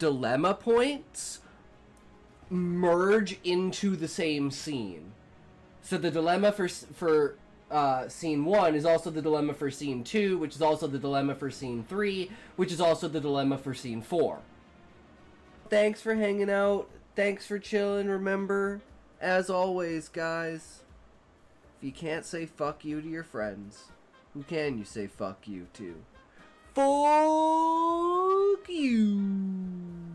dilemma points merge into the same scene. So the dilemma for scene 1 is also the dilemma for scene 2, which is also the dilemma for scene 3, which is also the dilemma for scene 4. Thanks for hanging out. Thanks for chilling. Remember, as always, guys, if you can't say fuck you to your friends, who can you say fuck you to? Fuck you.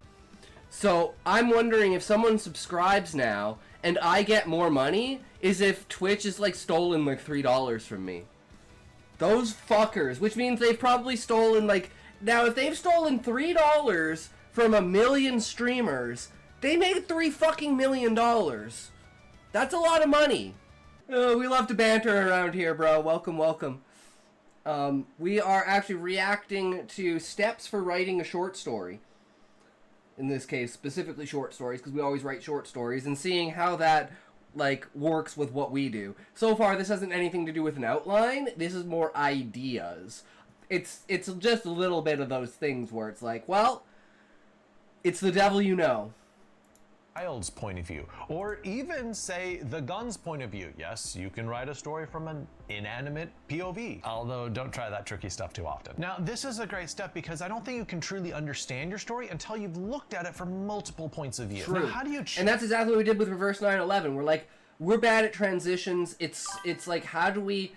So, I'm wondering if someone subscribes now and I get more money, is if Twitch is like stolen like $3 from me. Those fuckers, which means they've probably stolen like, now if they've stolen $3 from 1 million streamers, they made $3 million. That's a lot of money. Oh, we love to banter around here, bro. Welcome, welcome. We are actually reacting to steps for writing a short story. In this case, specifically short stories, because we always write short stories, and seeing how that, like, works with what we do. So far, this hasn't anything to do with an outline. This is more ideas. It's just a little bit of those things where it's like, well, it's the devil you know. Child's point of view, or even say the gun's point of view. Yes, you can write a story from an inanimate POV, although don't try that tricky stuff too often. Now, this is a great step because I don't think you can truly understand your story until you've looked at it from multiple points of view. True. Now, how do you and that's exactly what we did with Reverse 9/11. We're like, we're bad at transitions. It's like, how do we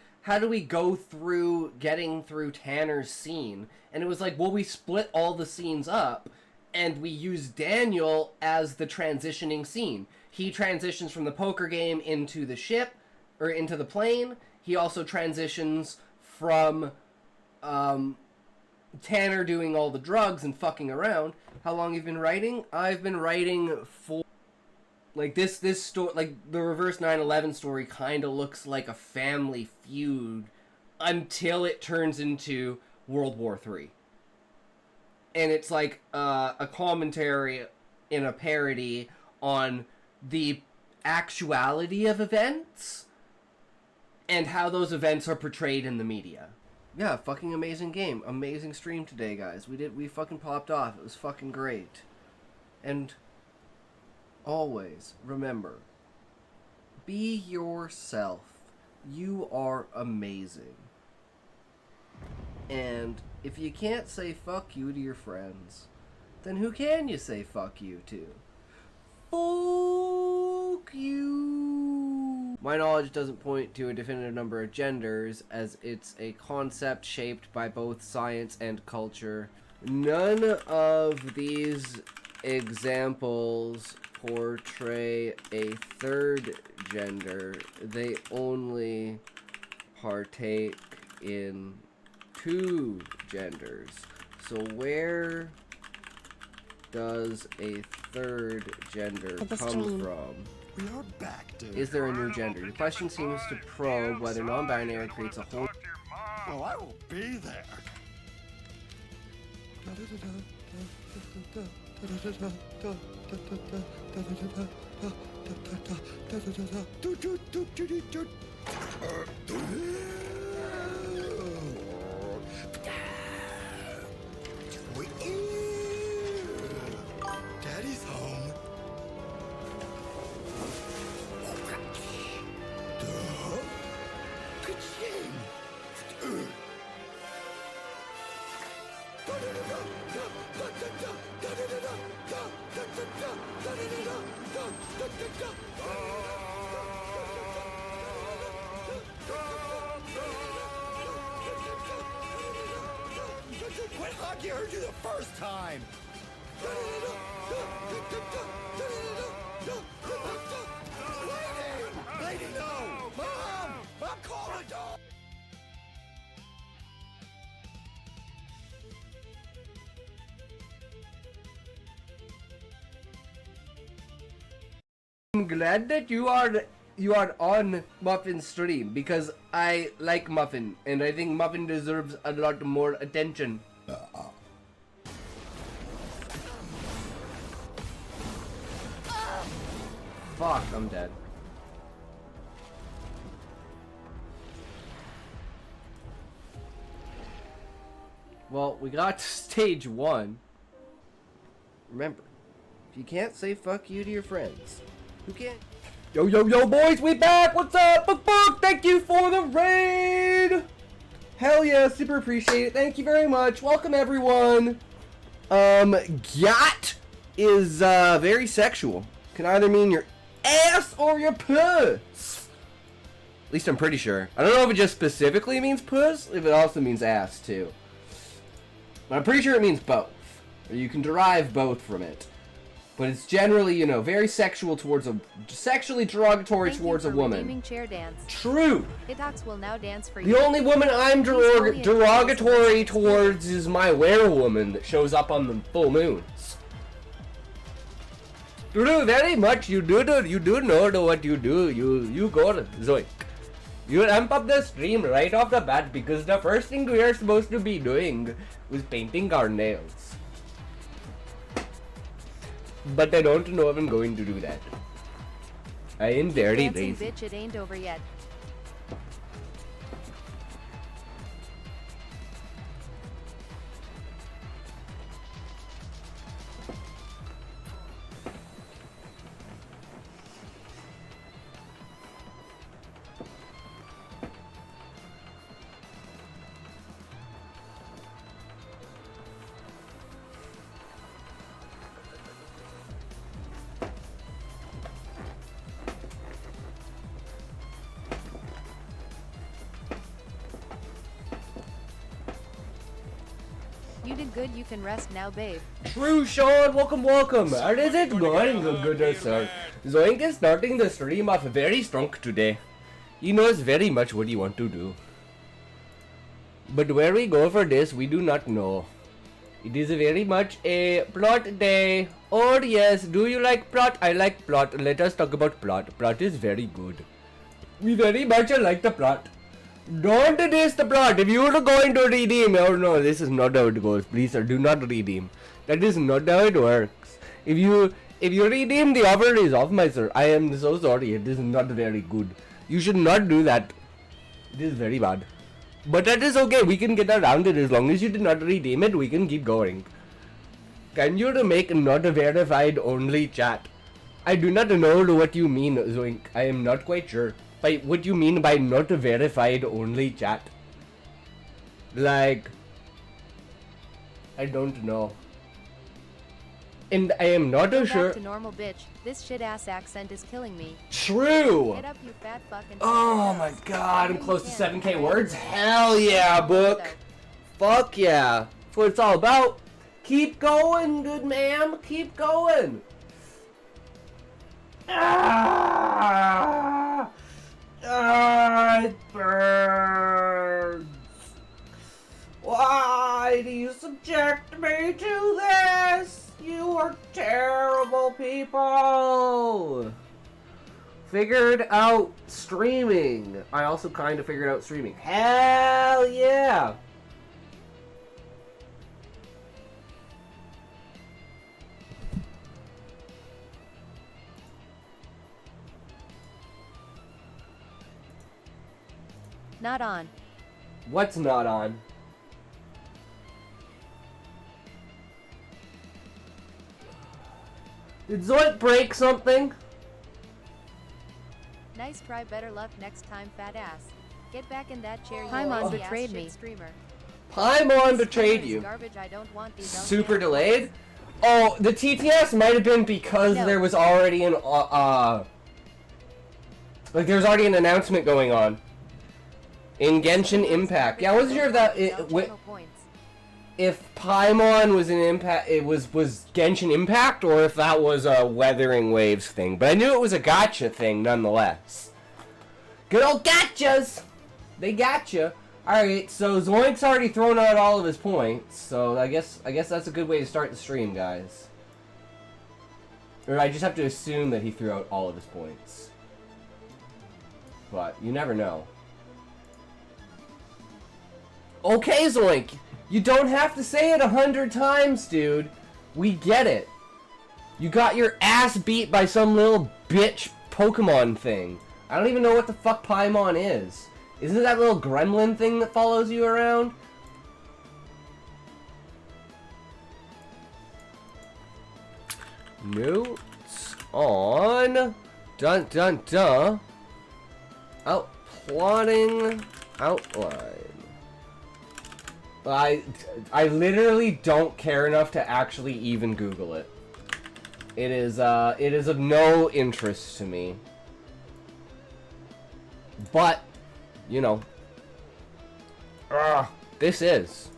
go through getting through Tanner's scene? And it was like, well, we split all the scenes up, and we use Daniel as the transitioning scene. He transitions from the poker game into the ship, or into the plane. He also transitions from Tanner doing all the drugs and fucking around. How long have you been writing? I've been writing for... Like, this story, like, the Reverse 9/11 story kind of looks like a family feud until it turns into World War III. And it's like a commentary in a parody on the actuality of events and how those events are portrayed in the media. Yeah, fucking amazing game. Amazing stream today, guys. We fucking popped off. It was fucking great. And always remember, be yourself. You are amazing. And if you can't say fuck you to your friends, then who can you say fuck you to? Fuck you! My knowledge doesn't point to a definitive number of genders, as it's a concept shaped by both science and culture. None of these examples portray a third gender. They only partake in 2 genders. So where does a third gender come from? We are back, dude. Is there a new gender? Your question seems to probe whether non-binary creates a whole... Well, I will be there. Daddy's home. Ka-ching! What hockey heard you the first time? Lady, no! Mom! Mom, call the dog! I'm glad that you are on Muffin's stream, because I like Muffin, and I think Muffin deserves a lot more attention. Fuck, I'm dead. Well, we got to stage 1. Remember, if you can't say fuck you to your friends, who can't? Yo, yo, yo, boys, we back! What's up? Book, book! Thank you for the raid! Hell yeah, super appreciate it. Thank you very much. Welcome, everyone. Gat is, very sexual. Can either mean your ass or your puss. At least I'm pretty sure. I don't know if it just specifically means puss, if it also means ass, too. But I'm pretty sure it means both. Or you can derive both from it. But it's generally, you know, very sexual towards a... sexually derogatory towards a woman. Chair dance. True! Hitox will now dance for The you. only woman I'm derogatory towards is my werewoman that shows up on the full moons. You do very much, you do know what you do. You go, Zoe. You amp up the stream right off the bat because the first thing we are supposed to be doing was painting our nails. But I don't know if I'm going to do that. I am very Dancing, lazy. bitch, it ain't over yet. You did good, you can rest now, babe. True, Sean. Welcome, welcome. How is it going, good sir? Zoink is starting the stream off very strong today. He knows very much what he want to do. But where we go for this, we do not know. It is very much a plot day. Oh yes, do you like plot? I like plot. Let us talk about plot. Plot is very good. We very much like the plot. Don't diss the plot. If you are going to redeem, oh no, this is not how it goes. Please, sir, do not redeem. That is not how it works. If you redeem, the offer is off, my sir. I am so sorry. It is not very good. You should not do that. It is very bad. But that is okay. We can get around it as long as you did not redeem it. We can keep going. Can you make not verified only chat? I do not know what you mean, Zoink. I am not quite sure. By what you mean by not verified only chat? Like, I don't know. And I am not Go sure. back to normal, bitch. This shit ass accent is killing me. True. Get up, you fat fucking. Oh my god, I'm close to 7K words. Hell yeah, book. Fuck yeah. That's what it's all about. Keep going, good ma'am. Keep going. Ah! Ah, it burns. Why do you subject me to this? You are terrible people. Figured out streaming. I also kind of figured out streaming. Hell yeah. Not on. What's not on? Did Zoink break something? Nice try, better luck next time, fat ass. Get back in that chair, you Paimon lazy betrayed ass me. shit streamer. Paimon This betrayed streamer is you. Garbage, I don't want these Super unfair delayed? Oh, the TTS might have been because No. there was already an, like there was already an announcement going on. In Genshin Impact. Yeah, I wasn't sure if that, if Paimon was an impact, it was Genshin Impact, or if that was a Weathering Waves thing. But I knew it was a gotcha thing nonetheless. Good old gotchas! They gotcha. Alright, so Zoink's already thrown out all of his points, so I guess that's a good way to start the stream, guys. Or I just have to assume that he threw out all of his points. But you never know. Okay, Zoink! You don't have to say it 100 times, dude. We get it. You got your ass beat by some little bitch Pokemon thing. I don't even know what the fuck Paimon is. Isn't it that little gremlin thing that follows you around? Notes on dun dun dun plotting outline. I literally don't care enough to actually even Google it. It is of no interest to me. But, you know, this is.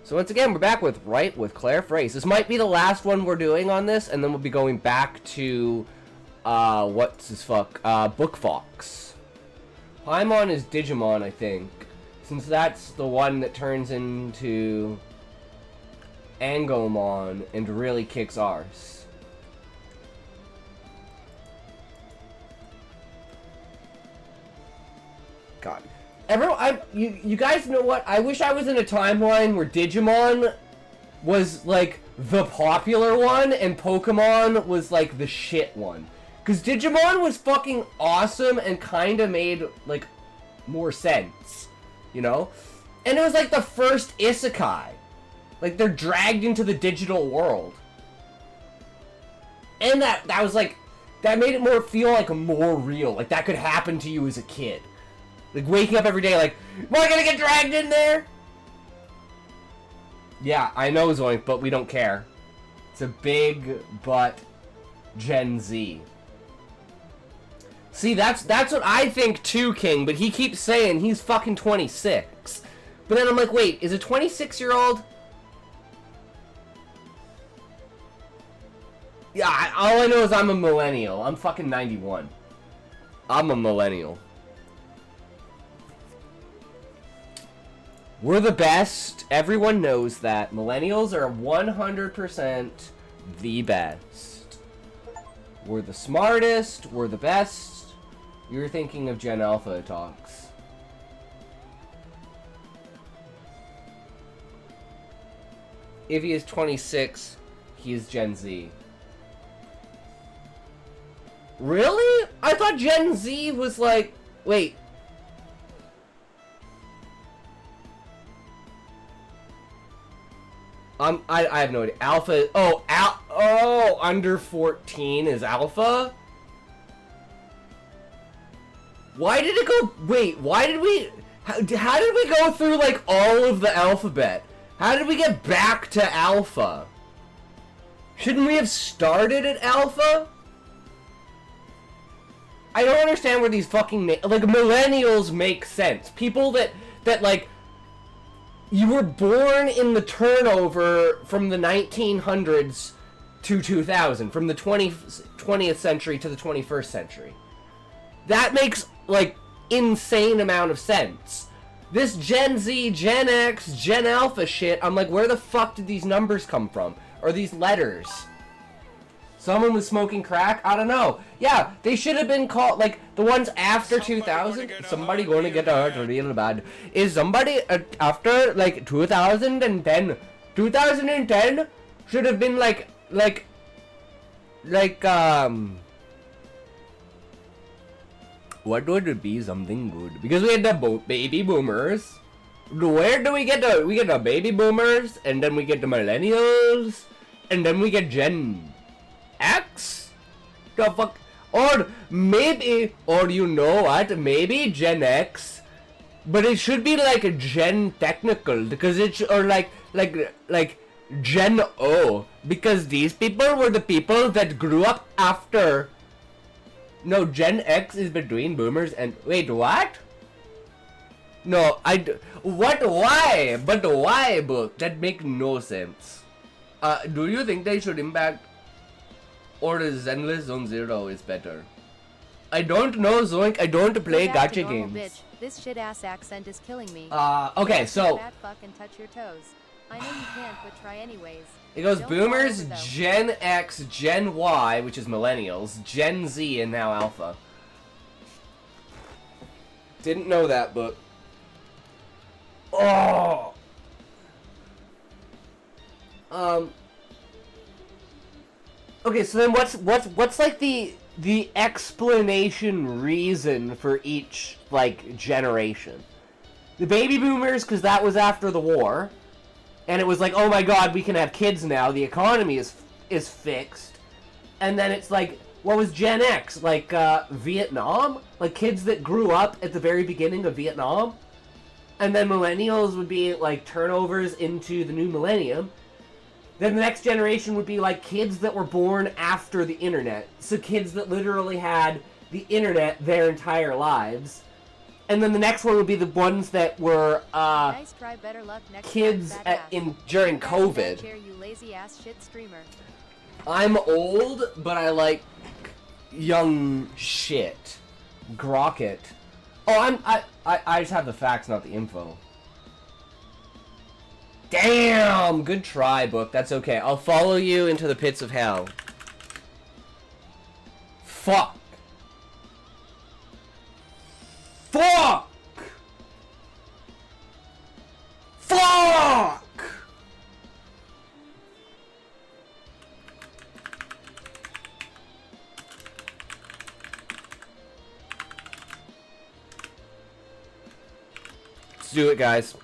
So once again, we're back with Claire Frace. This might be the last one we're doing on this, and then we'll be going back to, Book Fox. Paimon is Digimon, I think. Since that's the one that turns into Angomon and really kicks arse. God. You guys know what? I wish I was in a timeline where Digimon was, like, the popular one and Pokemon was, like, the shit one. Because Digimon was fucking awesome and kind of made, like, more sense. You know? And it was, like, the first isekai. Like, they're dragged into the digital world. And that was, like, that made it feel, like, more real. Like, that could happen to you as a kid. Like, waking up every day like, am I gonna get dragged in there? Yeah, I know, Zoink, but we don't care. It's a big butt Gen Z. See, that's what I think too, King, but he keeps saying he's fucking 26. But then I'm like, wait, is a 26-year-old? Yeah, all I know is I'm a millennial. I'm fucking 91. I'm a millennial. We're the best. Everyone knows that. Millennials are 100% the best. We're the smartest. We're the best. You're thinking of Gen Alpha talks. If he is 26, he is Gen Z. Really? I thought Gen Z was like... Wait. I have no idea. Alpha... Oh, under 14 is Alpha? Why did it go... Wait, why did we... How did we go through, like, all of the alphabet? How did we get back to Alpha? Shouldn't we have started at Alpha? I don't understand where these fucking... Like, millennials make sense. People that like... You were born in the turnover from the 1900s to 2000. From the 20th century to the 21st century. That makes, like, insane amount of sense. This Gen Z, Gen X, Gen Alpha shit, I'm like, where the fuck did these numbers come from? Or these letters? Someone was smoking crack? I don't know. Yeah, they should have been called, like, the ones after 2000. Somebody going to get hurt real bad. Is somebody after, like, 2010? 2010 should have been, like, what would it be? Something good. Because we had the baby boomers. Where do we get the... We get the baby boomers, and then we get the millennials, and then we get Gen X? The fuck? Or maybe... Or you know what? Maybe Gen X. But it should be like a Gen Technical. Because it's... Or like Gen O. Because these people were the people that grew up after... No, Gen X is between boomers and... Wait, what? No, what? Why? But why, book? That make no sense. Do you think they should impact... Or is Zenless Zone Zero is better? I don't know, Zoink. I don't play Go back to gacha normal, games. bitch. This shit-ass accent is killing me. Okay, so... Fat fuck and touch your toes. I know you can't, but try anyways. It goes Don't boomers, fall over, though. Gen X, Gen Y, which is millennials, Gen Z, and now Alpha. Didn't know that, but... Oh! Okay, so then what's like the explanation reason for each, like, generation? The baby boomers, because that was after the war. And it was like, oh my god, we can have kids now. The economy is is fixed. And then it's like, what was Gen X? Like, Vietnam? Like, kids that grew up at the very beginning of Vietnam? And then millennials would be, like, turnovers into the new millennium. Then the next generation would be, like, kids that were born after the internet. So kids that literally had the internet their entire lives. And then the next one would be the ones that were, Nice try, better luck next kids time, fat ass. during Get back in that COVID. chair, you lazy ass shit streamer. I'm old, but I like young shit. Grocket. Oh, I just have the facts, not the info. Damn! Good try, book. That's okay. I'll follow you into the pits of hell. Fuck. Fuck! Fuck! Let's do it, guys.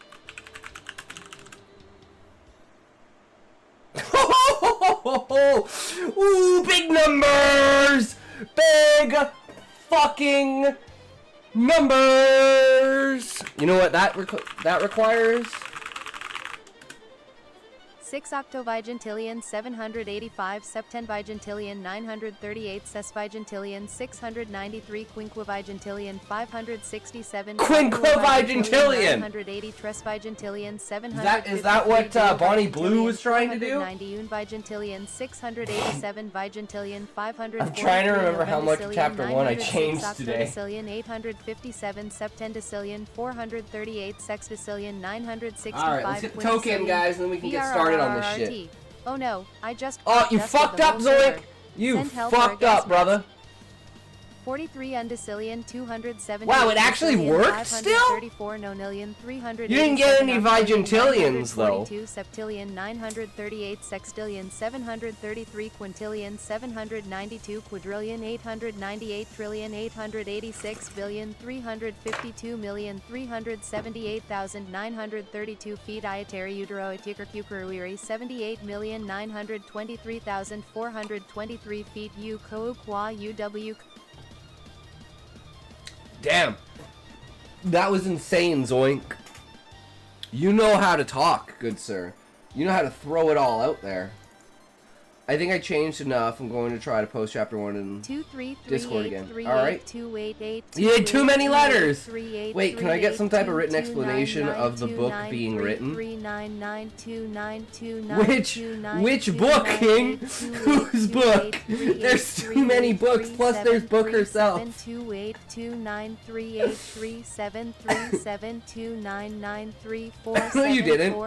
Ooh, big numbers! Big fucking numbers! You know what that requires? 6 octovigintillion 785 septenvigintillion 938 sesvigintillion 693 quinquivigintillion 567 Quinquivigintillion! 980 tresvigintillion 700 Is that what Bonnie Blue was trying to do? 90 unvigintillion 687 vigintillion 500. I'm trying to remember how much chapter 1 I changed today. 857 septendecillion 438 sexdecillion 965. Alright, let's get the token, guys, and then we can get started on this shit. Oh no, I just. Oh, you adjusted fucked the up, whole Zoic! server. You Send help or fucked gas up, brother. mask. 43 undecillion 270. Wow, it actually worked still? 534 nonillion 300. You didn't get any vigintillions, though. 42 septillion 938 sextillion 733 quintillion 792 quadrillion 898 trillion 886 billion 352,378,932 feet dietary utero itikerkukuruiri 78,923,423 feet u ko kwa uw. Damn. That was insane, Zoink. You know how to talk, good sir. You know how to throw it all out there. I think I changed enough. I'm going to try to post chapter 1 in Discord again. Alright. You had too many letters! Wait, can I get some type of written explanation of the book being written? Which book, King? Whose book? There's too many books, plus there's Book herself. No, you didn't.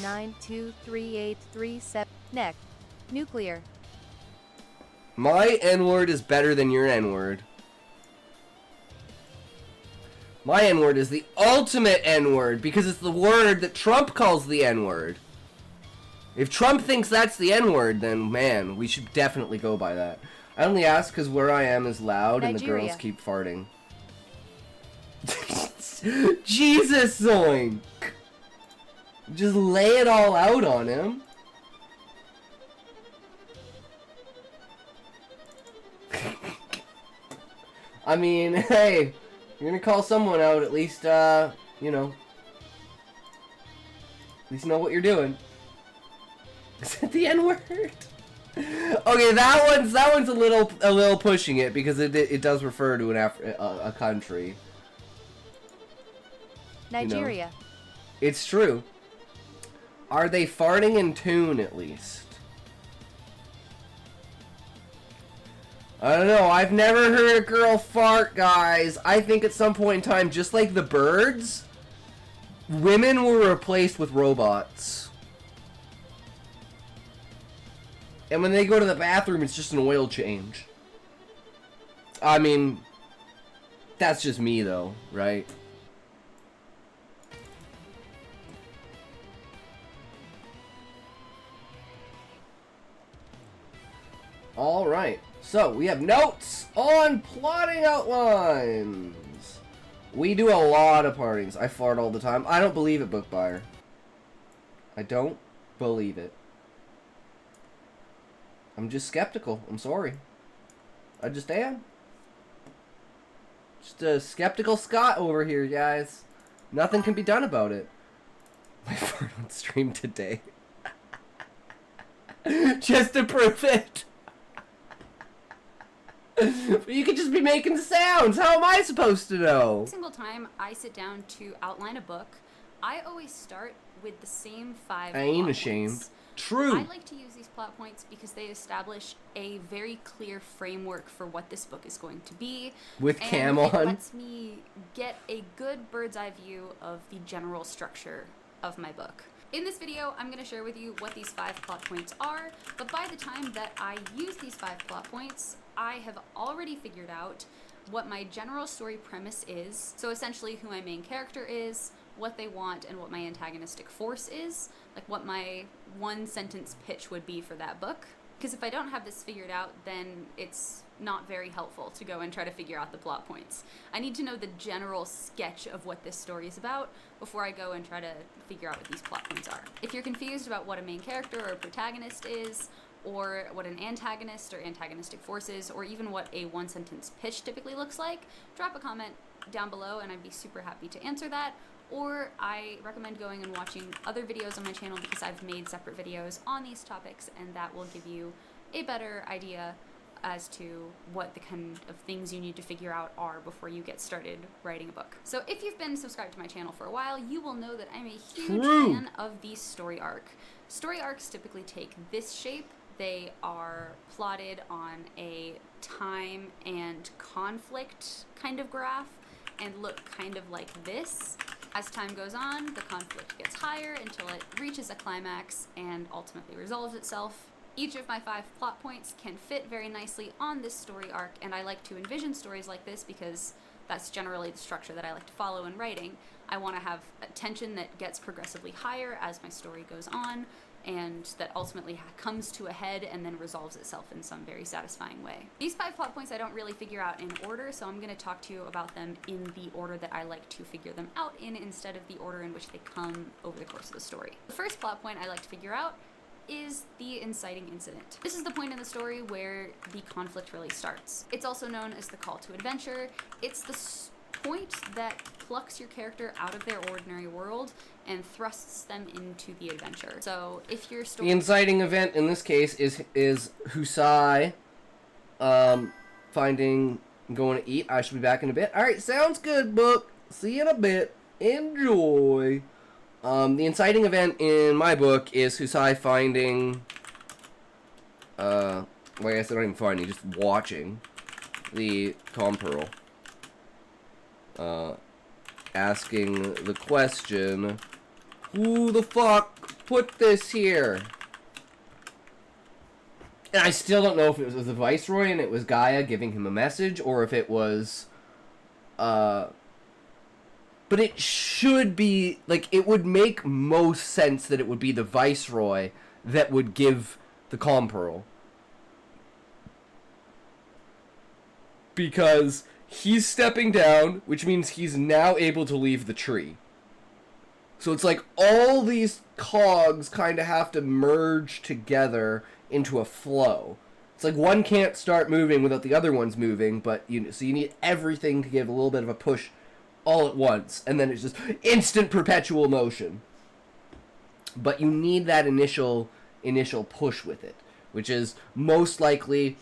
9238372892387. Neck. Nuclear. My N-word is better than your N-word. My N-word is the ultimate N-word because it's the word that Trump calls the N-word. If Trump thinks that's the N-word, then man, we should definitely go by that. I only ask because where I am is loud and the Nigeria. girls keep farting. Jesus, Zoink! Just lay it all out on him. I mean, hey, you're gonna call someone out, at least, you know. At least know what you're doing. Is that the N-word? Okay, that one's a little pushing it because it does refer to a country. Nigeria. You know. It's true. Are they farting in tune at least? I don't know. I've never heard a girl fart, guys. I think at some point in time, just like the birds, women were replaced with robots. And when they go to the bathroom, it's just an oil change. I mean, that's just me though, right? Alright, so we have notes on plotting outlines. We do a lot of partings. I fart all the time. I don't believe it, book buyer. I don't believe it. I'm just skeptical. I'm sorry. I just am. Just a skeptical Scott over here, guys. Nothing can be done about it. My fart on stream today. Just to prove it. But you could just be making sounds. How am I supposed to know? Every single time I sit down to outline a book, I always start with the same 5 I ain't plot ashamed. points. True. I like to use these plot points because they establish a very clear framework for what this book is going to be. With cam and on. It lets me get a good bird's eye view of the general structure of my book. In this video, I'm going to share with you what these 5 plot points are, but by the time that I use these 5 plot points, I have already figured out what my general story premise is, so essentially who my main character is, what they want, and what my antagonistic force is, like what my 1-sentence pitch would be for that book. Because if I don't have this figured out, then it's not very helpful to go and try to figure out the plot points. I need to know the general sketch of what this story is about before I go and try to figure out what these plot points are. If you're confused about what a main character or a protagonist is, or what an antagonist or antagonistic force is, or even what a 1-sentence pitch typically looks like, drop a comment down below and I'd be super happy to answer that. Or I recommend going and watching other videos on my channel because I've made separate videos on these topics, and that will give you a better idea as to what the kind of things you need to figure out are before you get started writing a book. So if you've been subscribed to my channel for a while, you will know that I'm a huge fan of the story arc. Story arcs typically take this shape. They are plotted on a time and conflict kind of graph and look kind of like this. As time goes on, the conflict gets higher until it reaches a climax and ultimately resolves itself. Each of my 5 plot points can fit very nicely on this story arc, and I like to envision stories like this because that's generally the structure that I like to follow in writing. I want to have a tension that gets progressively higher as my story goes on, and that ultimately comes to a head and then resolves itself in some very satisfying way. These 5 plot points I don't really figure out in order, so I'm going to talk to you about them in the order that I like to figure them out in instead of the order in which they come over the course of the story. The first plot point I like to figure out is the inciting incident. This is the point in the story where the conflict really starts. It's also known as the call to adventure. It's the point that plucks your character out of their ordinary world and thrusts them into the adventure. So if your story... The inciting event in this case is Husai finding going to eat. I should be back in a bit. Alright, sounds good, book. See you in a bit. Enjoy. The inciting event in my book is Husai finding well, I guess they're not even finding, just watching the Tom Pearl. Asking the question, who the fuck put this here? And I still don't know if it was the Viceroy and it was Gaia giving him a message, or if it was, but it should be, like, it would make most sense that it would be the Viceroy that would give the Calm Pearl. Because he's stepping down, which means he's now able to leave the tree. So it's like all these cogs kind of have to merge together into a flow. It's like one can't start moving without the other one's moving, but so you need everything to give a little bit of a push all at once, and then it's just instant perpetual motion. But you need that initial push with it, which is most likely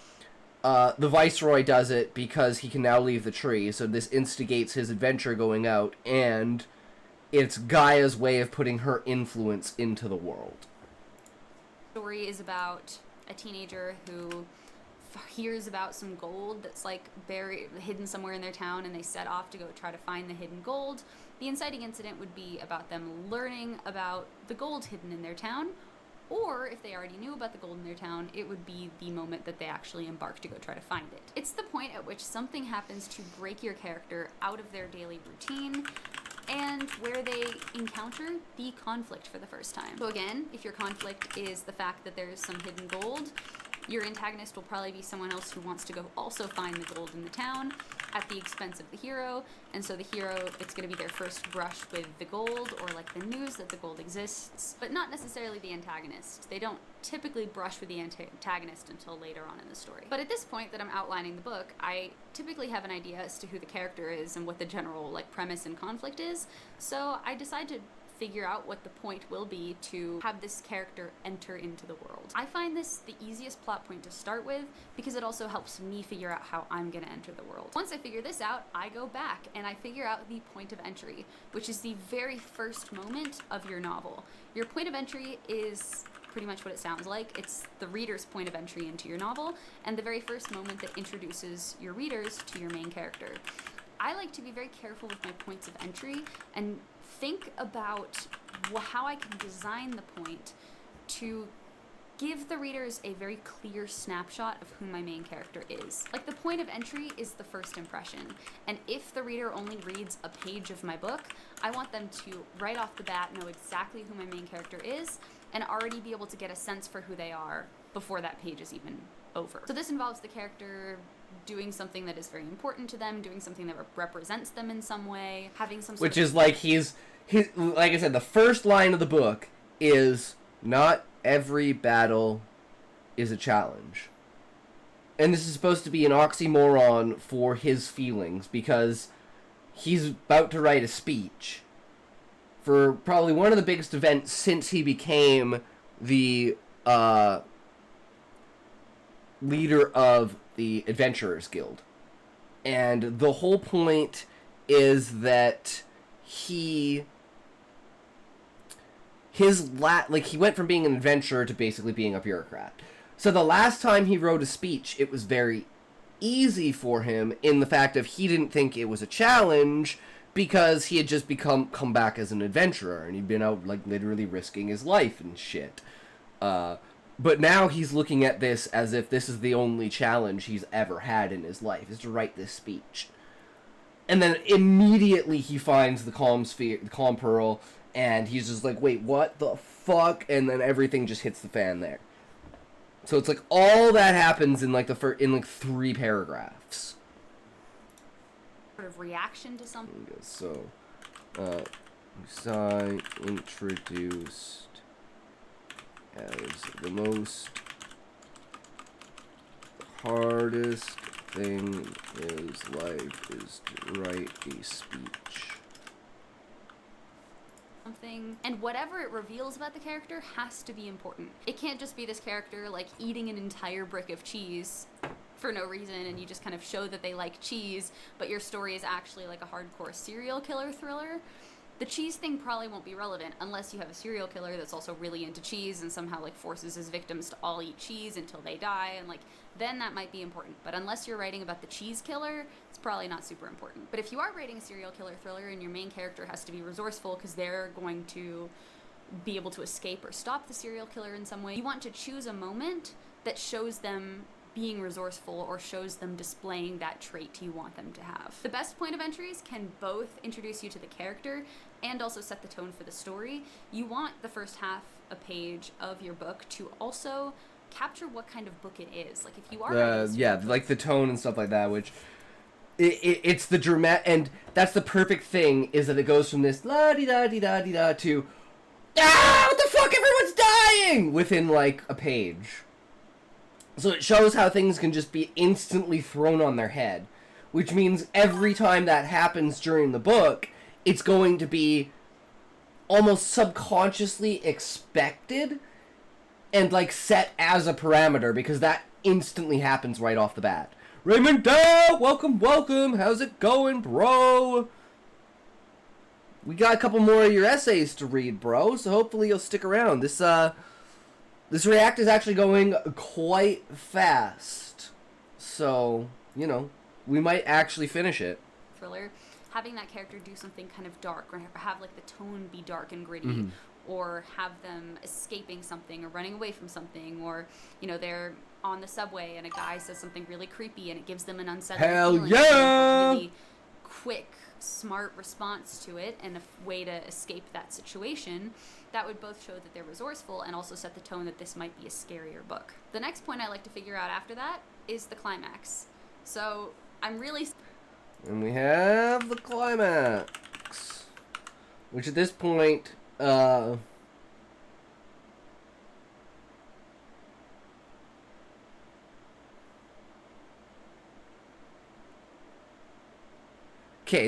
the Viceroy does it because he can now leave the tree, so this instigates his adventure going out, and it's Gaia's way of putting her influence into the world. The story is about a teenager who hears about some gold that's like buried, hidden somewhere in their town, and they set off to go try to find the hidden gold. The inciting incident would be about them learning about the gold hidden in their town, or if they already knew about the gold in their town, it would be the moment that they actually embark to go try to find it. It's the point at which something happens to break your character out of their daily routine, and where they encounter the conflict for the first time. So again, if your conflict is the fact that there's some hidden gold, Your antagonist will probably be someone else who wants to go also find the gold in the town at the expense of the hero, and so the hero, it's going to be their first brush with the gold, or like the news that the gold exists, but not necessarily the antagonist. They don't typically brush with the antagonist until later on in the story. But at this point that I'm outlining the book, I typically have an idea as to who the character is and what the general like premise and conflict is, so I decide to figure out what the point will be to have this character enter into the world. I find this the easiest plot point to start with because it also helps me figure out how I'm gonna enter the world. Once I figure this out, I go back and I figure out the point of entry, which is the very first moment of your novel. Your point of entry is pretty much what it sounds like. It's the reader's point of entry into your novel, and the very first moment that introduces your readers to your main character. I like to be very careful with my points of entry and think about how I can design the point to give the readers a very clear snapshot of who my main character is. Like, the point of entry is the first impression, and if the reader only reads a page of my book, I want them to, right off the bat, know exactly who my main character is and already be able to get a sense for who they are before that page is even over. So this involves the character doing something that is very important to them, doing something that represents them in some way, having some sort Which of... is like he's like I said, the first line of the book is not every battle is a challenge. And this is supposed to be an oxymoron for his feelings because he's about to write a speech for probably one of the biggest events since he became the leader of the Adventurers Guild. And the whole point is that he went from being an adventurer to basically being a bureaucrat. So the last time he wrote a speech, it was very easy for him in the fact of he didn't think it was a challenge because he had just come back as an adventurer and he'd been out like literally risking his life and shit. But now he's looking at this as if this is the only challenge he's ever had in his life, is to write this speech. And then immediately he finds the calm sphere, the calm pearl, and he's just like, wait, what the fuck? And then everything just hits the fan there. So it's like all that happens in like in 3 paragraphs. sort of reaction to something. So, Usai introduced as the hardest thing in his life is to write a speech. And whatever it reveals about the character has to be important. It can't just be this character like eating an entire brick of cheese for no reason and you just kind of show that they like cheese, but your story is actually like a hardcore serial killer thriller. The cheese thing probably won't be relevant unless you have a serial killer that's also really into cheese and somehow like forces his victims to all eat cheese until they die, and like then that might be important. But unless you're writing about the cheese killer, it's probably not super important. But if you are writing a serial killer thriller and your main character has to be resourceful because they're going to be able to escape or stop the serial killer in some way, you want to choose a moment that shows them being resourceful or shows them displaying that trait you want them to have. The best point of entries can both introduce you to the character and also set the tone for the story. You want the first half a page of your book to also capture what kind of book it is. Like if you are like the tone and stuff like that, which it's the dramatic, and that's the perfect thing, is that it goes from this la-di-da-di-da-di-da to what the fuck, everyone's dying within like a page. So it shows how things can just be instantly thrown on their head, which means every time that happens during the book, it's going to be almost subconsciously expected and like set as a parameter because that instantly happens right off the bat. Raymond Dow, welcome, how's it going, bro? We got a couple more of your essays to read, bro, so hopefully you'll stick around. This react is actually going quite fast, so, you know, we might actually finish it. Thriller, having that character do something kind of dark, or have like the tone be dark and gritty, or have them escaping something or running away from something, or, you know, they're on the subway and a guy says something really creepy and it gives them an unsettling Hell feeling. yeah! Really quick, smart response to it and a way to escape that situation, that would both show that they're resourceful and also set the tone that this might be a scarier book. The next point I like to figure out after that is the climax. So I'm really... And we have the climax, which at this point, okay,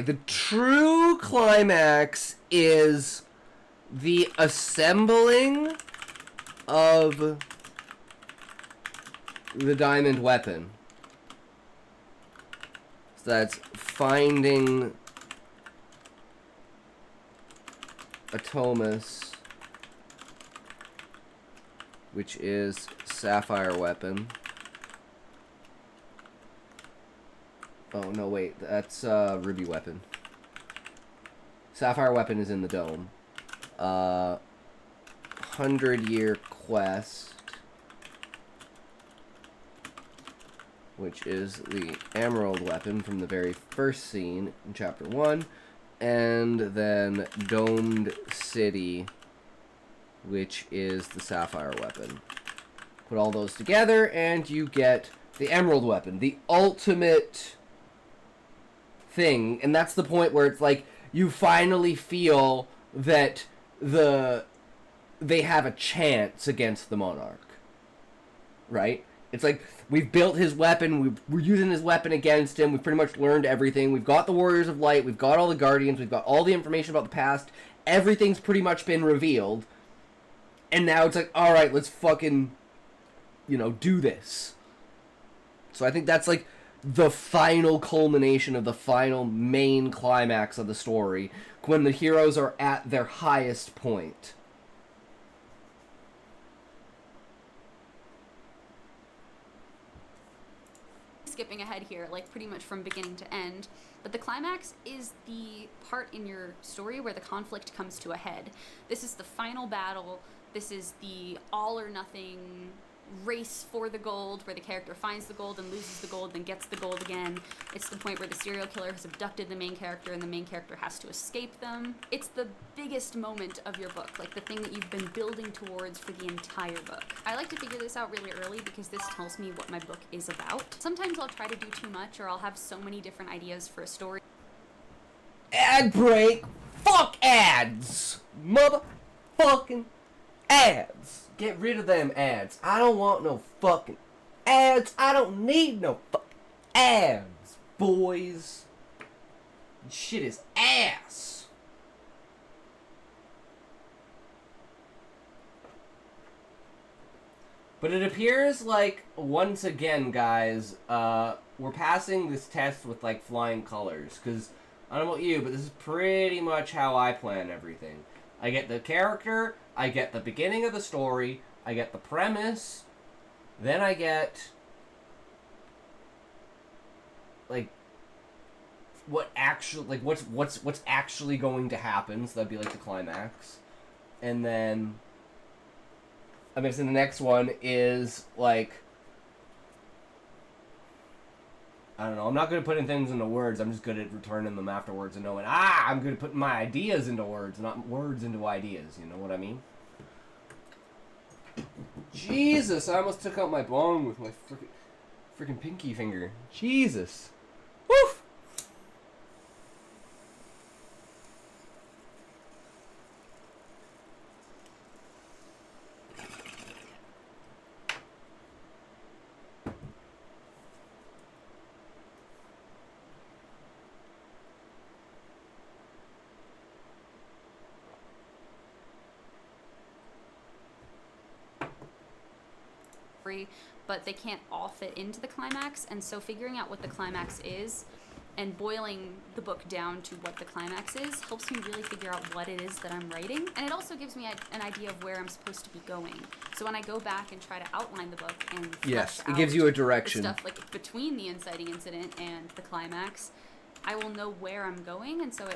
the true climax is the assembling of the diamond weapon. So that's finding Atomus, which is sapphire weapon. Oh, no, wait. That's ruby weapon. Sapphire weapon is in the dome. 100-year quest, which is the emerald weapon from the very first scene in chapter 1. And then domed city, which is the sapphire weapon. Put all those together and you get the emerald weapon, the ultimate thing. And that's the point where it's like you finally feel that they have a chance against the monarch, right? It's like we've built his weapon, we're using his weapon against him, we've pretty much learned everything, we've got the Warriors of Light, we've got all the Guardians, we've got all the information about the past, everything's pretty much been revealed, and now it's like, alright, let's fucking, do this. So I think that's like the final culmination of the final main climax of the story, when the heroes are at their highest point. Skipping ahead here, like pretty much from beginning to end, but the climax is the part in your story where the conflict comes to a head. This is the final battle. This is the all or nothing race for the gold, where the character finds the gold and loses the gold, then gets the gold again. It's the point where the serial killer has abducted the main character and the main character has to escape them. It's the biggest moment of your book, like the thing that you've been building towards for the entire book. I like to figure this out really early because this tells me what my book is about. Sometimes I'll try to do too much, or I'll have so many different ideas for a story. Ad break! Fuck ads! Motherfucking ads! Get rid of them ads. I don't want no fucking ads. I don't need no fucking ads, boys. This shit is ass. But it appears like, once again, guys, we're passing this test with, like, flying colors. Because, I don't know about you, but this is pretty much how I plan everything. I get the character, I get the beginning of the story, I get the premise, then I get, like, what's actually going to happen, so that'd be, like, the climax. And then, I'm guessing the next one is, like, I don't know, I'm not good at putting things into words, I'm just good at returning them afterwards and knowing, I'm good at putting my ideas into words, not words into ideas, you know what I mean? Jesus, I almost took out my bong with my freaking pinky finger. Jesus. Woof! But they can't all fit into the climax, and so figuring out what the climax is and boiling the book down to what the climax is helps me really figure out what it is that I'm writing, and it also gives me an idea of where I'm supposed to be going. So when I go back and try to outline the book and yes, it gives you a direction. Stuff like between the inciting incident and the climax, I will know where I'm going, and so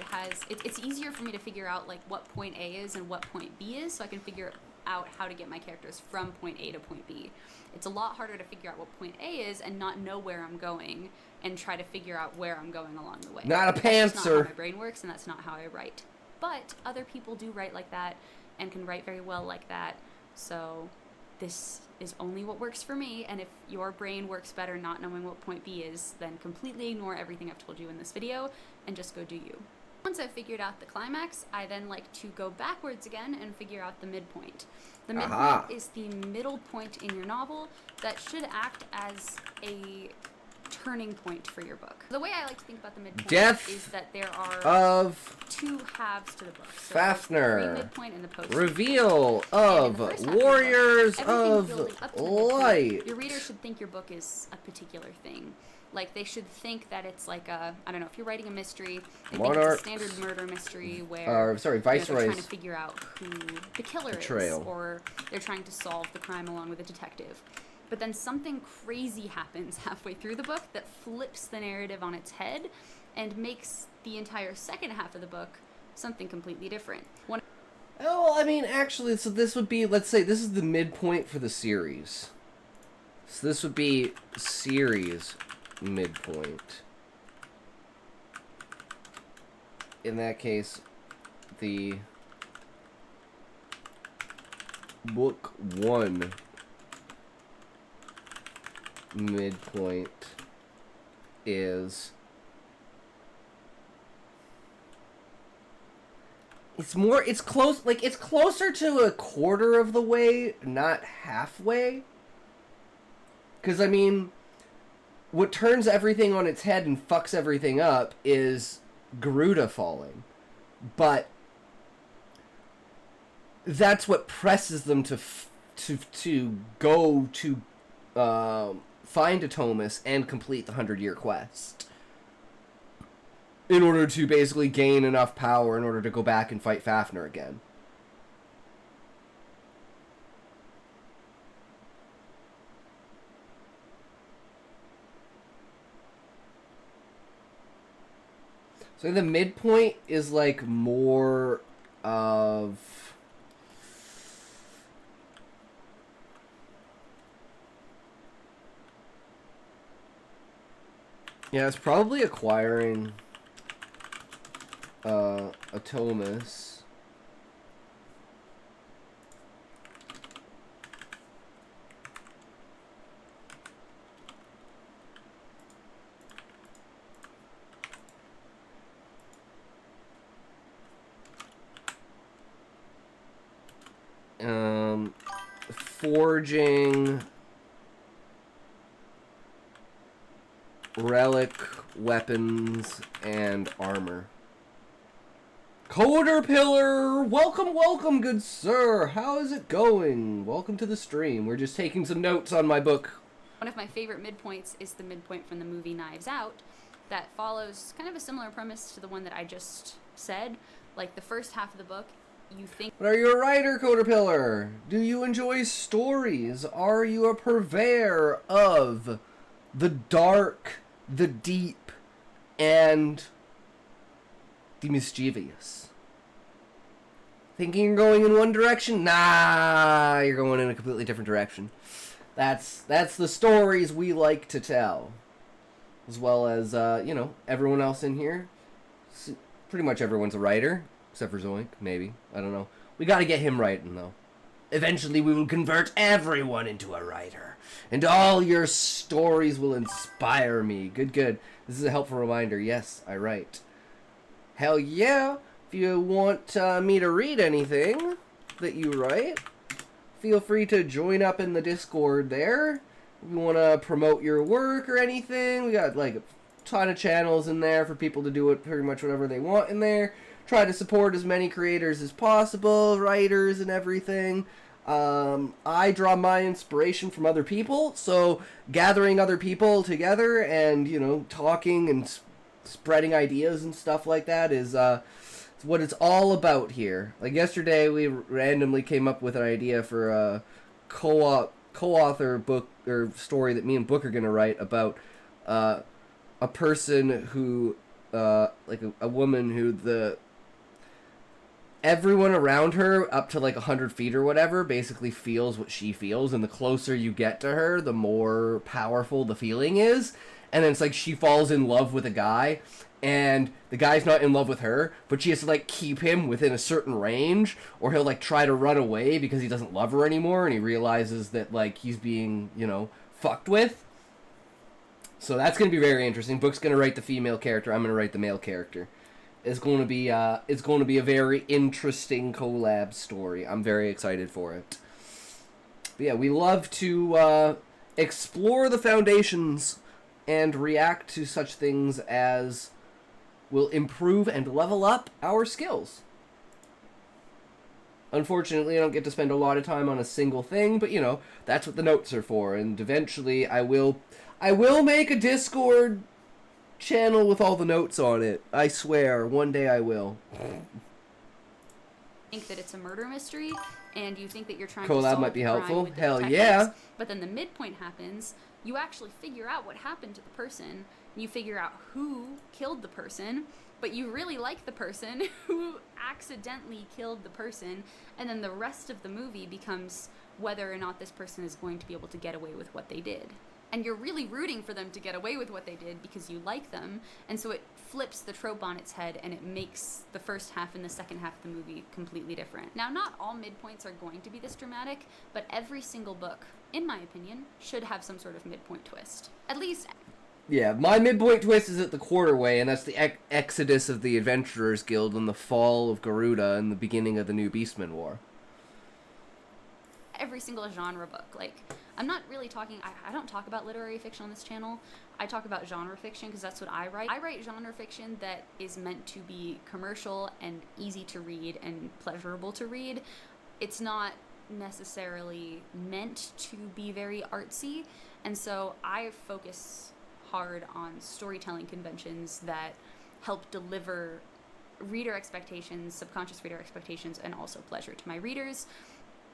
it's easier for me to figure out like what point A is and what point B is, so I can figure out how to get my characters from point A to point B. It's a lot harder to figure out what point A is and not know where I'm going and try to figure out where I'm going along the way. Not a That's just not how pantser. my brain works, and that's not how I write. But other people do write like that and can write very well like that. So this is only what works for me, and if your brain works better not knowing what point B is, then completely ignore everything I've told you in this video and just go do you. Once I've figured out the climax, I then like to go backwards again and figure out the midpoint. The midpoint is the middle point in your novel that should act as a turning point for your book. The way I like to think about the midpoint is that there are of two halves to the book. So Fafnir. the pre-midpoint and the post. Reveal And in of the first half of the book, Warriors everything of building up to the midpoint, Light. your reader should think your book is a particular thing. Like, they should think that it's like a, I don't know, if you're writing a mystery, they think it's a standard murder mystery where they're trying Viceroy's to figure out who the killer betrayal. is, or they're trying to solve the crime along with a detective. But then something crazy happens halfway through the book that flips the narrative on its head and makes the entire second half of the book something completely different. Oh, I mean, actually, so this would be, let's say, this is the midpoint for the series. So this would be series midpoint. In that case, the book 1 midpoint is... it's close, like, it's closer to a quarter of the way, not halfway. Because, I mean, what turns everything on its head and fucks everything up is Garuda falling. But that's what presses them to go to find Atomus and complete the 100-year quest. In order to basically gain enough power in order to go back and fight Fafnir again. So the midpoint is like more of... Yeah, it's probably acquiring Atomus. Forging relic weapons and armor. Coderpillar! Welcome, good sir! How is it going? Welcome to the stream. We're just taking some notes on my book. One of my favorite midpoints is the midpoint from the movie Knives Out that follows kind of a similar premise to the one that I just said. Like, the first half of the book, you think... But are you a writer, Coderpillar? Do you enjoy stories? Are you a purveyor of the dark, the deep, and the mischievous? Thinking you're going in one direction? Nah, you're going in a completely different direction. That's the stories we like to tell. As well as, you know, everyone else in here. Pretty much everyone's a writer. Except for Zoink, maybe. I don't know. We gotta get him writing, though. Eventually we will convert everyone into a writer. And all your stories will inspire me. Good. This is a helpful reminder. Yes, I write. Hell yeah! If you want me to read anything that you write, feel free to join up in the Discord there. If you want to promote your work or anything, we got like a ton of channels in there for people to do it pretty much whatever they want in there. Try to support as many creators as possible, writers and everything. I draw my inspiration from other people, so gathering other people together and, you know, talking and spreading ideas and stuff like that is what it's all about here. Like yesterday, we randomly came up with an idea for a co-author book or story that me and Book are gonna write about a person who, like a woman who everyone around her, up to like 100 feet or whatever, basically feels what she feels, and the closer you get to her, the more powerful the feeling is. And then it's like she falls in love with a guy, and the guy's not in love with her, but she has to like keep him within a certain range, or he'll like try to run away because he doesn't love her anymore, and he realizes that like he's being, you know, fucked with. So that's going to be very interesting. Book's going to write the female character. I'm going to write the male character. It's going to be a very interesting collab story. I'm very excited for it. But yeah, we love to explore the foundations and react to such things as will improve and level up our skills. Unfortunately, I don't get to spend a lot of time on a single thing, but you know, that's what the notes are for. And eventually I will make a Discord channel with all the notes on it. I swear, one day I will. Think that it's a murder mystery, and you think that you're trying Collab to solve might be crime helpful. with the Hell detectives, yeah. But then the midpoint happens. You actually figure out what happened to the person. You figure out who killed the person, but you really like the person who accidentally killed the person, and then the rest of the movie becomes whether or not this person is going to be able to get away with what they did. And you're really rooting for them to get away with what they did because you like them, and so it flips the trope on its head, and it makes the first half and the second half of the movie completely different. Now, not all midpoints are going to be this dramatic, but every single book, in my opinion, should have some sort of midpoint twist. At least... Yeah, my midpoint twist is at the quarterway, and that's the exodus of the Adventurers Guild and the fall of Garuda and the beginning of the New Beastman War. Every single genre book. Like, I'm not really talking... I don't talk about literary fiction on this channel. I talk about genre fiction because that's what I write. I write genre fiction that is meant to be commercial and easy to read and pleasurable to read. It's not necessarily meant to be very artsy, and so I focus hard on storytelling conventions that help deliver reader expectations, subconscious reader expectations, and also pleasure to my readers.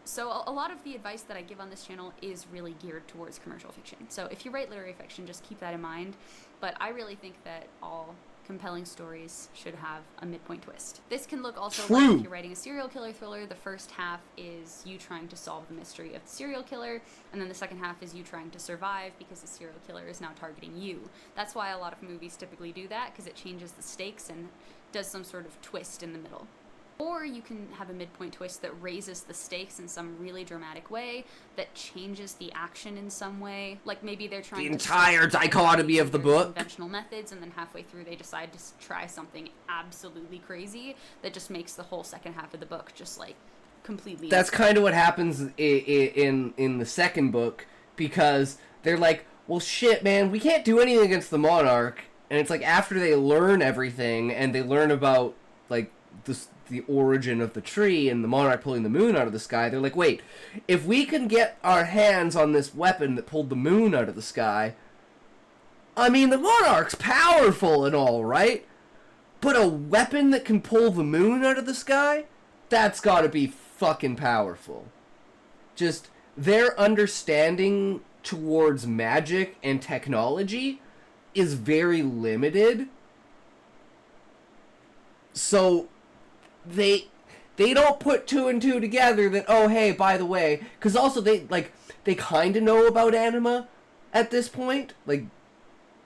So a lot of the advice that I give on this channel is really geared towards commercial fiction. So if you write literary fiction, just keep that in mind. But I really think that all compelling stories should have a midpoint twist. This can look also like if you're writing a serial killer thriller, the first half is you trying to solve the mystery of the serial killer, and then the second half is you trying to survive because the serial killer is now targeting you. That's why a lot of movies typically do that, because it changes the stakes and does some sort of twist in the middle. Or you can have a midpoint twist that raises the stakes in some really dramatic way, that changes the action in some way. Like maybe they're trying The entire dichotomy of the book. Conventional methods, and then halfway through they decide to try something absolutely crazy that just makes the whole second half of the book just like completely... That's kind of what happens in the second book, because they're like, well shit man, we can't do anything against the Monarch. And it's like after they learn everything and they learn about like the origin of the tree and the Monarch pulling the moon out of the sky, they're like, wait, if we can get our hands on this weapon that pulled the moon out of the sky, I mean, the Monarch's powerful and all, right? But a weapon that can pull the moon out of the sky? That's gotta be fucking powerful. Just their understanding towards magic and technology is very limited. So they don't put two and two together that, oh hey, by the way, because also they kind of know about anima at this point, like,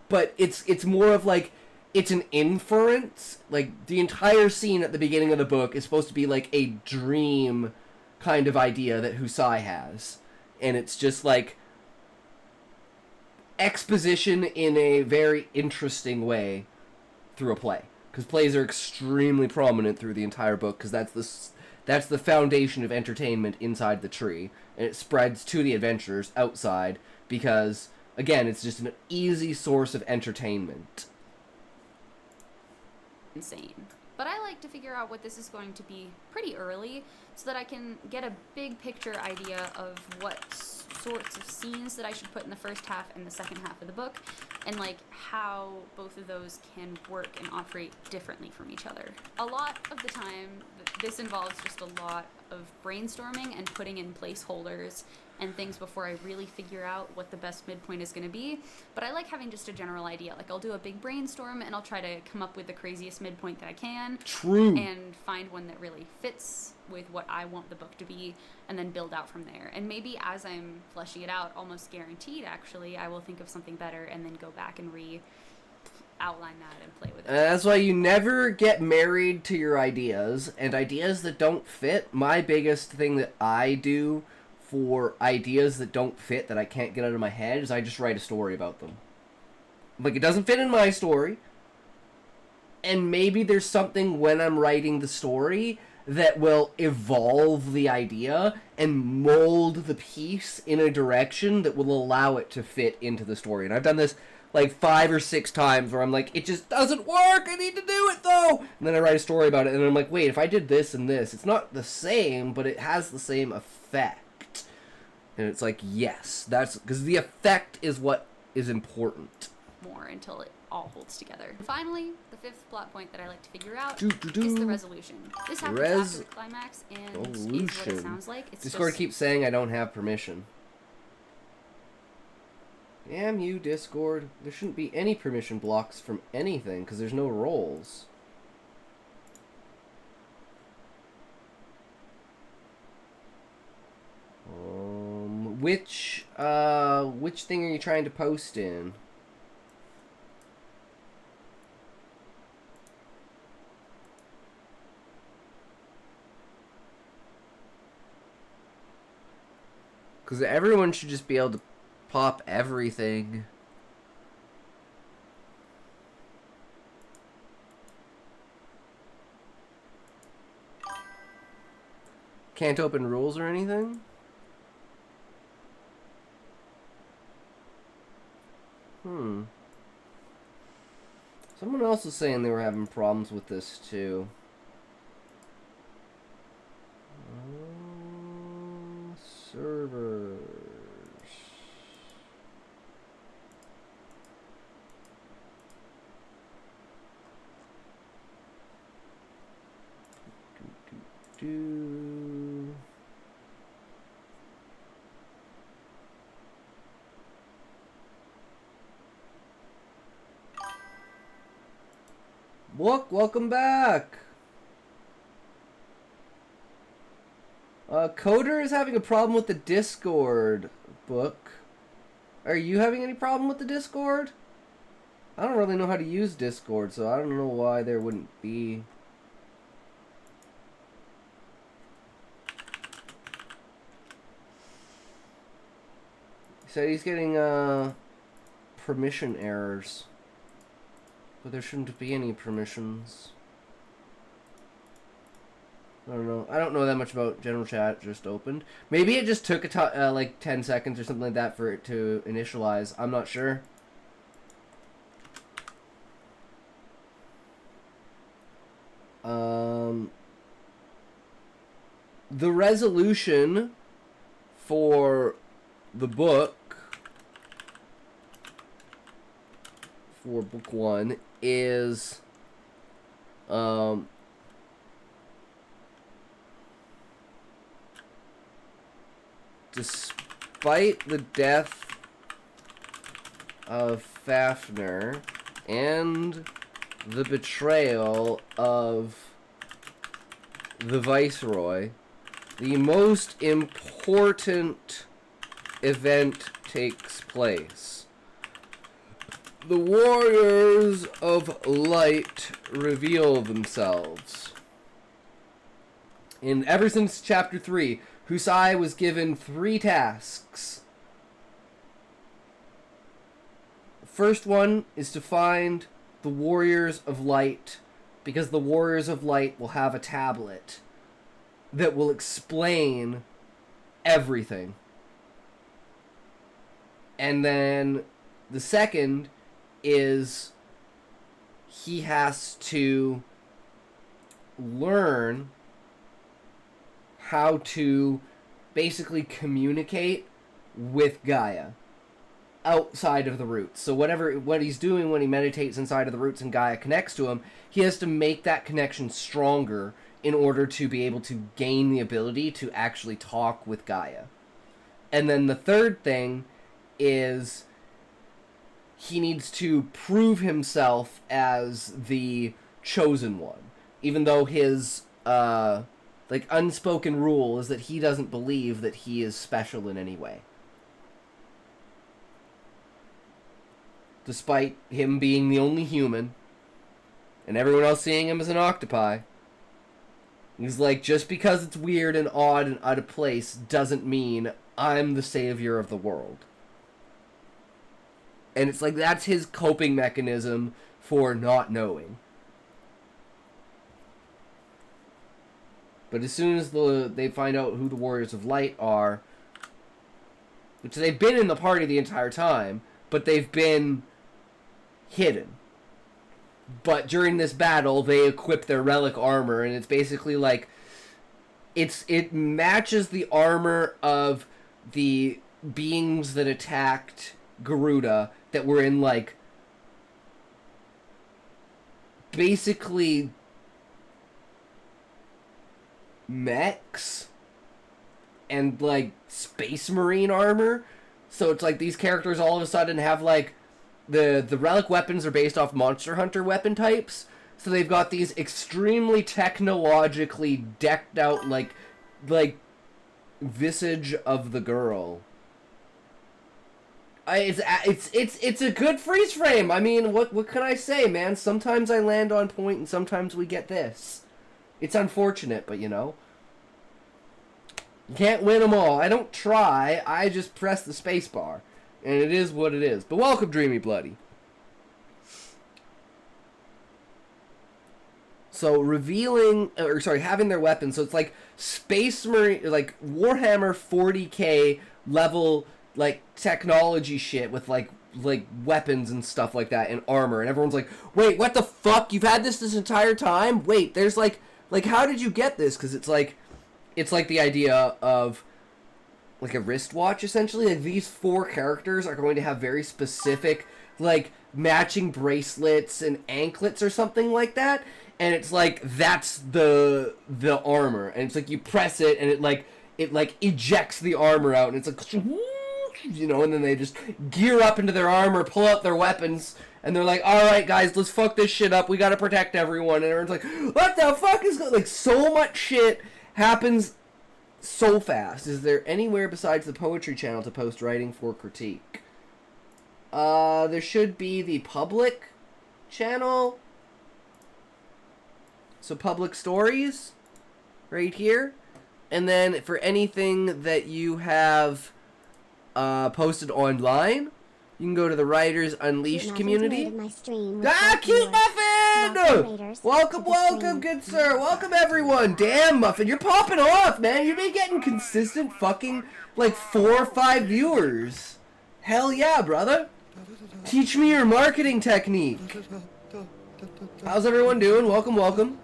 but it's more of like, it's an inference. Like the entire scene at the beginning of the book is supposed to be like a dream kind of idea that Husai has, and it's just like exposition in a very interesting way through a play. Because plays are extremely prominent through the entire book, because that's the foundation of entertainment inside the tree, and it spreads to the adventurers outside, because, again, it's just an easy source of entertainment. Insane. But I like to figure out what this is going to be pretty early, so that I can get a big picture idea of what sorts of scenes that I should put in the first half and the second half of the book, and like how both of those can work and operate differently from each other. A lot of the time, this involves just a lot of brainstorming and putting in placeholders and things before I really figure out what the best midpoint is going to be. But I like having just a general idea. Like, I'll do a big brainstorm and I'll try to come up with the craziest midpoint that I can. True. And find one that really fits with what I want the book to be, and then build out from there. And maybe as I'm fleshing it out, almost guaranteed actually, I will think of something better and then go back and outline that and play with it. That's why you never get married to your ideas, and ideas that don't fit. My biggest thing that I do for ideas that don't fit, that I can't get out of my head, is I just write a story about them. Like, it doesn't fit in my story, and maybe there's something when I'm writing the story that will evolve the idea and mold the piece in a direction that will allow it to fit into the story. And I've done this like 5 or 6 times where I'm like, it just doesn't work, I need to do it though! And then I write a story about it, and I'm like, wait, if I did this and this, it's not the same, but it has the same effect. And it's like, yes, that's, because the effect is what is important. More until it all holds together. Finally, the 5th plot point that I like to figure out is the resolution. This happens after the climax, and is what it sounds like. It's Discord just... keeps saying I don't have permission. Damn you, Discord. There shouldn't be any permission blocks from anything, because there's no roles. Which thing are you trying to post in? Because everyone should just be able to pop everything. Can't open rules or anything? Someone else was saying they were having problems with this too. Servers. Look, welcome back. Coder is having a problem with the Discord book. Are you having any problem with the Discord? I don't really know how to use Discord, so I don't know why there wouldn't be. He said he's getting permission errors. But there shouldn't be any permissions. I don't know. I don't know that much about general chat. Just opened. Maybe it just took like 10 seconds or something like that for it to initialize. I'm not sure. The resolution for the book, for book 1, is despite the death of Fafnir and the betrayal of the Viceroy, the most important event takes place. The warriors of light reveal themselves. And ever since chapter 3, Husai was given 3 tasks. The first one is to find the warriors of light, because the warriors of light will have a tablet that will explain everything. And then the second is he has to learn how to basically communicate with Gaia outside of the roots. So what he's doing when he meditates inside of the roots and Gaia connects to him, he has to make that connection stronger in order to be able to gain the ability to actually talk with Gaia. And then the third thing is he needs to prove himself as the chosen one, even though his like unspoken rule is that he doesn't believe that he is special in any way, despite him being the only human and everyone else seeing him as an octopi. He's like, just because it's weird and odd and out of place doesn't mean I'm the savior of the world. And it's like, that's his coping mechanism for not knowing. But as soon as they find out who the Warriors of Light are, which they've been in the party the entire time, but they've been hidden. But during this battle, they equip their relic armor, and it's basically like, it matches the armor of the beings that attacked Garuda that were in, like, basically mechs and, like, space marine armor. So it's like these characters all of a sudden have, like, the relic weapons are based off Monster Hunter weapon types. So they've got these extremely technologically decked out, like visage of the girl. It's a good freeze frame. I mean, what can I say, man? Sometimes I land on point, and sometimes we get this. It's unfortunate, but you know, you can't win them all. I don't try. I just press the space bar, and it is what it is. But welcome, Dreamy Bloody. So having their weapons. So it's like Space Marine, like Warhammer 40K level, like technology shit with like weapons and stuff like that and armor, and everyone's like, wait, what the fuck? You've had this entire time? Wait, there's like how did you get this? Because it's like the idea of like a wristwatch, essentially. Like, these 4 characters are going to have very specific, like, matching bracelets and anklets or something like that, and it's like, that's the armor, and it's like you press it and it ejects the armor out, and it's like, you know, and then they just gear up into their armor, pull out their weapons, and they're like, alright guys, let's fuck this shit up, we gotta protect everyone, and everyone's like, what the fuck is going, like, so much shit happens so fast. Is there anywhere besides the poetry channel to post writing for critique? There should be the public channel. So public stories right here. And then for anything that you have posted online, you can go to the Writers Unleashed community. Cute Muffin! Welcome, good sir. Welcome, everyone. Damn, Muffin, you're popping off, man. You've been getting consistent fucking, like, 4 or 5 viewers. Hell yeah, brother. Teach me your marketing technique. How's everyone doing? Welcome.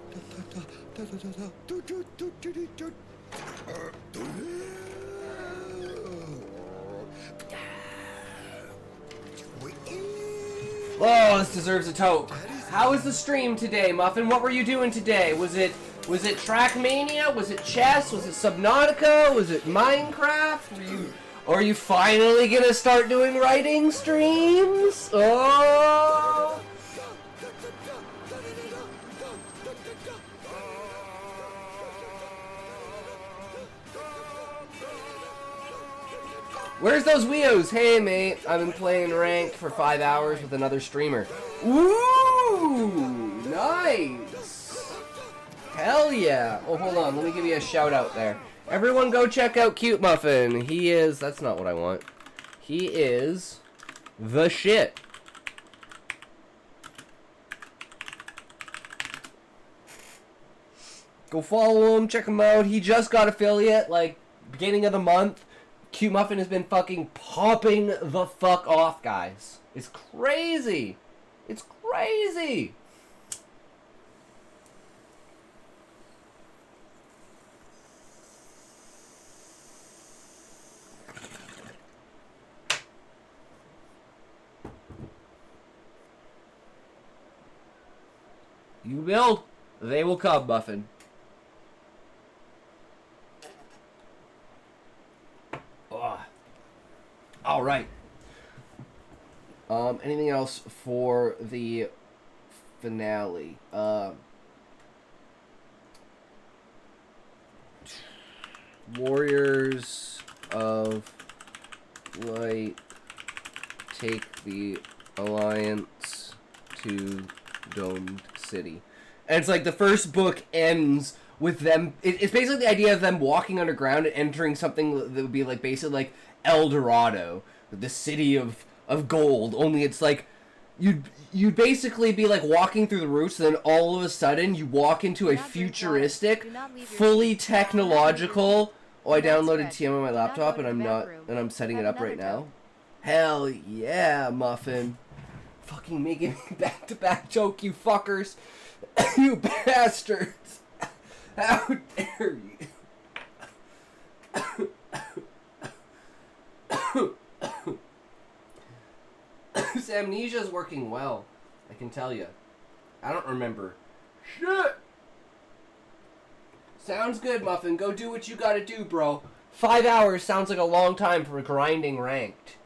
Oh, this deserves a toke. How was the stream today, Muffin? What were you doing today? Was it Trackmania? Was it chess? Was it Subnautica? Was it Minecraft? Or are you finally gonna start doing writing streams? Oh! Where's those Weos? Hey, mate. I've been playing ranked for 5 hours with another streamer. Ooh! Nice! Hell yeah! Oh, hold on. Let me give you a shout out there. Everyone go check out Cute Muffin. He is... That's not what I want. He is... the shit. Go follow him. Check him out. He just got affiliate, like, beginning of the month. Cute Muffin has been fucking popping the fuck off, guys. It's crazy. It's crazy. You build, they will come, Muffin. All right. Anything else for the finale? Warriors of Light take the Alliance to Domed City. And it's like the first book ends with them. It's basically the idea of them walking underground and entering something that would be like basically like El Dorado, the city of gold. Only it's like you'd basically be like walking through the roots, and then all of a sudden you walk into a futuristic, fully technological. Oh, I downloaded TM on my laptop, and I'm setting it up right now. Hell yeah, Muffin. Fucking making me back-to-back joke, you fuckers. You bastards. How dare you. This amnesia's working well, I can tell you. I don't remember. Shit! Sounds good, Muffin. Go do what you gotta do, bro. 5 hours sounds like a long time for grinding ranked.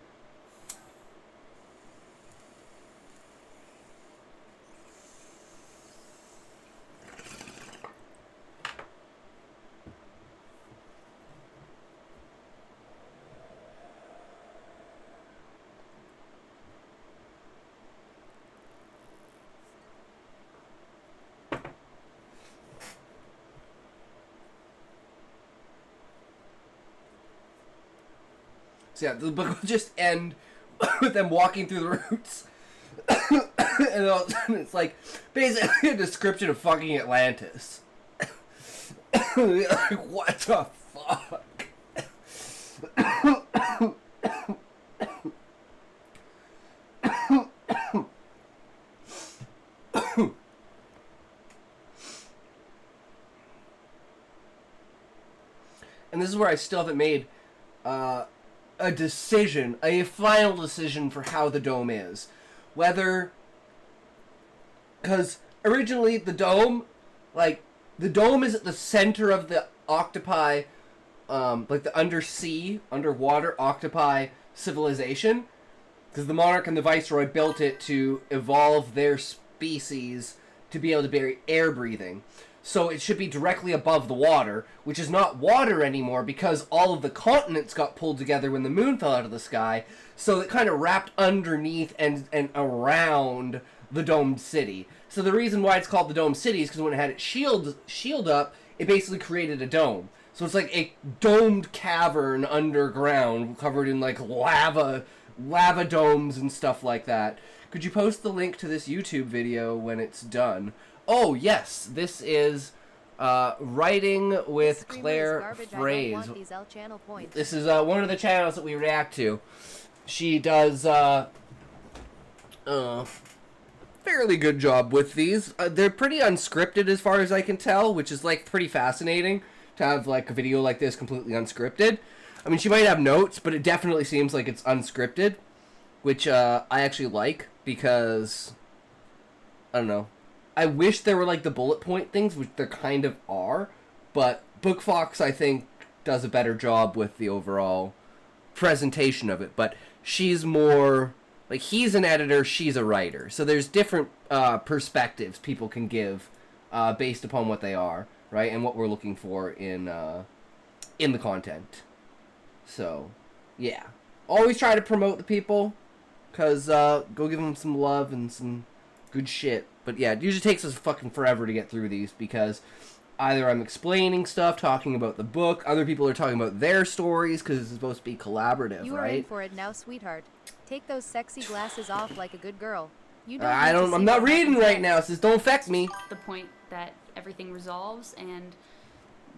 So yeah, the book will just end with them walking through the roots. And all of a sudden it's like basically a description of fucking Atlantis. Like, what the fuck? And this is where I still haven't made a decision, a final decision for how the dome is. Whether, because originally the dome is at the center of the octopi, like the underwater octopi civilization, because the monarch and the viceroy built it to evolve their species to be able to be air breathing. So it should be directly above the water, which is not water anymore because all of the continents got pulled together when the moon fell out of the sky. So it kind of wrapped underneath and around the domed city. So the reason why it's called the domed city is because when it had its shield up, it basically created a dome. So it's like a domed cavern underground covered in like lava domes and stuff like that. Could you post the link to this YouTube video when it's done? Oh, yes, this is Writing with Claire Phrase. This is one of the channels that we react to. She does fairly good job with these. They're pretty unscripted as far as I can tell, which is like pretty fascinating to have like a video like this completely unscripted. I mean, she might have notes, but it definitely seems like it's unscripted, which I actually like because, I don't know. I wish there were like the bullet point things, which there kind of are, but BookFox, I think, does a better job with the overall presentation of it. But she's more like, he's an editor, she's a writer, so there's different perspectives people can give based upon what they are, right, and what we're looking for in the content. So, yeah, always try to promote the people, cause go give them some love and some good shit. But yeah, it usually takes us fucking forever to get through these because either I'm explaining stuff, talking about the book, other people are talking about their stories because it's supposed to be collaborative, You right? are in for it now, sweetheart. Take those sexy glasses off like a good girl. You I'm not reading right now, so don't affect me. The point that everything resolves and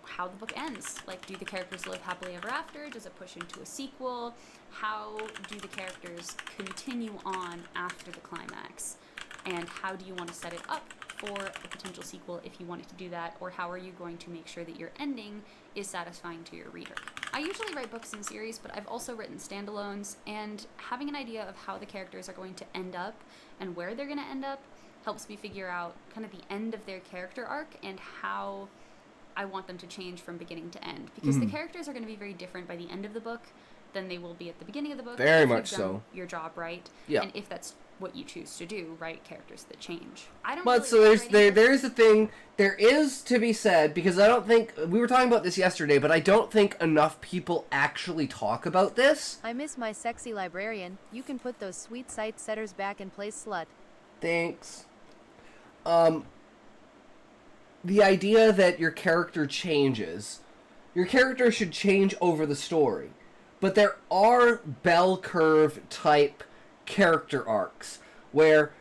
how the book ends. Like, do the characters live happily ever after? Does it push into a sequel? How do the characters continue on after the climax? And how do you want to set it up for a potential sequel if you wanted to do that? Or how are you going to make sure that your ending is satisfying to your reader? I usually write books in series, but I've also written standalones, and having an idea of how the characters are going to end up and where they're going to end up helps me figure out kind of the end of their character arc and how I want them to change from beginning to end. Because the characters are going to be very different by the end of the book than they will be at the beginning of the book. Very if much you've done so. your job right. Yeah. And if that's what you choose to do, write characters that change. I don't. But really so like writing there's a thing. There is to be said, because I don't think we were talking about this yesterday, but I don't think enough people actually talk about this. I miss my sexy librarian. You can put those sweet sight setters back in place, slut. Thanks. The idea that your character changes. Your character should change over the story. But there are bell curve type character arcs where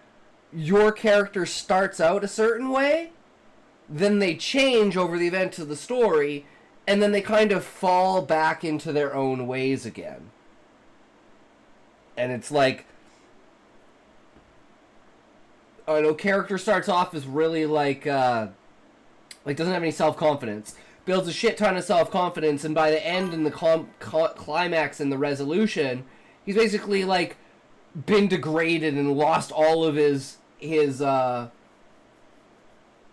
your character starts out a certain way, then they change over the events of the story, and then they kind of fall back into their own ways again. And it's like, I know, character starts off as really like doesn't have any self-confidence, builds a shit ton of self-confidence, and by the end and the climax and the resolution, he's basically like been degraded and lost all of his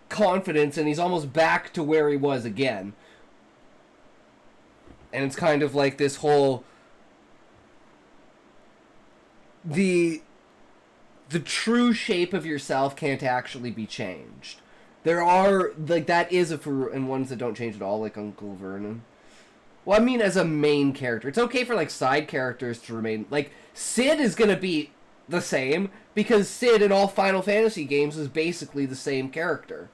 confidence, and he's almost back to where he was again. And it's kind of like this whole the true shape of yourself can't actually be changed. There are, like, that is and ones that don't change at all, like Uncle Vernon. Well, I mean, as a main character. It's okay for, like, side characters to remain... Like, Sid is gonna be the same, because Sid in all Final Fantasy games is basically the same character.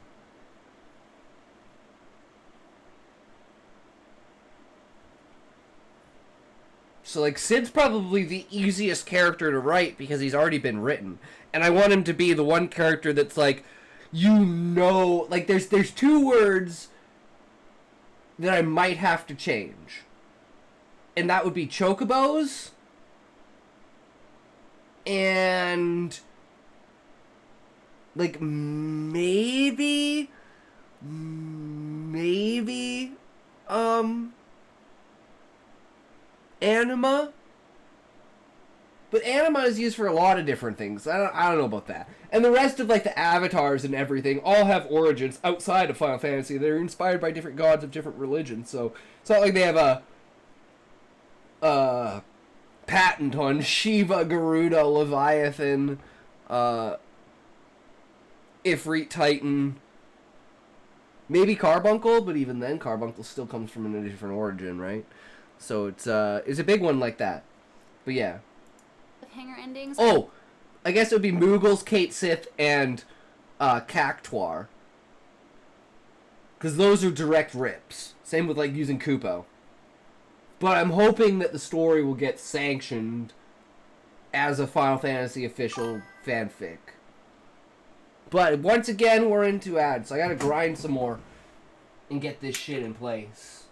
So, like, Sid's probably the easiest character to write because he's already been written. And I want him to be the one character that's, like, you know... Like, there's two words that I might have to change. And that would be chocobos and... Like, maybe... Anima? But anima is used for a lot of different things. I don't know about that. And the rest of, like, the avatars and everything all have origins outside of Final Fantasy. They're inspired by different gods of different religions. So it's not like they have a patent on Shiva, Garuda, Leviathan, Ifrit, Titan. Maybe Carbuncle, but even then, Carbuncle still comes from a different origin, right? So it's a big one like that. But yeah. Hanger endings. Oh, I guess it would be Moogles, Kate Sith, and Cactuar. Because those are direct rips. Same with, like, using Kupo. But I'm hoping that the story will get sanctioned as a Final Fantasy official fanfic. But once again, we're into ads, so I gotta grind some more and get this shit in place.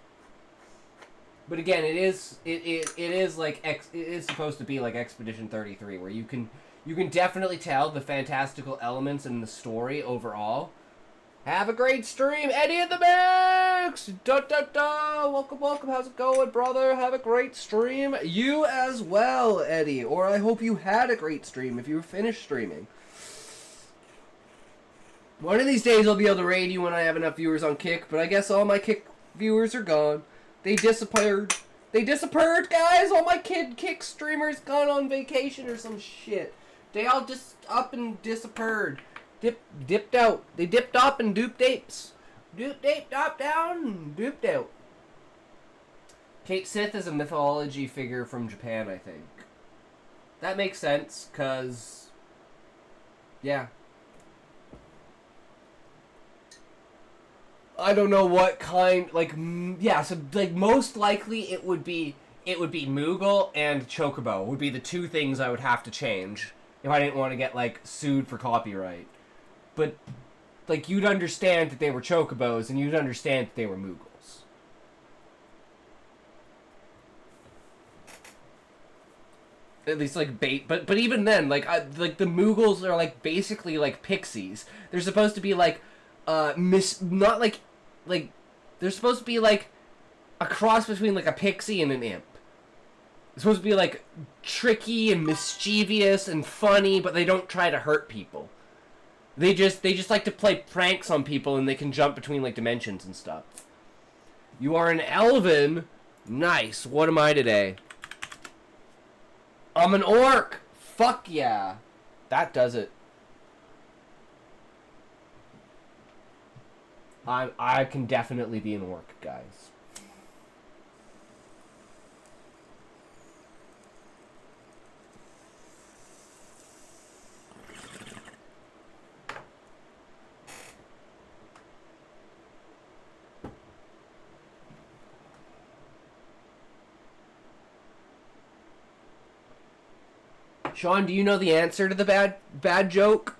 But again, it is like it is supposed to be like Expedition 33, where you can definitely tell the fantastical elements in the story overall. Have a great stream, Eddie in the mix. Da da da. Welcome. How's it going, brother? Have a great stream. You as well, Eddie. Or I hope you had a great stream if you finished streaming. One of these days I'll be able to raid you when I have enough viewers on Kick, but I guess all my Kick viewers are gone. They disappeared. Guys! All my Kick streamers gone on vacation or some shit. They all just up and disappeared. Dipped out. They dipped up and duped apes. Duped ape, dropped down, and duped out. Kate Sith is a mythology figure from Japan, I think. That makes sense, cause... Yeah. I don't know what kind, like, yeah, so, like, most likely it would be Moogle and Chocobo would be the two things I would have to change if I didn't want to get, like, sued for copyright. But, like, you'd understand that they were Chocobos, and you'd understand that they were Moogles. At least, like, but even then, like, the Moogles are, like, basically, like, pixies. They're supposed to be, like, not like they're supposed to be like a cross between like a pixie and an imp. They're supposed to be like tricky and mischievous and funny, but they don't try to hurt people. They just like to play pranks on people, and they can jump between like dimensions and stuff. You are an elven. Nice. What am I today? I'm an orc! Fuck yeah. That does it. I can definitely be an orc, guys. Sean, do you know the answer to the bad joke?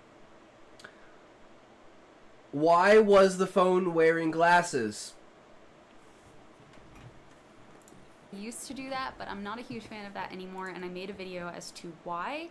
Why was the phone wearing glasses? I used to do that, but I'm not a huge fan of that anymore, and I made a video as to why.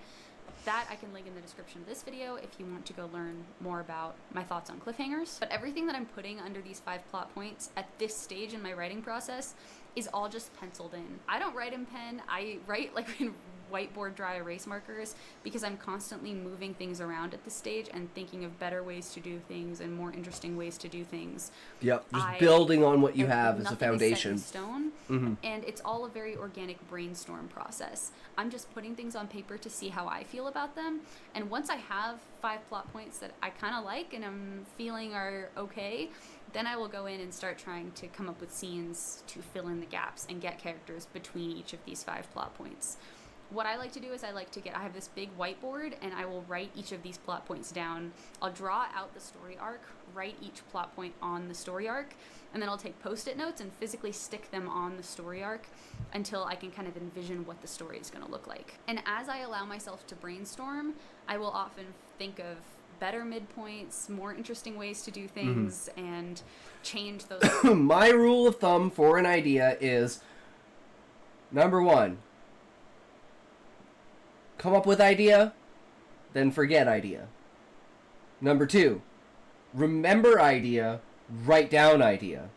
That I can link in the description of this video if you want to go learn more about my thoughts on cliffhangers. But everything that I'm putting under these 5 plot points at this stage in my writing process is all just penciled in. I don't write in pen, I write like in whiteboard dry erase markers because I'm constantly moving things around at this stage and thinking of better ways to do things and more interesting ways to do things. Yep, just building on what you have as a Nothing foundation. is set in stone, and it's all a very organic brainstorm process. I'm just putting things on paper to see how I feel about them, and once I have 5 plot points that I kind of like and I'm feeling are okay, then I will go in and start trying to come up with scenes to fill in the gaps and get characters between each of these 5 plot points. What I like to do is I have this big whiteboard and I will write each of these plot points down. I'll draw out the story arc, write each plot point on the story arc, and then I'll take post-it notes and physically stick them on the story arc until I can kind of envision what the story is going to look like. And as I allow myself to brainstorm, I will often think of better midpoints, more interesting ways to do things, and change those. My rule of thumb for an idea is, number 1, come up with idea, then forget idea. Number 2, remember idea, write down idea,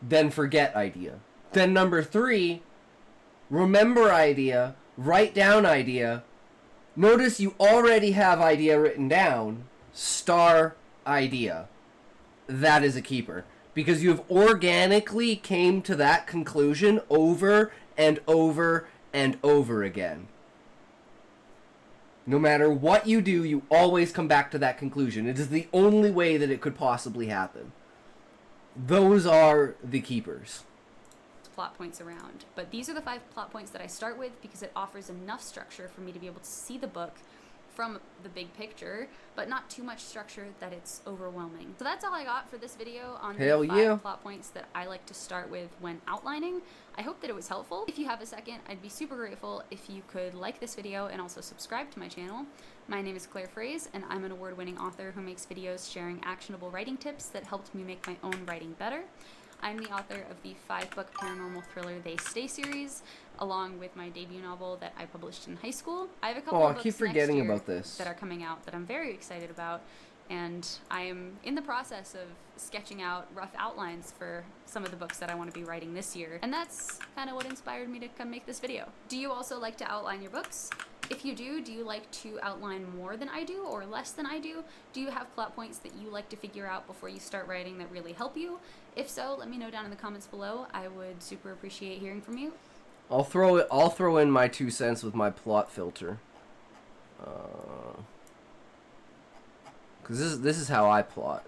then forget idea. Then number 3, remember idea, write down idea. Notice you already have idea written down, star idea. That is a keeper. Because you have organically came to that conclusion over and over and over again. No matter what you do, you always come back to that conclusion. It is the only way that it could possibly happen. Those are the keepers. Plot points around. But these are the 5 plot points that I start with because it offers enough structure for me to be able to see the book from the big picture, but not too much structure that it's overwhelming. So that's all I got for this video on the 5 plot points that I like to start with when outlining. I hope that it was helpful. If you have a second, I'd be super grateful if you could like this video and also subscribe to my channel. My name is Claire Fraze, and I'm an award-winning author who makes videos sharing actionable writing tips that helped me make my own writing better. I'm the author of the 5-book paranormal thriller They Stay series, along with my debut novel that I published in high school. I have a couple of books keep forgetting next year about this. that are coming out that I'm very excited about, and I am in the process of sketching out rough outlines for some of the books that I want to be writing this year, and that's kind of what inspired me to come make this video. Do you also like to outline your books? If you do you like to outline more than I do or less than I do? Do you have plot points that you like to figure out before you start writing that really help you? If so, let me know down in the comments below. I would super appreciate hearing from you. I'll throw in my 2 cents with my plot filter. Cause this is how I plot.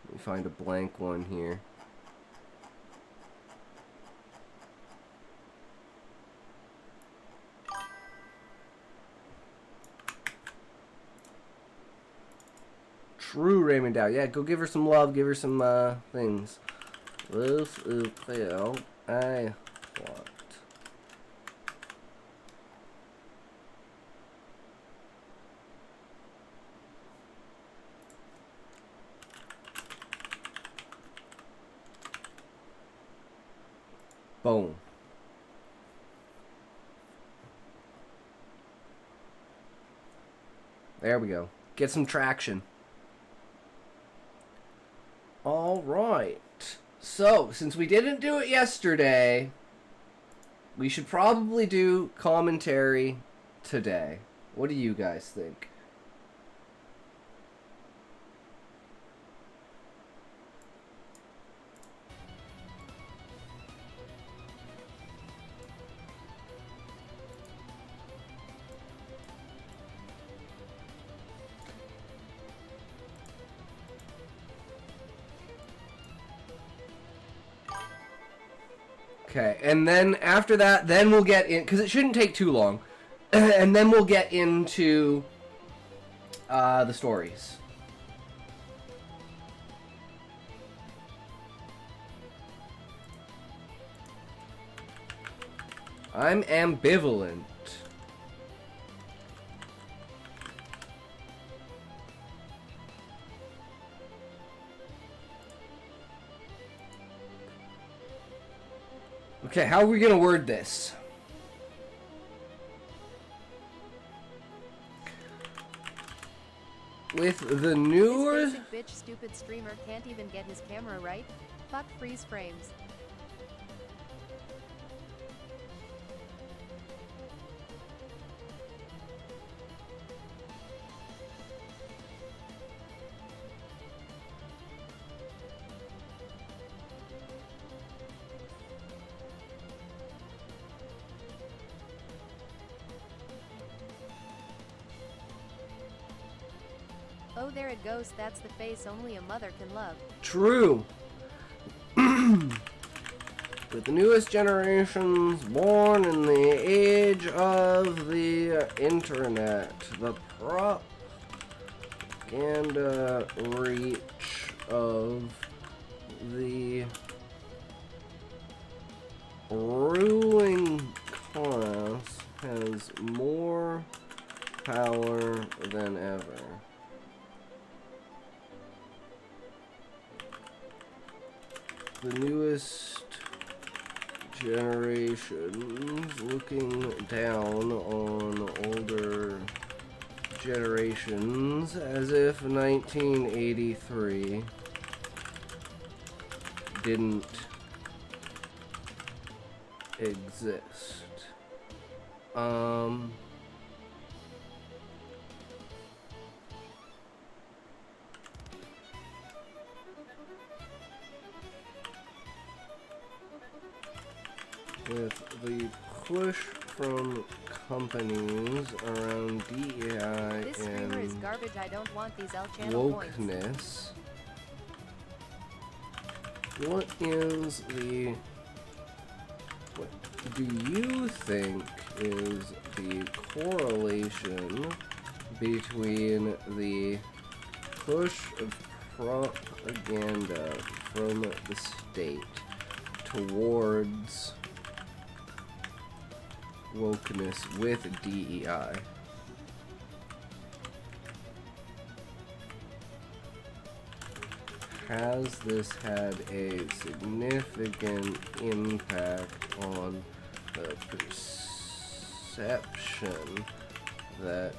Let me find a blank one here. True Raymond Dow. Yeah, go give her some love, give her some things. This is how I plot. Boom. There we go. Get some traction. All right. So, since we didn't do it yesterday, we should probably do commentary today. What do you guys think? Okay, and then after that, then we'll get in, because it shouldn't take too long, and then we'll get into the stories. I'm ambivalent. Okay, how are we gonna word this? With the newer... This basic bitch stupid streamer can't even get his camera right. Fuck freeze frames. Oh, there it goes. That's the face only a mother can love. True. With the newest generations born in the age of the internet, the propaganda reach of the ruling class has more power than ever. The newest generations looking down on older generations as if 1983 didn't exist. With the push from companies around DEI This streamer is and garbage. I don't want these L channel points. wokeness, what do you think is the correlation between the push of propaganda from the state towards wokeness with DEI? Has this had a significant impact on the perception that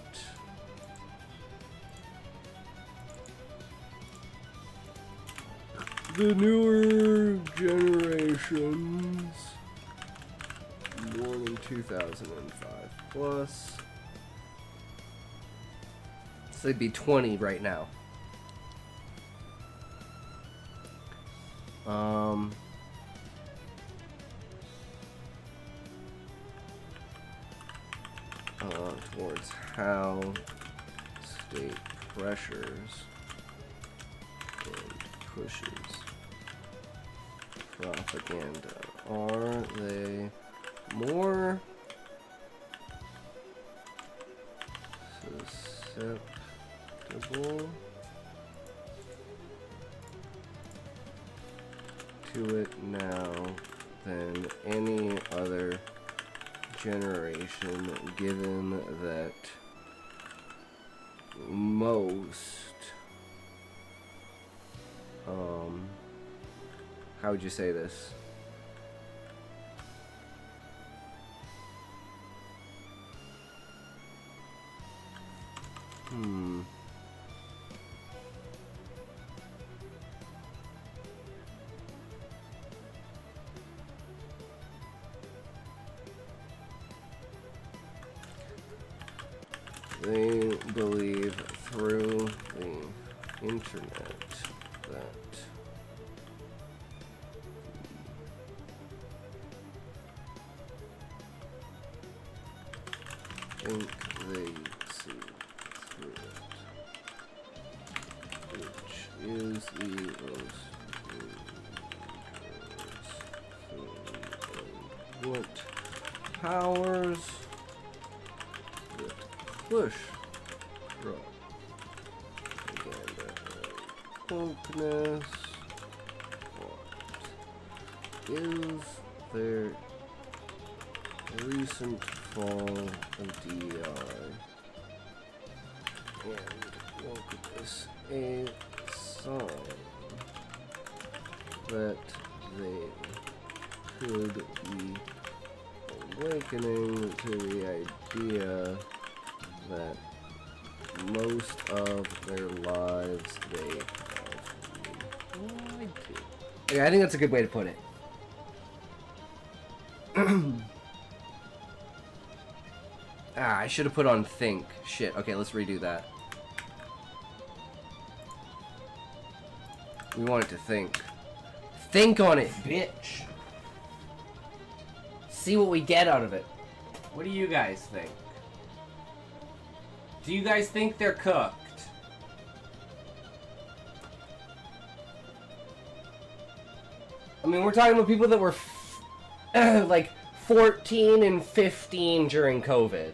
the newer generations born in 2005 plus, so they'd be 20 right now, towards how state pressures and pushes propaganda, are they more susceptible to it now than any other generation, given that most, how would you say this? They believe through the internet that think they see through it, which is the most dangerous thing what powers it push propaganda? Wokeness. What is there recent fall of DEI and wokeness a sign that they could be awakening to the idea that most of their lives they have lied to. Yeah, I think that's a good way to put it. I should have put on think. Shit. Okay, let's redo that. We want it to think. Think on it, bitch. See what we get out of it. What do you guys think? Do you guys think they're cooked? I mean, we're talking about people that were like 14 and 15 during COVID.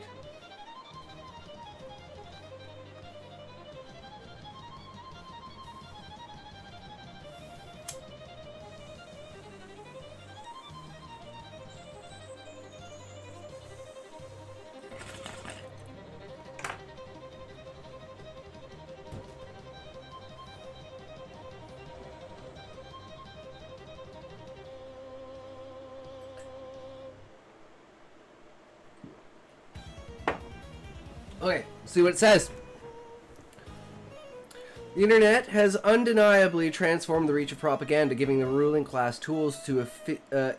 Okay, see what it says. The internet has undeniably transformed the reach of propaganda, giving the ruling class tools to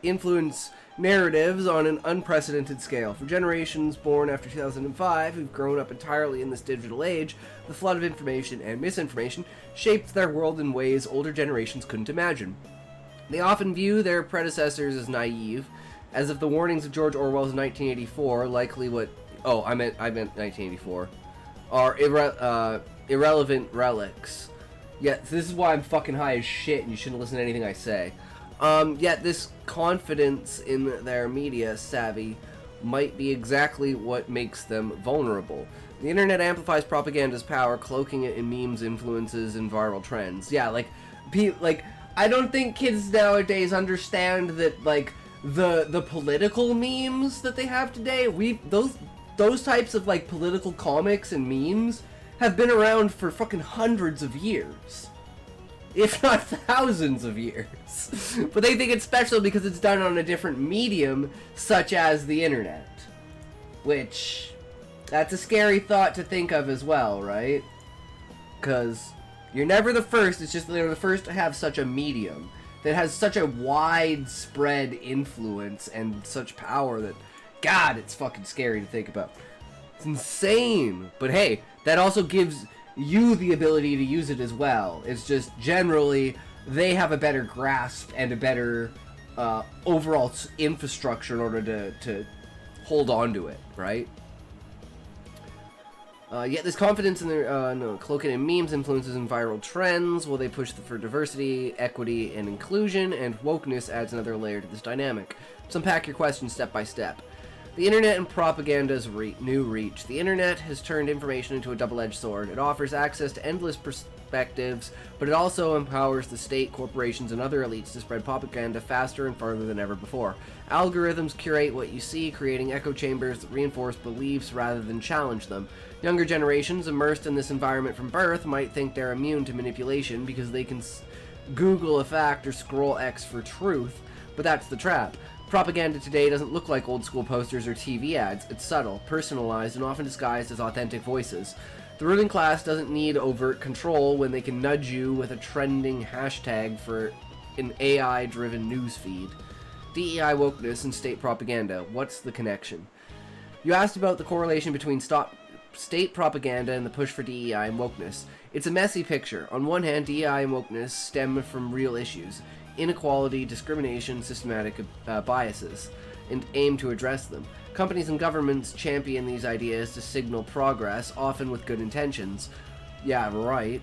influence narratives on an unprecedented scale. For generations born after 2005, who've grown up entirely in this digital age, the flood of information and misinformation shaped their world in ways older generations couldn't imagine. They often view their predecessors as naive, as if the warnings of George Orwell's 1984, likely what... Oh, I meant 1984. Are irrelevant relics. Yet this is why I'm fucking high as shit, and you shouldn't listen to anything I say. Yet this confidence in their media savvy might be exactly what makes them vulnerable. The internet amplifies propaganda's power, cloaking it in memes, influences, and viral trends. Yeah, like I don't think kids nowadays understand that like the political memes that they have today. Those types of like political comics and memes have been around for fucking hundreds of years, if not thousands of years. But they think it's special because it's done on a different medium, such as the internet. Which, that's a scary thought to think of as well, right? Because you're never the first, it's just they're the first to have such a medium that has such a widespread influence and such power that, God, it's fucking scary to think about. It's insane. But hey, that also gives you the ability to use it as well. It's just generally they have a better grasp and a better overall infrastructure in order to hold on to it, right? Yet this confidence in their cloaking in memes, influences, and viral trends, while they push for diversity, equity, and inclusion, and wokeness adds another layer to this dynamic. Let's unpack your question step by step. The internet and propaganda's new reach. The internet has turned information into a double-edged sword. It offers access to endless perspectives, but it also empowers the state, corporations, and other elites to spread propaganda faster and farther than ever before. Algorithms curate what you see, creating echo chambers that reinforce beliefs rather than challenge them. Younger generations, immersed in this environment from birth, might think they're immune to manipulation because they can Google a fact or scroll X for truth, but that's the trap. Propaganda today doesn't look like old school posters or TV ads. It's subtle, personalized, and often disguised as authentic voices. The ruling class doesn't need overt control when they can nudge you with a trending hashtag for an AI-driven newsfeed. DEI wokeness and state propaganda. What's the connection? You asked about the correlation between state propaganda and the push for DEI and wokeness. It's a messy picture. On one hand, DEI and wokeness stem from real issues. Inequality, discrimination, systematic biases, and aim to address them. Companies and governments champion these ideas to signal progress, often with good intentions. Yeah, right.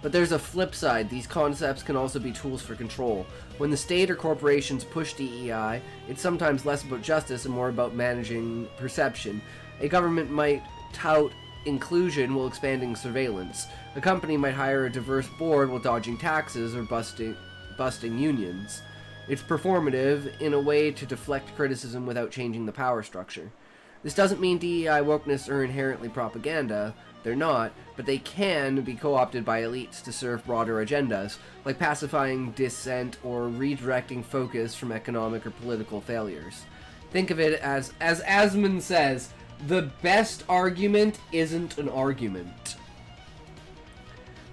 But there's a flip side. These concepts can also be tools for control. When the state or corporations push DEI, it's sometimes less about justice and more about managing perception. A government might tout inclusion while expanding surveillance. A company might hire a diverse board while dodging taxes or busting unions. It's performative in a way to deflect criticism without changing the power structure. This doesn't mean DEI wokeness are inherently propaganda. They're not, but they can be co-opted by elites to serve broader agendas, like pacifying dissent or redirecting focus from economic or political failures. Think of it as Asman says, the best argument isn't an argument.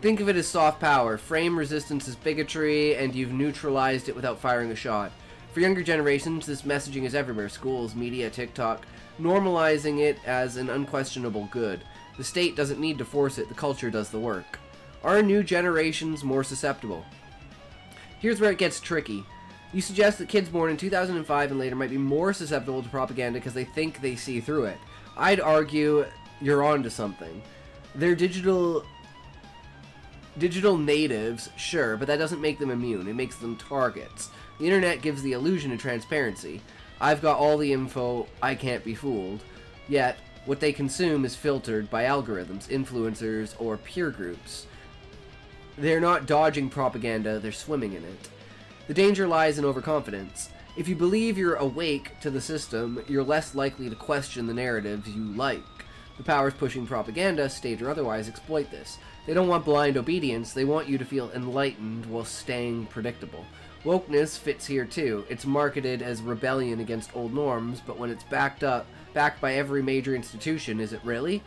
Think of it as soft power. Frame resistance as bigotry, and you've neutralized it without firing a shot. For younger generations, this messaging is everywhere. Schools, media, TikTok, normalizing it as an unquestionable good. The state doesn't need to force it, the culture does the work. Are new generations more susceptible? Here's where it gets tricky. You suggest that kids born in 2005 and later might be more susceptible to propaganda because they think they see through it. I'd argue you're onto something. They're digital natives, sure, but that doesn't make them immune. It makes them targets. The internet gives the illusion of transparency. I've got all the info, I can't be fooled. Yet, what they consume is filtered by algorithms, influencers, or peer groups. They're not dodging propaganda, they're swimming in it. The danger lies in overconfidence. If you believe you're awake to the system, you're less likely to question the narratives you like. The powers pushing propaganda, state or otherwise, exploit this. They don't want blind obedience, they want you to feel enlightened while staying predictable. Wokeness fits here too. It's marketed as rebellion against old norms, but when it's backed by every major institution, is it really?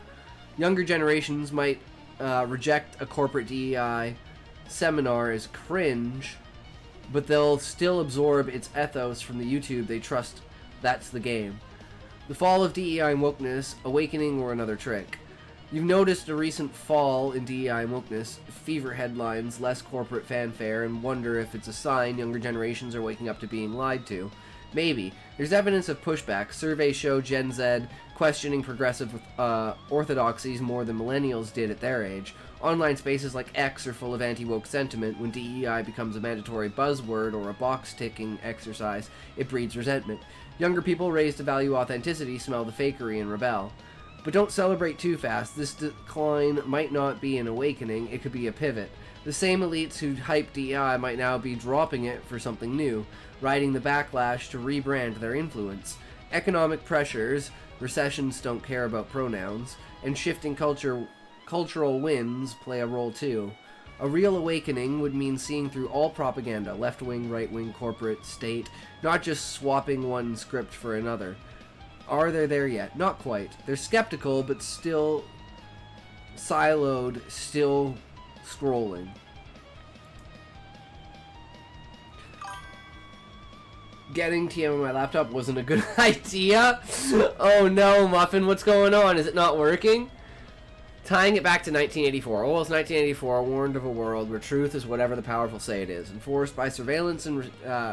Younger generations might reject a corporate DEI seminar as cringe, but they'll still absorb its ethos from the YouTube they trust. That's the game. The fall of DEI and wokeness, awakening or another trick. You've noticed a recent fall in DEI and wokeness, fever headlines, less corporate fanfare, and wonder if it's a sign younger generations are waking up to being lied to. Maybe. There's evidence of pushback. Surveys show Gen Z questioning progressive orthodoxies more than millennials did at their age. Online spaces like X are full of anti-woke sentiment. When DEI becomes a mandatory buzzword or a box-ticking exercise, it breeds resentment. Younger people raised to value authenticity smell the fakery and rebel. But don't celebrate too fast. This decline might not be an awakening, it could be a pivot. The same elites who hype DEI might now be dropping it for something new, riding the backlash to rebrand their influence. Economic pressures, recessions don't care about pronouns, and shifting cultural winds play a role too. A real awakening would mean seeing through all propaganda, left-wing, right-wing, corporate, state, not just swapping one script for another. Are they there yet? Not quite. They're skeptical, but still siloed, still scrolling. Getting TM on my laptop wasn't a good idea. Oh no, Muffin, what's going on? Is it not working? Tying it back to 1984. Orwell's 1984 warned of a world where truth is whatever the powerful say it is, enforced by surveillance and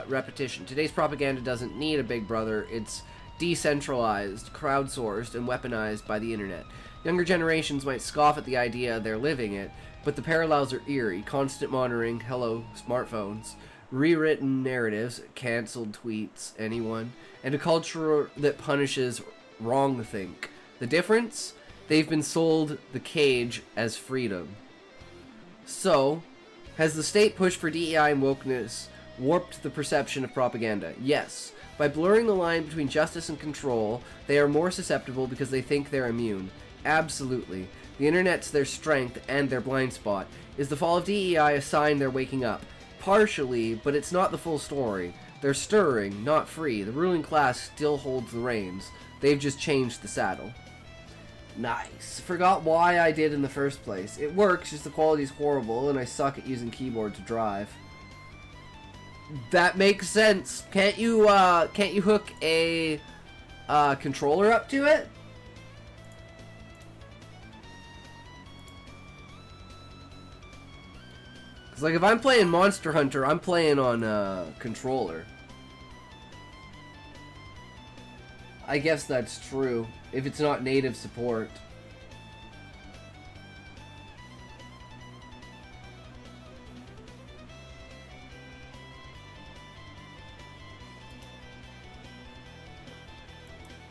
repetition. Today's propaganda doesn't need a big brother. It's decentralized, crowdsourced, and weaponized by the internet. Younger generations might scoff at the idea they're living it, but the parallels are eerie. Constant monitoring, hello, smartphones, rewritten narratives, cancelled tweets, anyone, and a culture that punishes wrongthink. The difference? They've been sold the cage as freedom. So, has the state push for DEI and wokeness warped the perception of propaganda? Yes. By blurring the line between justice and control, they are more susceptible because they think they're immune. Absolutely. The internet's their strength and their blind spot. Is the fall of DEI a sign they're waking up? Partially, but it's not the full story. They're stirring, not free. The ruling class still holds the reins. They've just changed the saddle. Nice. Forgot why I did in the first place. It works, just the quality's horrible, and I suck at using keyboard to drive. That makes sense. Can't you hook a controller up to it? Cause like if I'm playing Monster Hunter, I'm playing on a controller. I guess that's true. If it's not native support.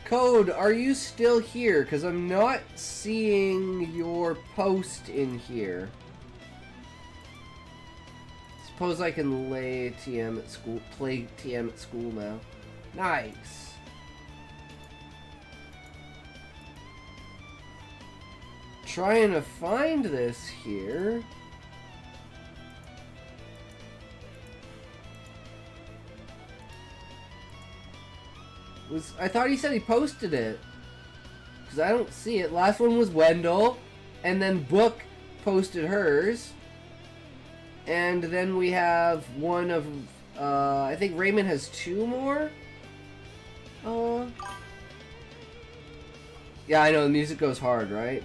Code, are you still here? Because I'm not seeing your post in here. Suppose I can play TM at school now. Nice. Trying to find this here. I thought he said he posted it. Because I don't see it. Last one was Wendell. And then Book posted hers. And then we have one of... I think Raymond has 2 more. Yeah, I know. The music goes hard, right?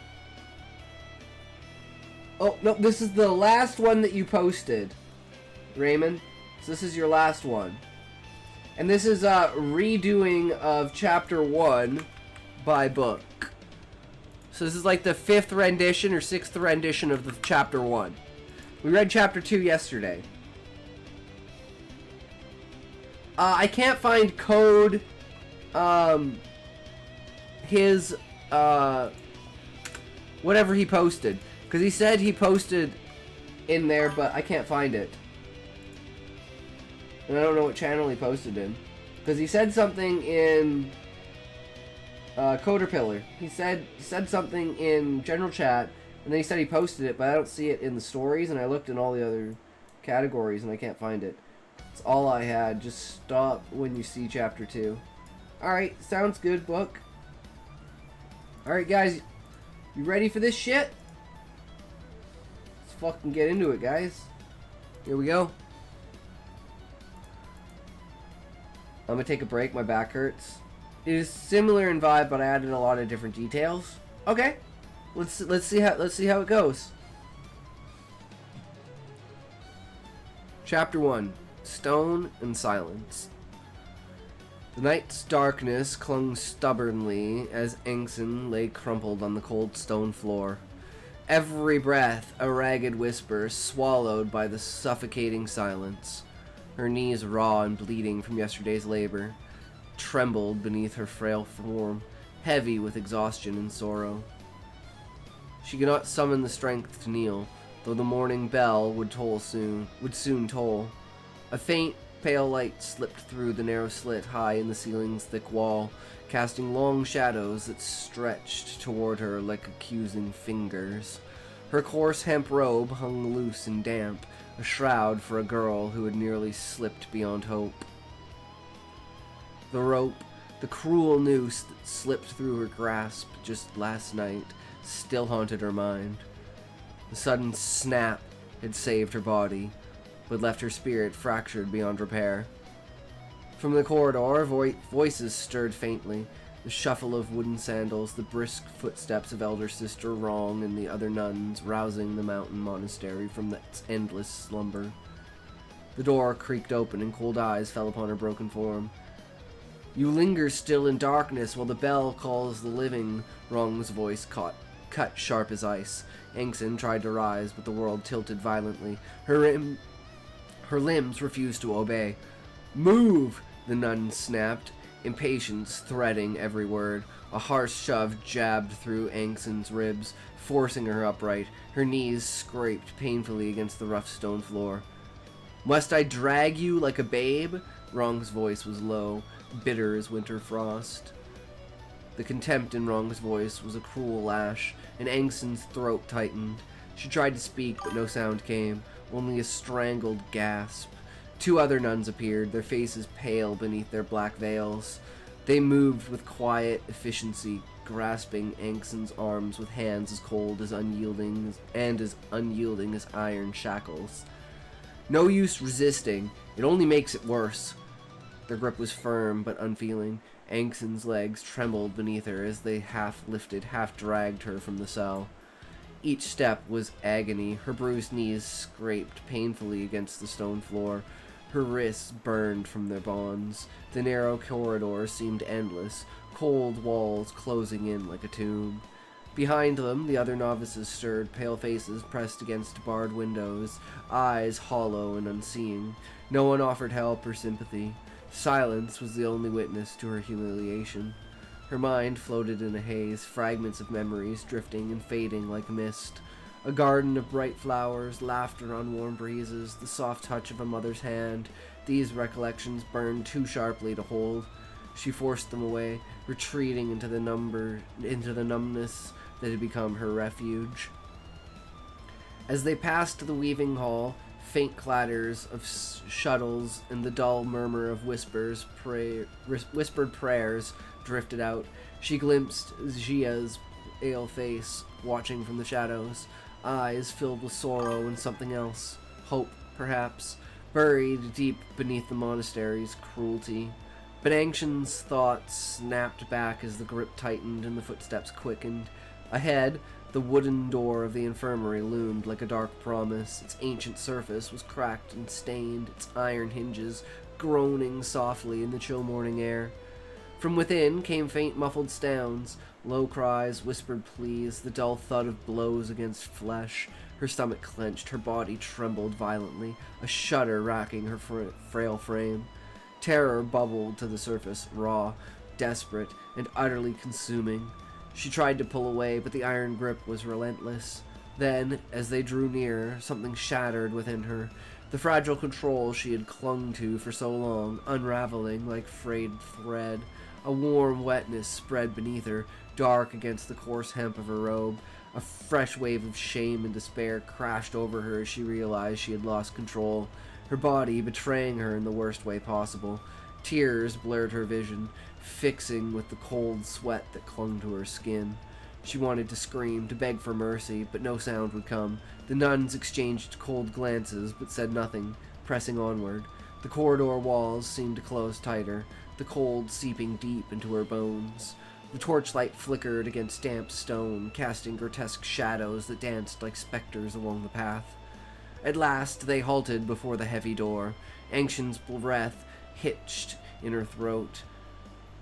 Oh, no. This is the last one that you posted, Raymond. So this is your last one. And this is a redoing of Chapter 1 by Book. So this is like the 5th rendition or 6th rendition of the Chapter 1. We read Chapter 2 yesterday. I can't find Code, his, whatever he posted. Because he said he posted in there, but I can't find it. And I don't know what channel he posted in. Because he said something in Coderpillar. He said something in general chat, and then he said he posted it, but I don't see it in the stories, and I looked in all the other categories, and I can't find it. That's all I had. Just stop when you see Chapter 2. Alright, sounds good, Book. Alright, guys. You ready for this shit? Let's fucking get into it, guys. Here we go. I'm gonna take a break. My back hurts. It is similar in vibe, but I added a lot of different details. Okay, let's see how it goes. Chapter 1: Stone and Silence. The night's darkness clung stubbornly as Engson lay crumpled on the cold stone floor. Every breath a ragged whisper, swallowed by the suffocating silence. Her knees, raw and bleeding from yesterday's labor, trembled beneath her frail form, heavy with exhaustion and sorrow. She could not summon the strength to kneel, though the morning bell would soon toll. A faint, pale light slipped through the narrow slit high in the ceiling's thick wall, casting long shadows that stretched toward her like accusing fingers. Her coarse hemp robe hung loose and damp, a shroud for a girl who had nearly slipped beyond hope. The rope, the cruel noose that slipped through her grasp just last night, still haunted her mind. The sudden snap had saved her body, but left her spirit fractured beyond repair. From the corridor, voices stirred faintly, the shuffle of wooden sandals, the brisk footsteps of Elder Sister Wrong and the other nuns rousing the mountain monastery from its endless slumber. The door creaked open and cold eyes fell upon her broken form. You linger still in darkness while the bell calls the living, Wrong's voice cut sharp as ice. Engson tried to rise, but the world tilted violently. Her limbs refused to obey. Move! The nun snapped, impatience threading every word. A harsh shove jabbed through Engson's ribs, forcing her upright. Her knees scraped painfully against the rough stone floor. Must I drag you like a babe? Wrong's voice was low, bitter as winter frost. The contempt in Wrong's voice was a cruel lash, and Engson's throat tightened. She tried to speak, but no sound came, only a strangled gasp. 2 other nuns appeared, their faces pale beneath their black veils. They moved with quiet efficiency, grasping Engson's arms with hands as cold as unyielding as iron shackles. No use resisting, it only makes it worse. Their grip was firm but unfeeling. Engson's legs trembled beneath her as they half-lifted, half-dragged her from the cell. Each step was agony. Her bruised knees scraped painfully against the stone floor. Her wrists burned from their bonds. The narrow corridor seemed endless, cold walls closing in like a tomb. Behind them, the other novices stirred, pale faces pressed against barred windows, eyes hollow and unseeing. No one offered help or sympathy. Silence was the only witness to her humiliation. Her mind floated in a haze, fragments of memories drifting and fading like mist. A garden of bright flowers, laughter on warm breezes, the soft touch of a mother's hand. These recollections burned too sharply to hold. She forced them away, retreating into the numbness that had become her refuge. As they passed the weaving hall, faint clatters of shuttles and the dull murmur of whispered prayers drifted out. She glimpsed Gia's pale face, watching from the shadows, eyes filled with sorrow and something else. Hope, perhaps, buried deep beneath the monastery's cruelty. But Angshan's thoughts snapped back as the grip tightened and the footsteps quickened. Ahead, the wooden door of the infirmary loomed like a dark promise. Its ancient surface was cracked and stained, its iron hinges groaning softly in the chill morning air. From within came faint muffled sounds, low cries, whispered pleas, the dull thud of blows against flesh. Her stomach clenched, her body trembled violently, a shudder racking her frail frame. Terror bubbled to the surface, raw, desperate, and utterly consuming. She tried to pull away, but the iron grip was relentless. Then, as they drew near, something shattered within her. The fragile control she had clung to for so long, unraveling like frayed thread. A warm wetness spread beneath her, dark against the coarse hemp of her robe. A fresh wave of shame and despair crashed over her as she realized she had lost control, her body betraying her in the worst way possible. Tears blurred her vision, fixing with the cold sweat that clung to her skin. She wanted to scream, to beg for mercy, but no sound would come. The nuns exchanged cold glances, but said nothing, pressing onward. The corridor walls seemed to close tighter, the cold seeping deep into her bones. The torchlight flickered against damp stone, casting grotesque shadows that danced like specters along the path. At last they halted before the heavy door. Angshan's breath hitched in her throat.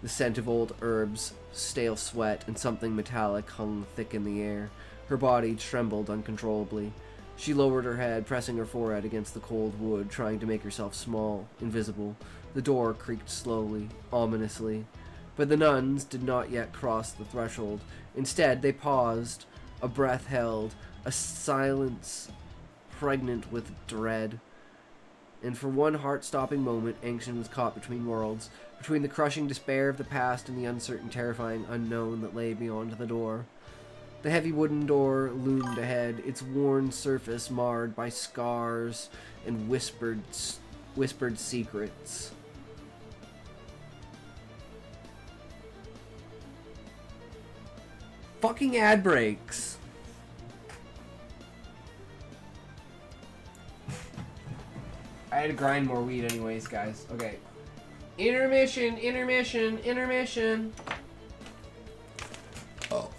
The scent of old herbs, stale sweat, and something metallic hung thick in the air. Her body trembled uncontrollably. She lowered her head, pressing her forehead against the cold wood, trying to make herself small, invisible. The door creaked slowly, ominously. But the nuns did not yet cross the threshold. Instead, they paused, a breath held, a silence pregnant with dread. And for one heart-stopping moment, Angshan was caught between worlds, between the crushing despair of the past and the uncertain, terrifying unknown that lay beyond the door. The heavy wooden door loomed ahead, its worn surface marred by scars and whispered secrets. Fucking ad breaks. I had to grind more weed anyways, guys. Okay. Intermission, intermission, intermission. Oh.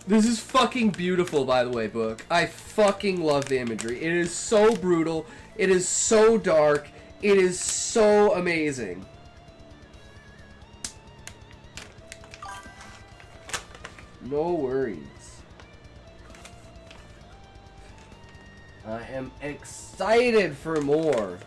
This is fucking beautiful, by the way, book. I fucking love the imagery. It is so brutal. It is so dark. It is so amazing. No worries. I am excited for more.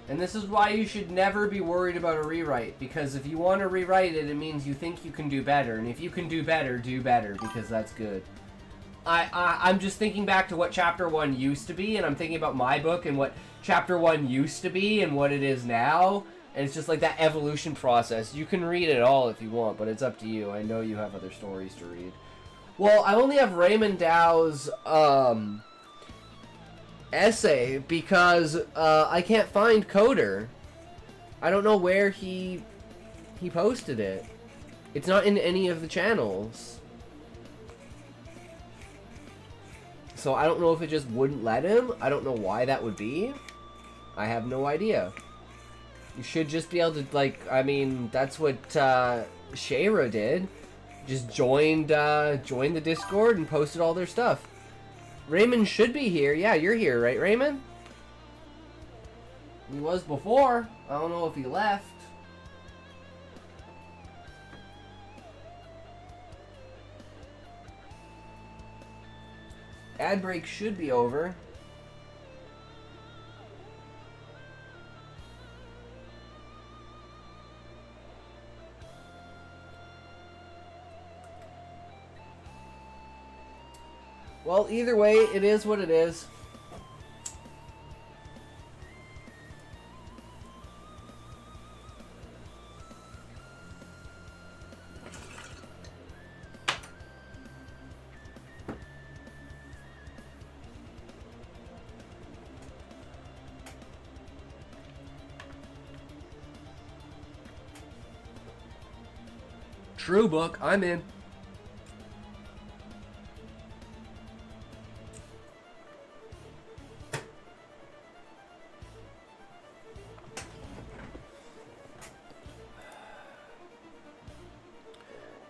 And this is why you should never be worried about a rewrite, because if you want to rewrite it, it means you think you can do better, and if you can do better, because that's good. I'm just thinking back to what Chapter 1 used to be, and I'm thinking about my book and what Chapter 1 used to be and what it is now, and it's just like that evolution process. You can read it all if you want, but it's up to you. I know you have other stories to read. Well, I only have Raymond Dow's, essay because I can't find Coder. I don't know where he posted it. It's not in any of the channels. So I don't know if it just wouldn't let him. I don't know why that would be. I have no idea. You should just be able to, like, I mean, that's what Shayra did. Just joined the Discord and posted all their stuff. Raymond should be here. Yeah, you're here, right, Raymond? He was before. I don't know if he left. Ad break should be over. Well, either way, it is what it is. True book, I'm in.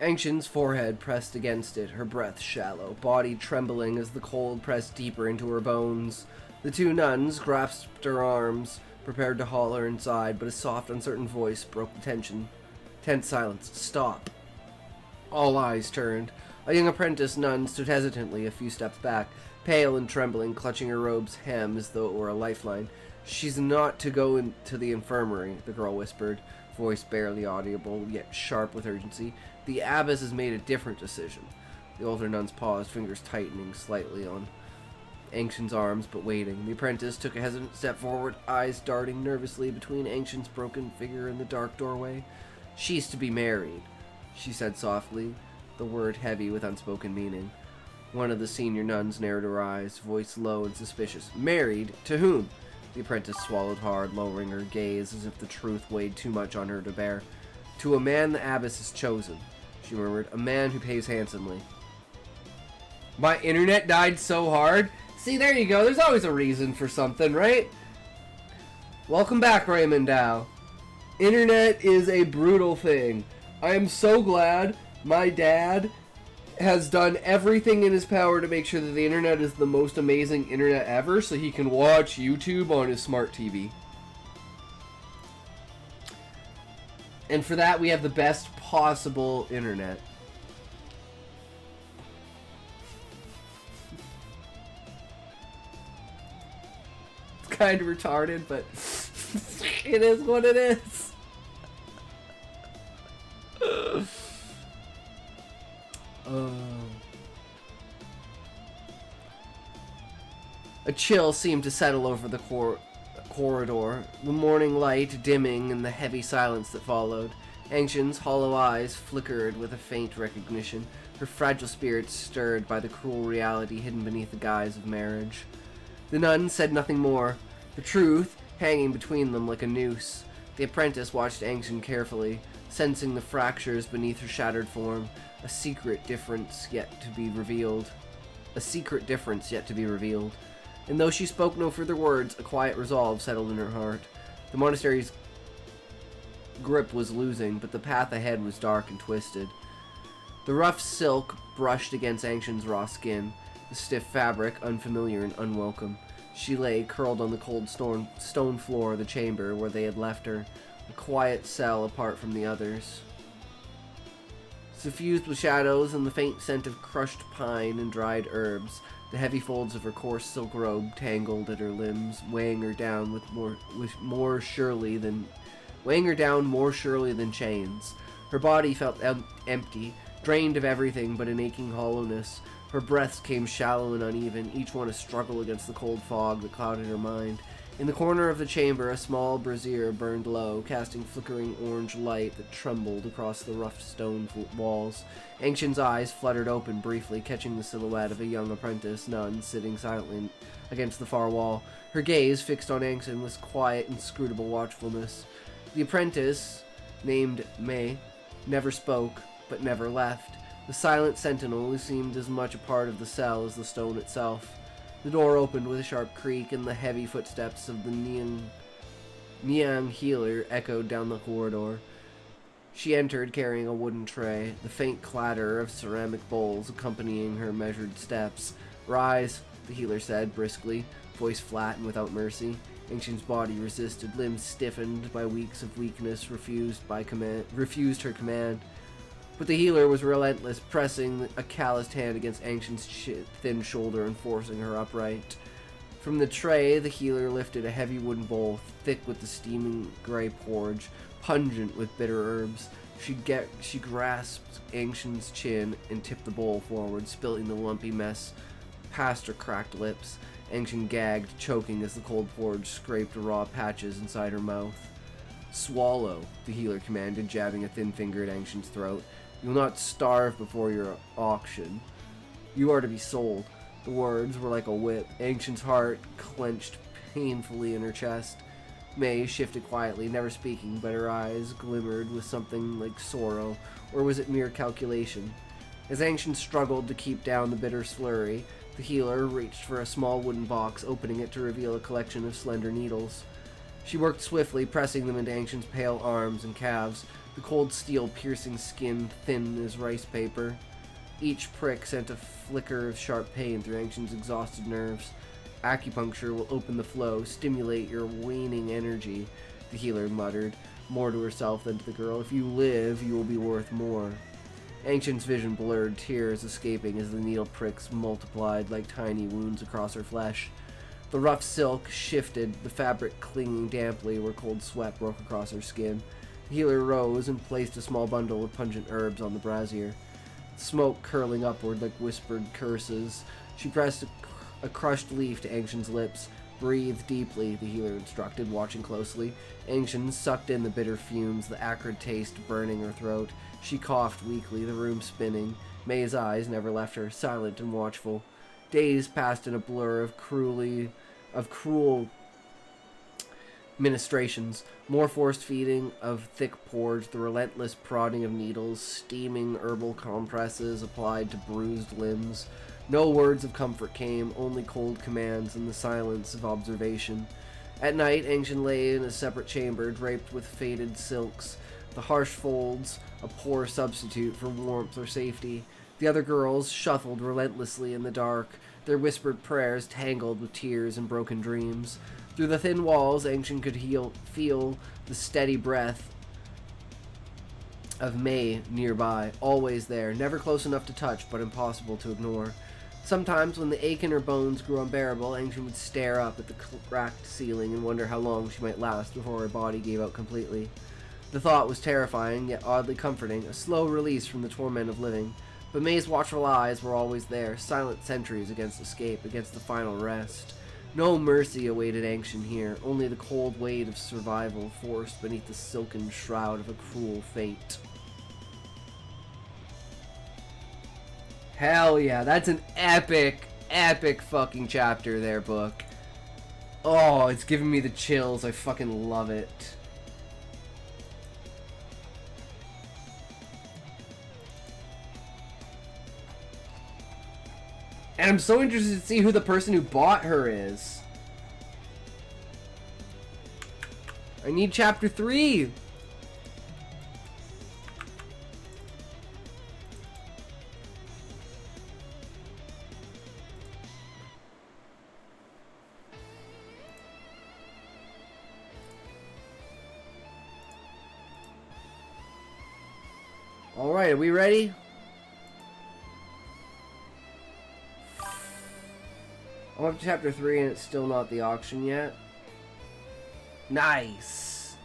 Ancient's forehead pressed against it, her breath shallow, body trembling as the cold pressed deeper into her bones. The two nuns grasped her arms, prepared to haul her inside, but a soft, uncertain voice broke the tension. Tense silence. Stop. All eyes turned. A young apprentice nun stood hesitantly a few steps back, pale and trembling, clutching her robe's hem as though it were a lifeline. She's not to go into the infirmary, the girl whispered, voice barely audible, yet sharp with urgency. The abbess has made a different decision. The older nuns paused, fingers tightening slightly on Ancient's arms, but waiting. The apprentice took a hesitant step forward, eyes darting nervously between Ancient's broken figure in the dark doorway. She's to be married, she said softly, the word heavy with unspoken meaning. One of the senior nuns narrowed her eyes, voice low and suspicious. Married? To whom? The apprentice swallowed hard, lowering her gaze as if the truth weighed too much on her to bear. To a man the abbess has chosen, she murmured. A man who pays handsomely. My internet died so hard. See, there you go. There's always a reason for something, right? Welcome back, Raymond Dow. Internet is a brutal thing. I am so glad my dad has done everything in his power to make sure that the internet is the most amazing internet ever, so he can watch YouTube on his smart TV. And for that, we have the best possible internet. It's kind of retarded, but it is what it is. A chill seemed to settle over the corridor, the morning light dimming in the heavy silence that followed. Ancient's hollow eyes flickered with a faint recognition, her fragile spirit stirred by the cruel reality hidden beneath the guise of marriage. The nun said nothing more, the truth hanging between them like a noose. The apprentice watched Ancient carefully, sensing the fractures beneath her shattered form, a secret difference yet to be revealed. And though she spoke no further words, a quiet resolve settled in her heart. The monastery's grip was losing, but the path ahead was dark and twisted. The rough silk brushed against Ancient's raw skin, the stiff fabric unfamiliar and unwelcome. She lay curled on the cold stone floor of the chamber where they had left her, a quiet cell apart from the others. Suffused with shadows and the faint scent of crushed pine and dried herbs, the heavy folds of her coarse silk robe tangled at her limbs, weighing her down more surely than chains. Her body felt empty, drained of everything but an aching hollowness. Her breaths came shallow and uneven, each one a struggle against the cold fog that clouded her mind. In the corner of the chamber, a small brazier burned low, casting flickering orange light that trembled across the rough stone walls. Ancient's eyes fluttered open briefly, catching the silhouette of a young apprentice nun sitting silently against the far wall, her gaze fixed on Ancient with quiet, inscrutable watchfulness. The apprentice, named May, never spoke, but never left, the silent sentinel who seemed as much a part of the cell as the stone itself. The door opened with a sharp creak, and the heavy footsteps of the Niang healer echoed down the corridor. She entered carrying a wooden tray, the faint clatter of ceramic bowls accompanying her measured steps. Rise, the healer said briskly, voice flat and without mercy. Ancient's body resisted, limbs stiffened by weeks of weakness, refused her command. but the healer was relentless, pressing a calloused hand against Ancient's thin shoulder and forcing her upright. From the tray, the healer lifted a heavy wooden bowl, thick with the steaming gray porridge, pungent with bitter herbs. She grasped Ancient's chin and tipped the bowl forward, spilling the lumpy mess past her cracked lips. Ancient gagged, choking as the cold porridge scraped raw patches inside her mouth. "Swallow," the healer commanded, jabbing a thin finger at Ancient's throat. "You will not starve before your auction. You are to be sold." The words were like a whip. Ancient's heart clenched painfully in her chest. May shifted quietly, never speaking, but her eyes glimmered with something like sorrow, or was it mere calculation? As Ancient struggled to keep down the bitter slurry, the healer reached for a small wooden box, opening it to reveal a collection of slender needles. She worked swiftly, pressing them into Ancient's pale arms and calves, the cold steel piercing skin thin as rice paper. Each prick sent a flicker of sharp pain through Ancient's exhausted nerves. "Acupuncture will open the flow, stimulate your waning energy," the healer muttered, more to herself than to the girl. "If you live, you will be worth more." Ancient's vision blurred, tears escaping as the needle pricks multiplied like tiny wounds across her flesh. The rough silk shifted, the fabric clinging damply where cold sweat broke across her skin. The healer rose and placed a small bundle of pungent herbs on the brazier. Smoke curling upward like whispered curses. She pressed a crushed leaf to Ancient's lips. "Breathe deeply," the healer instructed, watching closely. Ancient sucked in the bitter fumes, the acrid taste burning her throat. She coughed weakly, the room spinning. May's eyes never left her, silent and watchful. Days passed in a blur of cruel ministrations, more forced feeding of thick porridge, the relentless prodding of needles, steaming herbal compresses applied to bruised limbs. No words of comfort came, only cold commands and the silence of observation. At night, Ancient lay in a separate chamber, draped with faded silks, the harsh folds a poor substitute for warmth or safety. The other girls shuffled relentlessly in the dark, their whispered prayers tangled with tears and broken dreams. Through the thin walls, Ancient could feel the steady breath of May nearby, always there, never close enough to touch, but impossible to ignore. Sometimes, when the ache in her bones grew unbearable, Ancient would stare up at the cracked ceiling and wonder how long she might last before her body gave out completely. The thought was terrifying, yet oddly comforting, a slow release from the torment of living. But May's watchful eyes were always there, silent sentries against escape, against the final rest. No mercy awaited Ancient here, only the cold weight of survival forced beneath the silken shroud of a cruel fate. Hell yeah, that's an epic, epic fucking chapter there, book. Oh, it's giving me the chills. I fucking love it. And I'm so interested to see who the person who bought her is. I need chapter 3. All right, are we ready? I'm up to chapter 3 and it's still not the auction yet. Nice.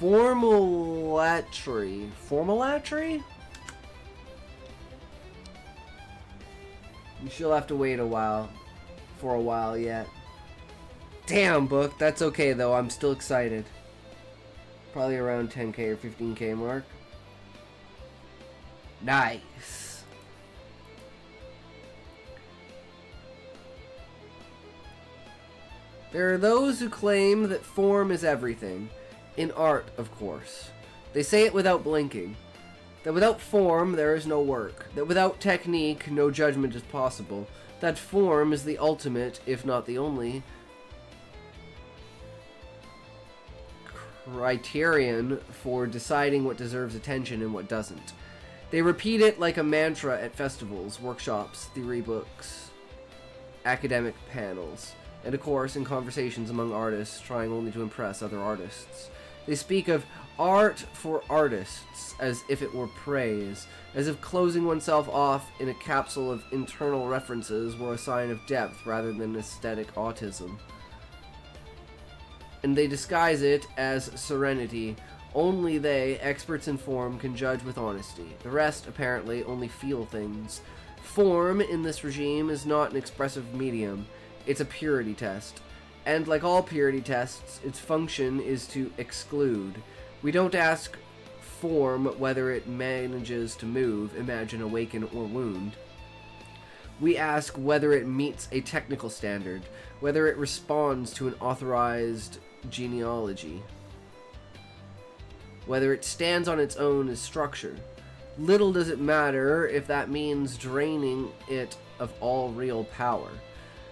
Formulatry. Formulatry? She'll have to wait for a while yet. Damn, book. That's okay though. I'm still excited. Probably around 10k or 15k mark. Nice. There are those who claim that form is everything. In art, of course. They say it without blinking. That without form, there is no work. That without technique, no judgment is possible. That form is the ultimate, if not the only, criterion for deciding what deserves attention and what doesn't. They repeat it like a mantra at festivals, workshops, theory books, academic panels. and of course in conversations among artists trying only to impress other artists. They speak of art for artists as if it were praise, as if closing oneself off in a capsule of internal references were a sign of depth rather than aesthetic autism. And they disguise it as serenity. Only they, experts in form, can judge with honesty. The rest, apparently, only feel things. Form, in this regime, is not an expressive medium. It's a purity test. And like all purity tests, its function is to exclude. We don't ask form whether it manages to move, imagine, awaken, or wound. We ask whether it meets a technical standard, whether it responds to an authorized genealogy, whether it stands on its own as structure. Little does it matter if that means draining it of all real power.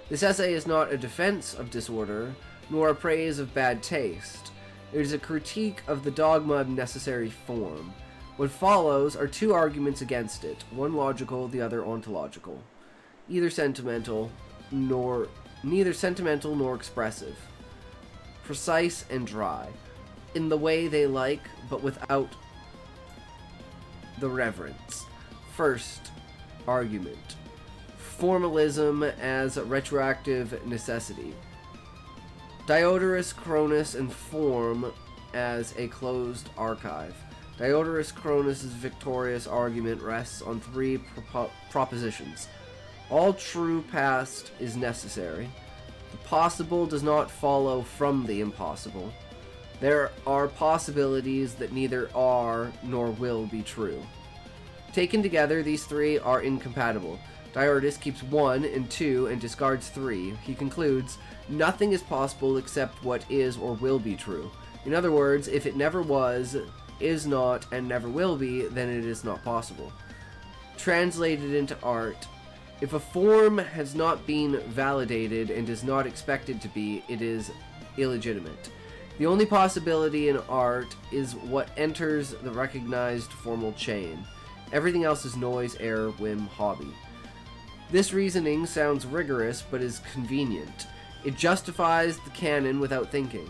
This essay is not a defense of disorder, nor a praise of bad taste. It is a critique of the dogma of necessary form. What follows are two arguments against it, one logical, the other ontological. Neither sentimental nor expressive. Precise and dry, in the way they like, but without the reverence. First argument. Formalism as retroactive necessity. Diodorus, Cronus, and form as a closed archive. Diodorus Cronus' victorious argument rests on three propositions. All true past is necessary. The possible does not follow from the impossible. There are possibilities that neither are nor will be true. Taken together, these three are incompatible. Diodorus keeps 1 and 2 and discards 3. He concludes, nothing is possible except what is or will be true. In other words, if it never was, is not, and never will be, then it is not possible. Translated into art, if a form has not been validated and is not expected to be, it is illegitimate. The only possibility in art is what enters the recognized formal chain. Everything else is noise, error, whim, hobby. This reasoning sounds rigorous, but is convenient. It justifies the canon without thinking.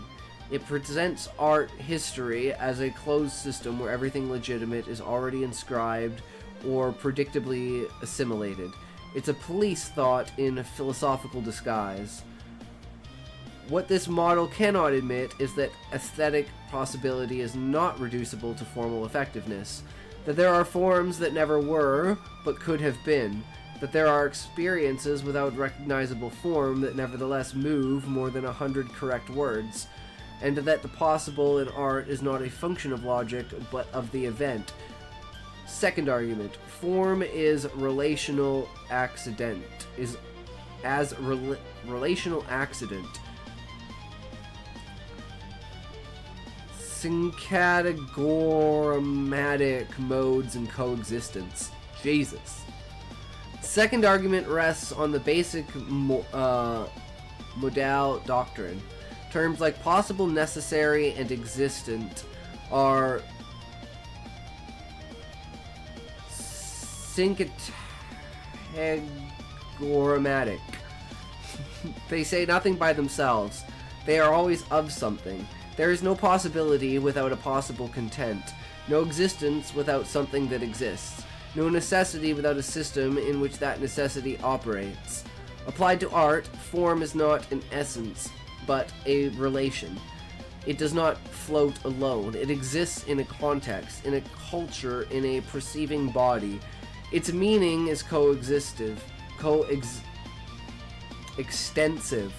It presents art history as a closed system where everything legitimate is already inscribed or predictably assimilated. It's a police thought in a philosophical disguise. What this model cannot admit is that aesthetic possibility is not reducible to formal effectiveness, that there are forms that never were, but could have been, that there are experiences without recognizable form that nevertheless move more than 100 correct words, and that the possible in art is not a function of logic, but of the event. Second argument, form is relational accident, relational accident. Syncagogmatic modes and coexistence. Jesus. Second argument rests on the basic modal doctrine. Terms like possible, necessary, and existent are syncagogmatic. They say nothing by themselves. They are always of something. There is no possibility without a possible content, no existence without something that exists, no necessity without a system in which that necessity operates. Applied to art, form is not an essence, but a relation. It does not float alone. It exists in a context, in a culture, in a perceiving body. Its meaning is extensive,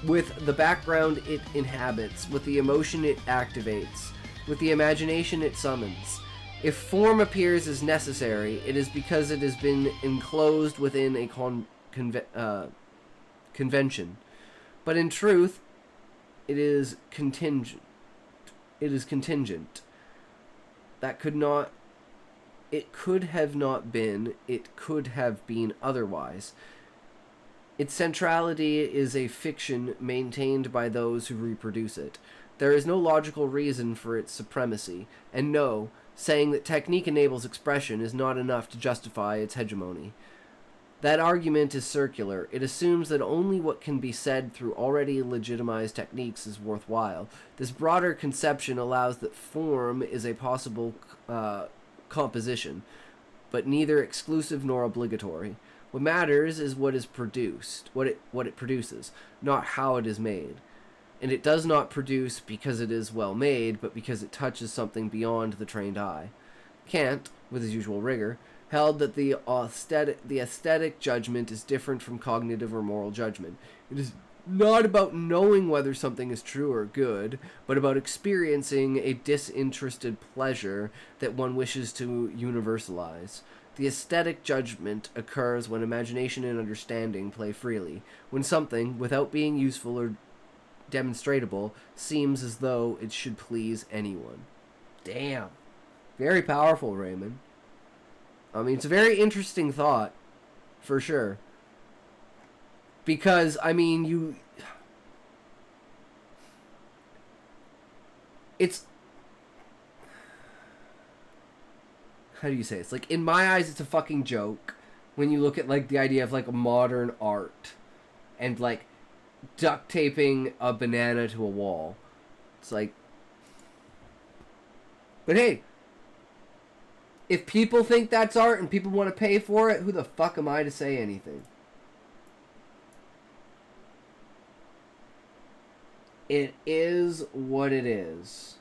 with the background it inhabits, with the emotion it activates, with the imagination it summons. If form appears as necessary, it is because it has been enclosed within a convention. But in truth, it is contingent. It is contingent. That could not... It could have not been. It could have been otherwise. Its centrality is a fiction maintained by those who reproduce it. There is no logical reason for its supremacy, and no, saying that technique enables expression is not enough to justify its hegemony. That argument is circular. It assumes that only what can be said through already legitimized techniques is worthwhile. This broader conception allows that form is a possible composition, but neither exclusive nor obligatory. What matters is what is produced, what it produces, not how it is made. And it does not produce because it is well made, but because it touches something beyond the trained eye. Kant, with his usual rigor, held that the aesthetic judgment is different from cognitive or moral judgment. It is not about knowing whether something is true or good, but about experiencing a disinterested pleasure that one wishes to universalize. The aesthetic judgment occurs when imagination and understanding play freely, when something, without being useful or demonstrable, seems as though it should please anyone. Damn. Very powerful, Raymond. I mean, it's a very interesting thought, for sure. Because, I mean, it's... How do you say it? It's like, in my eyes, it's a fucking joke when you look at, like, the idea of, like, modern art and, like, duct taping a banana to a wall. It's like... But hey, if people think that's art and people want to pay for it, who the fuck am I to say anything? It is what it is.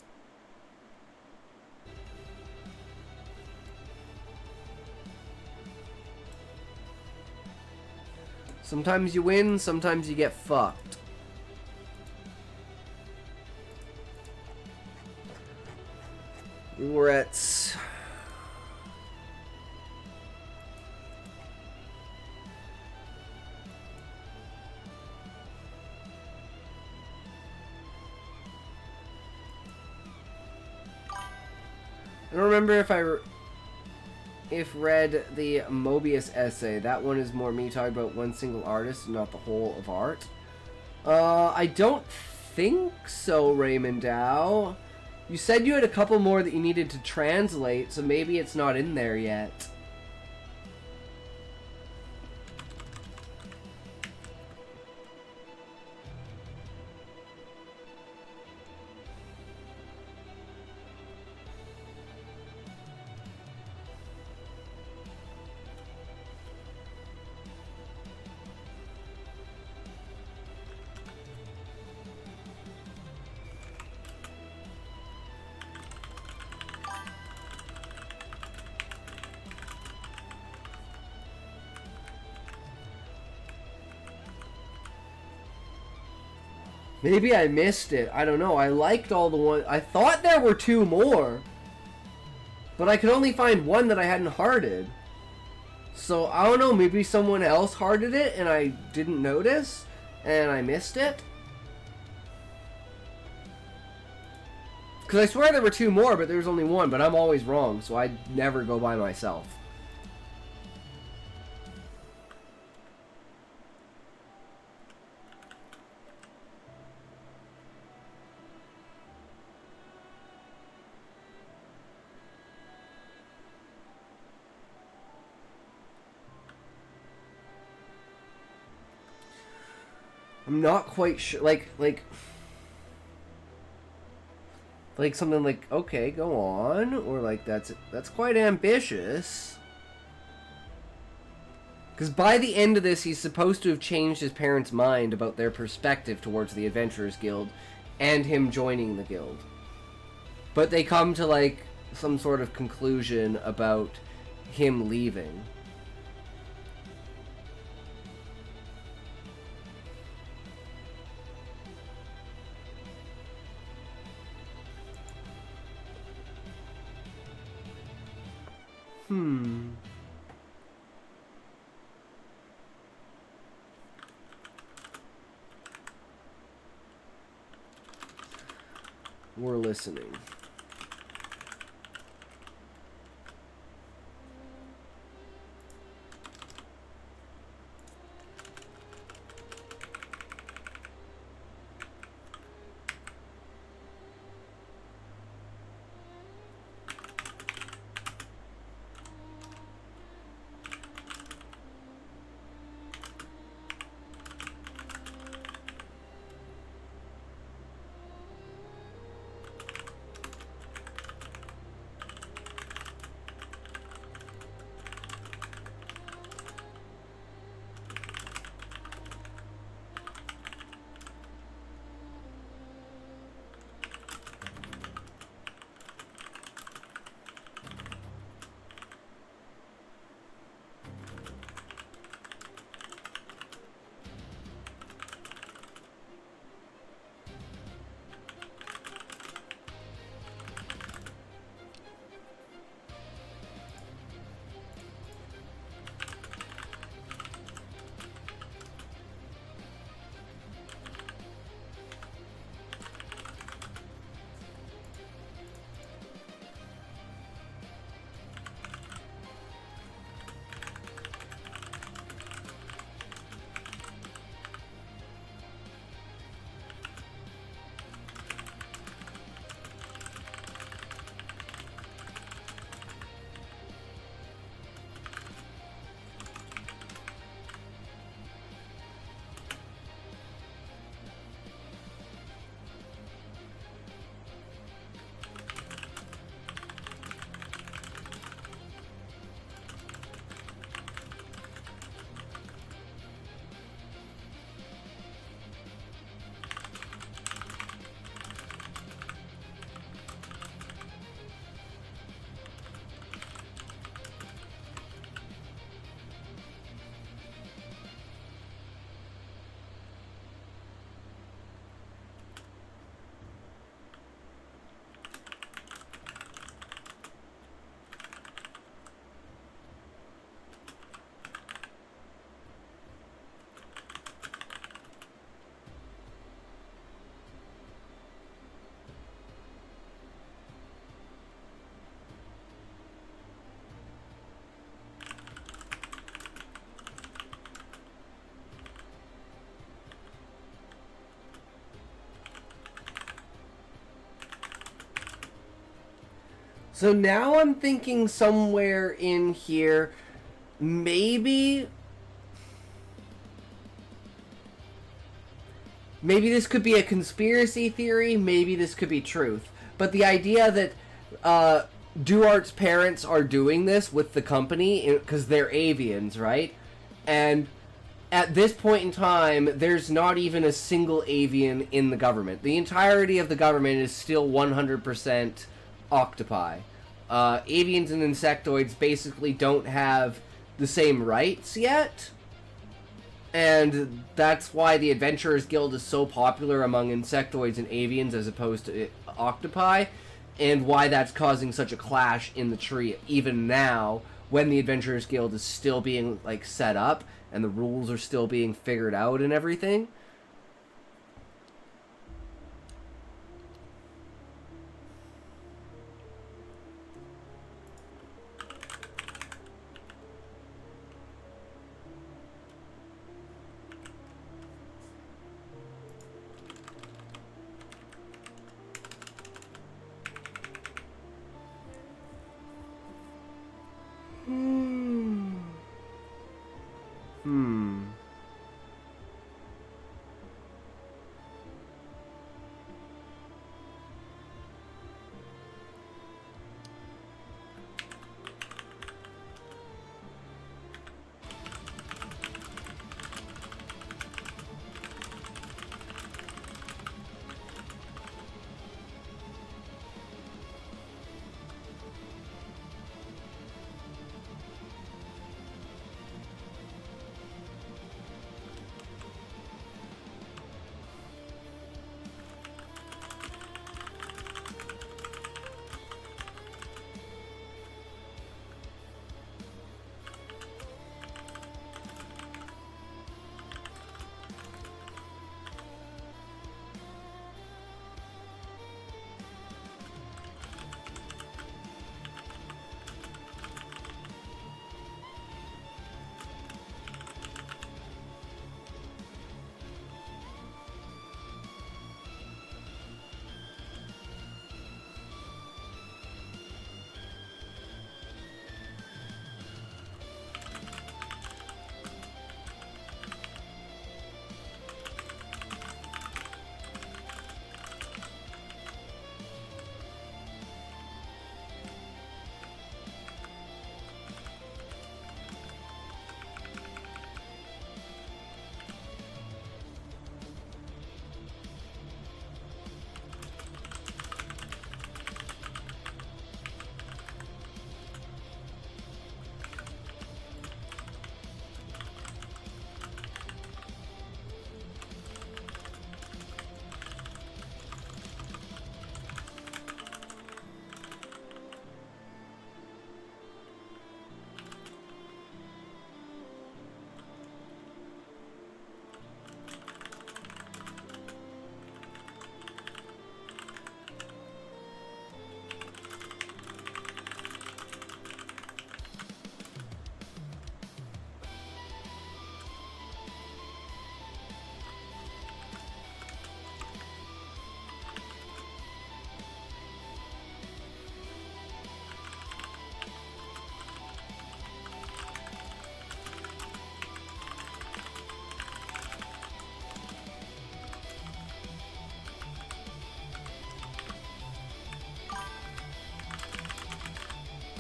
Sometimes you win, sometimes you get fucked. We're at... I don't remember if read the Mobius essay. That one is more me talking about one single artist and not the whole of art. I don't think so, Raymond Dow. You said you had a couple more that you needed to translate, so maybe it's not in there yet. Maybe I missed it. I don't know. I liked all the ones. I thought there were two more. But I could only find one that I hadn't hearted. So, I don't know. Maybe someone else hearted it and I didn't notice. And I missed it. Because I swear there were two more, but there was only one. But I'm always wrong. So I never go by myself. I'm not quite sure, like something like, okay, go on, or like, that's quite ambitious. Because by the end of this, he's supposed to have changed his parents' mind about their perspective towards the Adventurers Guild and him joining the guild. But they come to, like, some sort of conclusion about him leaving. We're listening. So now I'm thinking somewhere in here, maybe this could be a conspiracy theory, maybe this could be truth. But the idea that Duart's parents are doing this with the company, because they're avians, right? And at this point in time, there's not even a single avian in the government. The entirety of the government is still 100% octopi. Avians and insectoids basically don't have the same rights yet. And that's why the Adventurers Guild is so popular among insectoids and avians as opposed to octopi. And why that's causing such a clash in the tree even now, when the Adventurers Guild is still being like set up and the rules are still being figured out and everything. Hmm.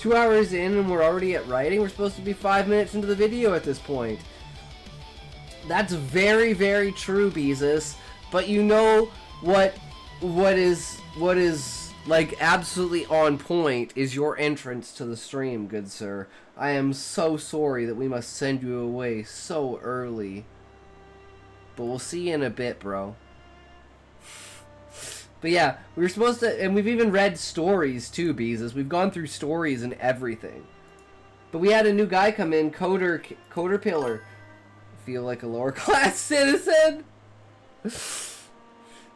2 hours in and we're already at writing? We're supposed to be 5 minutes into the video at this point. That's very, very true, Beezus. But you know what is like absolutely on point is your entrance to the stream, good sir. I am so sorry that we must send you away so early. But we'll see you in a bit, bro. But yeah, we were supposed to, and we've even read stories too, Beezus. We've gone through stories and everything. But we had a new guy come in, Coder Pillar. Feel like a lower class citizen?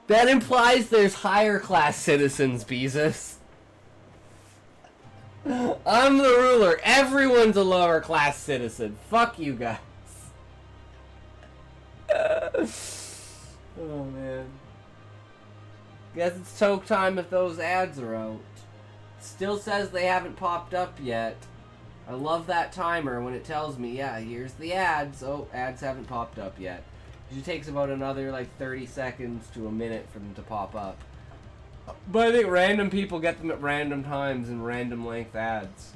That implies there's higher class citizens, Beezus. I'm the ruler. Everyone's a lower class citizen. Fuck you guys. Oh man. Guess it's toke time if those ads are out. Still says they haven't popped up yet. I love that timer when it tells me, yeah, here's the ads. Oh, ads haven't popped up yet. It takes about another like 30 seconds to a minute for them to pop up. But I think random people get them at random times and random length ads.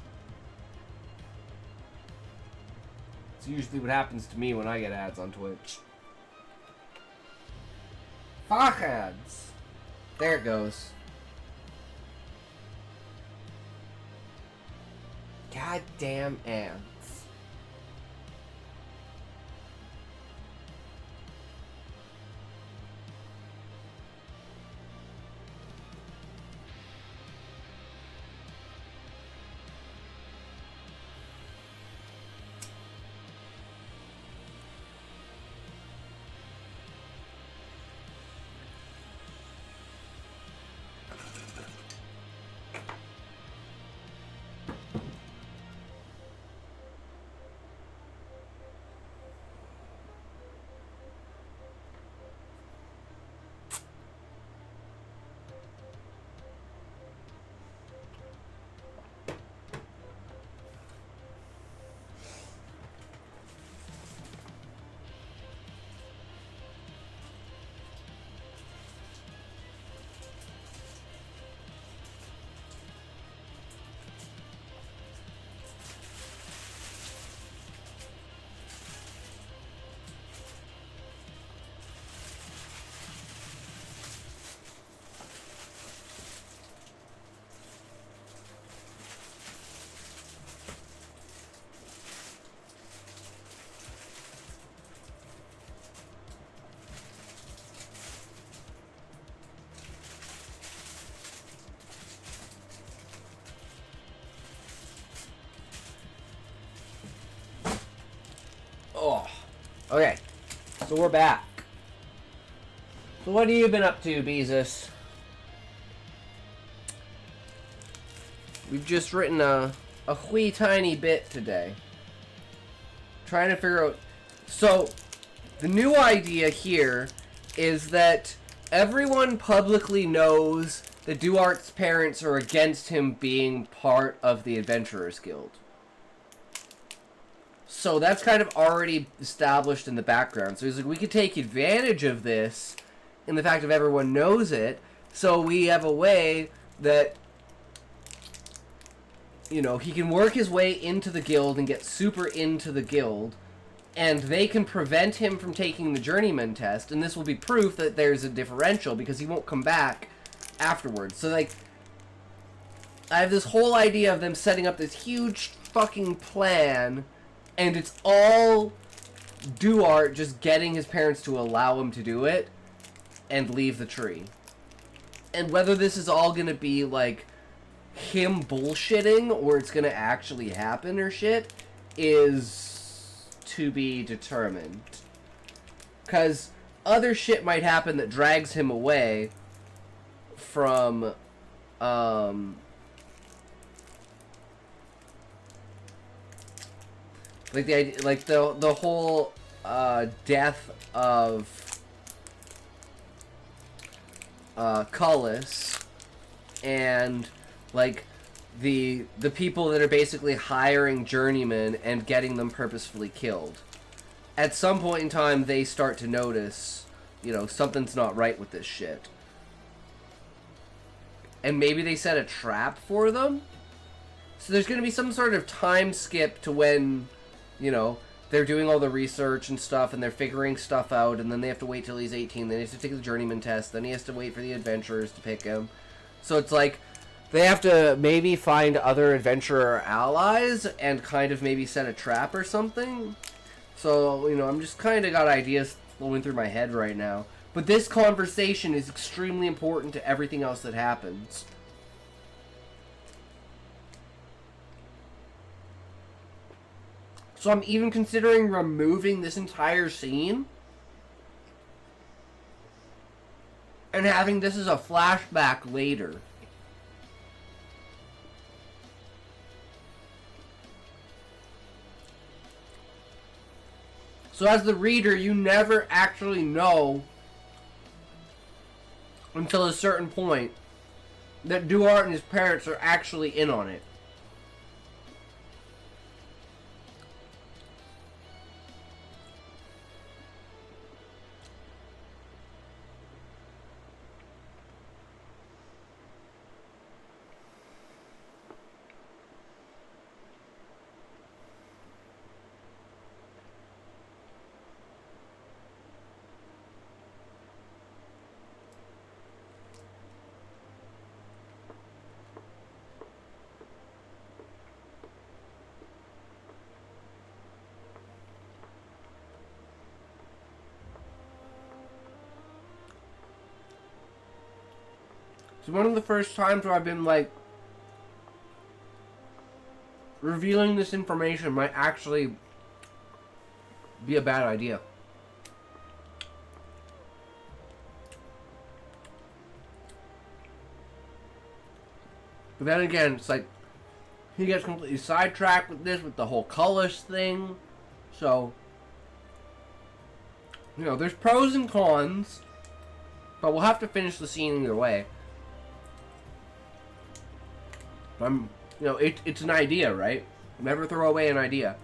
It's usually what happens to me when I get ads on Twitch. Fuck ads. There it goes. Goddamn ads. Oh, okay. So we're back. So what have you been up to, Beezus? We've just written a wee tiny bit today. Trying to figure out... So, the new idea here is that everyone publicly knows that Duart's parents are against him being part of the Adventurers Guild. So that's kind of already established in the background. So he's like, we could take advantage of this in the fact of everyone knows it. So we have a way that, you know, he can work his way into the guild and get super into the guild. And they can prevent him from taking the journeyman test. And this will be proof that there's a differential because he won't come back afterwards. So, like, I have this whole idea of them setting up this huge fucking plan. And it's all Duart just getting his parents to allow him to do it and leave the tree. And whether this is all going to be, like, him bullshitting or it's going to actually happen or shit is to be determined. Because other shit might happen that drags him away from, like the idea, like the whole death of Cullis and like the people that are basically hiring journeymen and getting them purposefully killed. At some point in time, they start to notice, you know, something's not right with this shit. And maybe they set a trap for them. So there's going to be some sort of time skip to when, you know, they're doing all the research and stuff, and they're figuring stuff out, and then they have to wait till he's 18, then he has to take the journeyman test, then he has to wait for the adventurers to pick him. So it's like, they have to maybe find other adventurer allies, and kind of maybe set a trap or something. So, you know, I'm just kind of got ideas flowing through my head right now. But this conversation is extremely important to everything else that happens. So I'm even considering removing this entire scene and having this as a flashback later. So as the reader, you never actually know until a certain point that Duarte and his parents are actually in on it. It's one of the first times where I've been like, revealing this information might actually be a bad idea. But then again, it's like, he gets completely sidetracked with this, with the whole Cullish thing. So, you know, there's pros and cons, but we'll have to finish the scene either way. You know, it's an idea, right? Never throw away an idea.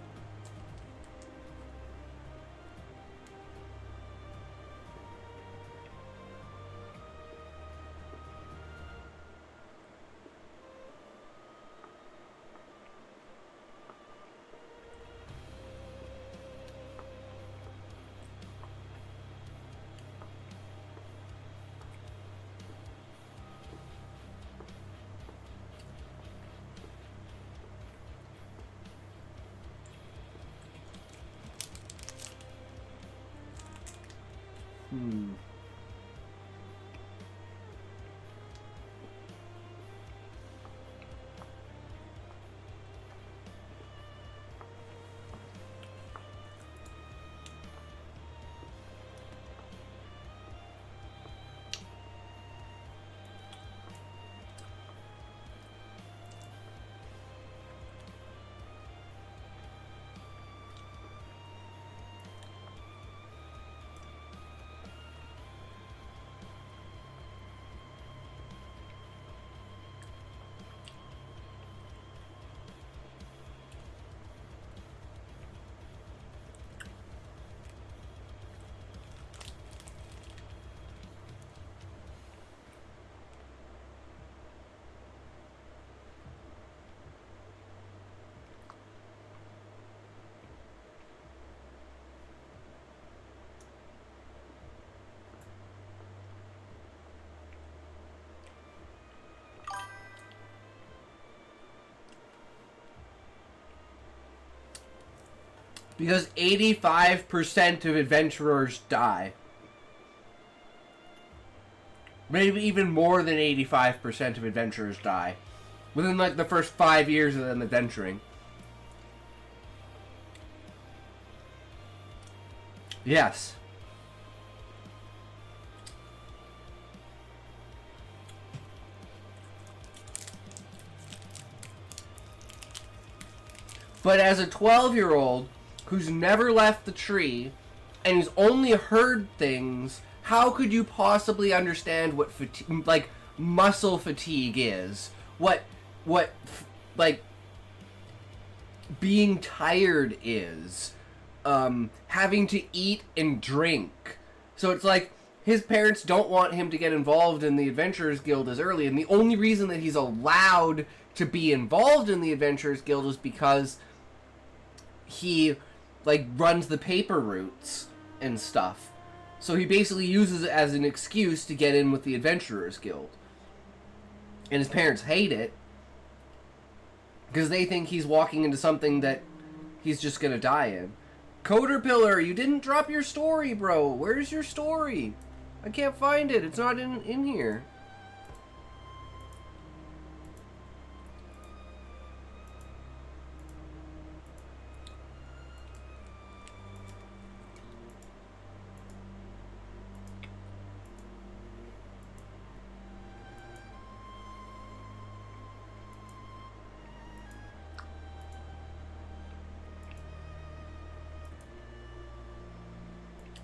Because 85% of adventurers die. Maybe even more than 85% of adventurers die. Within like the first 5 years of them adventuring. Yes. But as a 12-year-old who's never left the tree and who's only heard things, how could you possibly understand what like muscle fatigue is? What like being tired is? Having to eat and drink. So it's like his parents don't want him to get involved in the Adventurers Guild as early, and the only reason that he's allowed to be involved in the Adventurers Guild is because he like runs the paper routes and stuff. So he basically uses it as an excuse to get in with the Adventurers Guild. And his parents hate it because they think he's walking into something that he's just gonna die in. Coderpillar, you didn't drop your story, bro. Where's your story? I can't find it. It's not in here.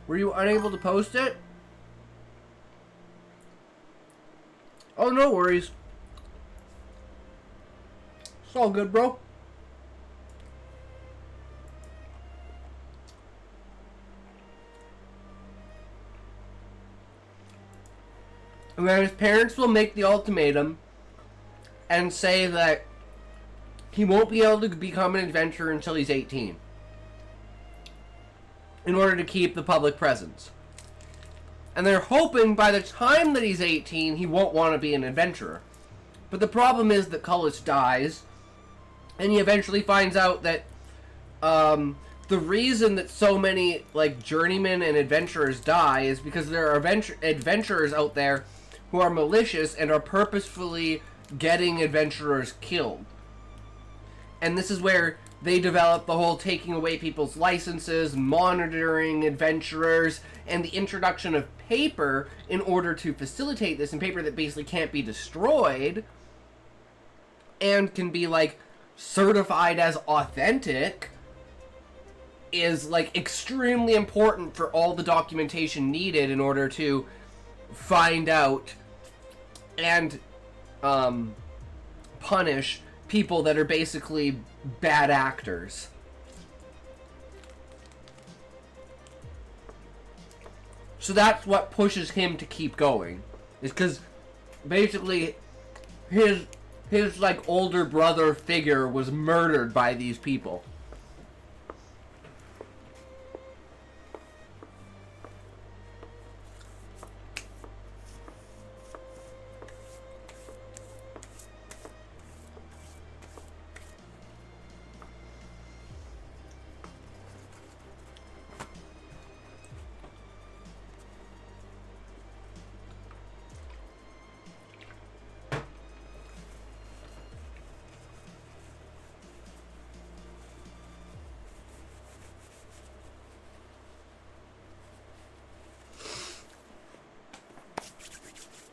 Were you unable to post it? Oh, no worries. all good, bro. And then his parents will make the ultimatum and say that he won't be able to become an adventurer until he's 18 in order to keep the public presence. And they're hoping by the time that he's 18, he won't want to be an adventurer. But the problem is that Cullis dies, and he eventually finds out that the reason that so many like journeymen and adventurers die is because there are adventurers out there who are malicious and are purposefully getting adventurers killed. And this is where they develop the whole taking away people's licenses, monitoring adventurers, and the introduction of paper in order to facilitate this, and paper that basically can't be destroyed and can be like certified as authentic, is like extremely important for all the documentation needed in order to find out and punish people that are basically bad actors. So that's what pushes him to keep going, is because basically his like older brother figure was murdered by these people.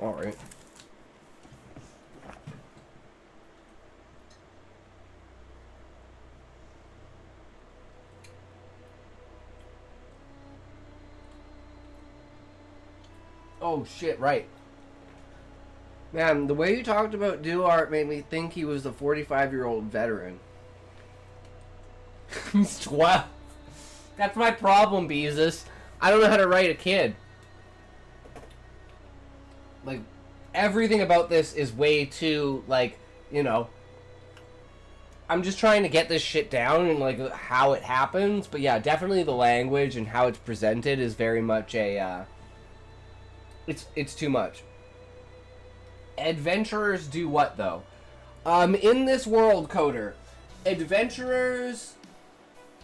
Alright. Oh shit, right. Man, the way you talked about Duart made me think he was a 45-year-old veteran. He's 12. That's my problem, Beezus. I don't know how to write a kid. Like, everything about this is way too, like, you know, I'm just trying to get this shit down and, like, how it happens. But, yeah, definitely the language and how it's presented is very much a, it's too much. Adventurers do what, though? In this world, Coder, adventurers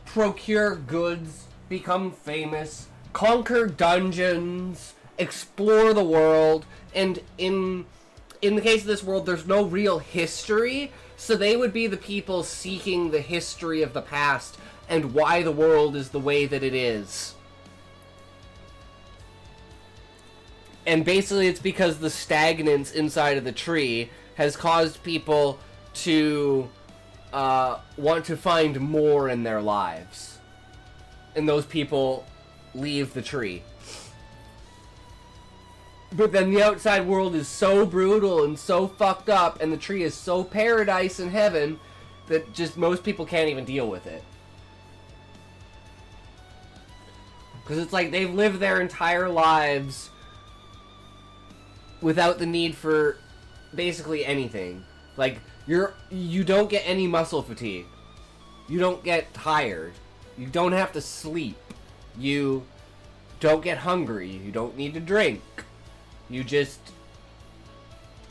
procure goods, become famous, conquer dungeons, explore the world, and in the case of this world, there's no real history, so they would be the people seeking the history of the past and why the world is the way that it is. And basically it's because the stagnance inside of the tree has caused people to want to find more in their lives. And those people leave the tree. But then the outside world is so brutal and so fucked up, and the tree is so paradise and heaven, that just most people can't even deal with it. Because it's like they've lived their entire lives without the need for basically anything. Like, you don't get any muscle fatigue. You don't get tired. You don't have to sleep. You don't get hungry. You don't need to drink. You just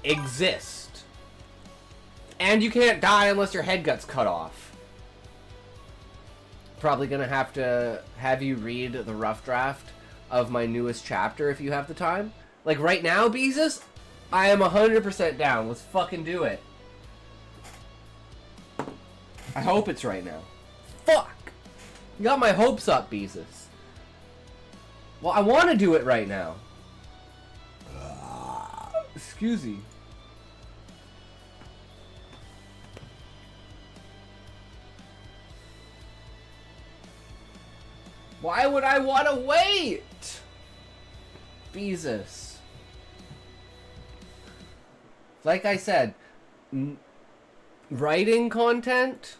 exist. And you can't die unless your head gets cut off. Probably gonna have to have you read the rough draft of my newest chapter if you have the time. Like right now, Beezus, I am 100% down. Let's fucking do it. I hope it's right now. Fuck! You got my hopes up, Beezus. Well, I want to do it right now. Excuse me. Why would I want to wait? Jesus. Like I said, writing content,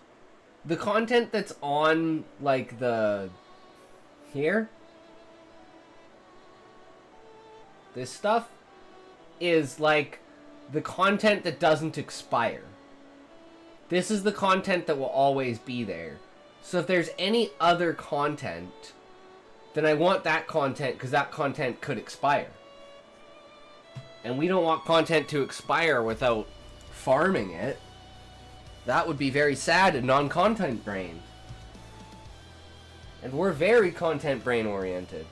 the content that's on, like, the... Here? This stuff is, like, the content that doesn't expire. This is the content that will always be there. So if there's any other content, then I want that content because that content could expire. And we don't want content to expire without farming it. That would be very sad and non-content brain. And we're very content brain oriented.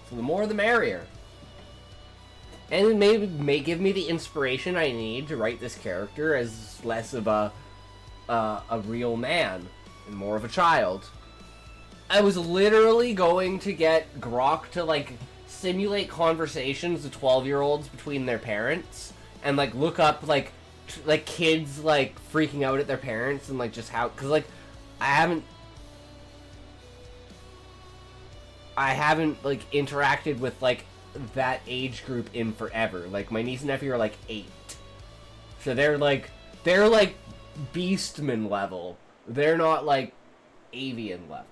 So the more the merrier. And it may give me the inspiration I need to write this character as less of a real man and more of a child. I was literally going to get Grok to, like, simulate conversations of 12-year-olds between their parents and, like, look up, like kids, like, freaking out at their parents and, like, just how... Because, like, I haven't, like, interacted with, like, that age group in forever. Like, my niece and nephew are, like, 8. So they're, like, Beastman level. They're not, like, avian level.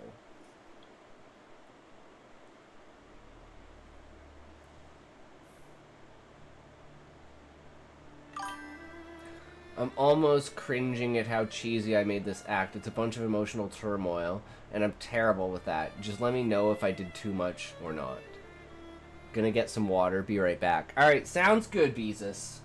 I'm almost cringing at how cheesy I made this act. It's a bunch of emotional turmoil, and I'm terrible with that. Just let me know if I did too much or not. Gonna get some water, be right back. Alright, sounds good, Beezus.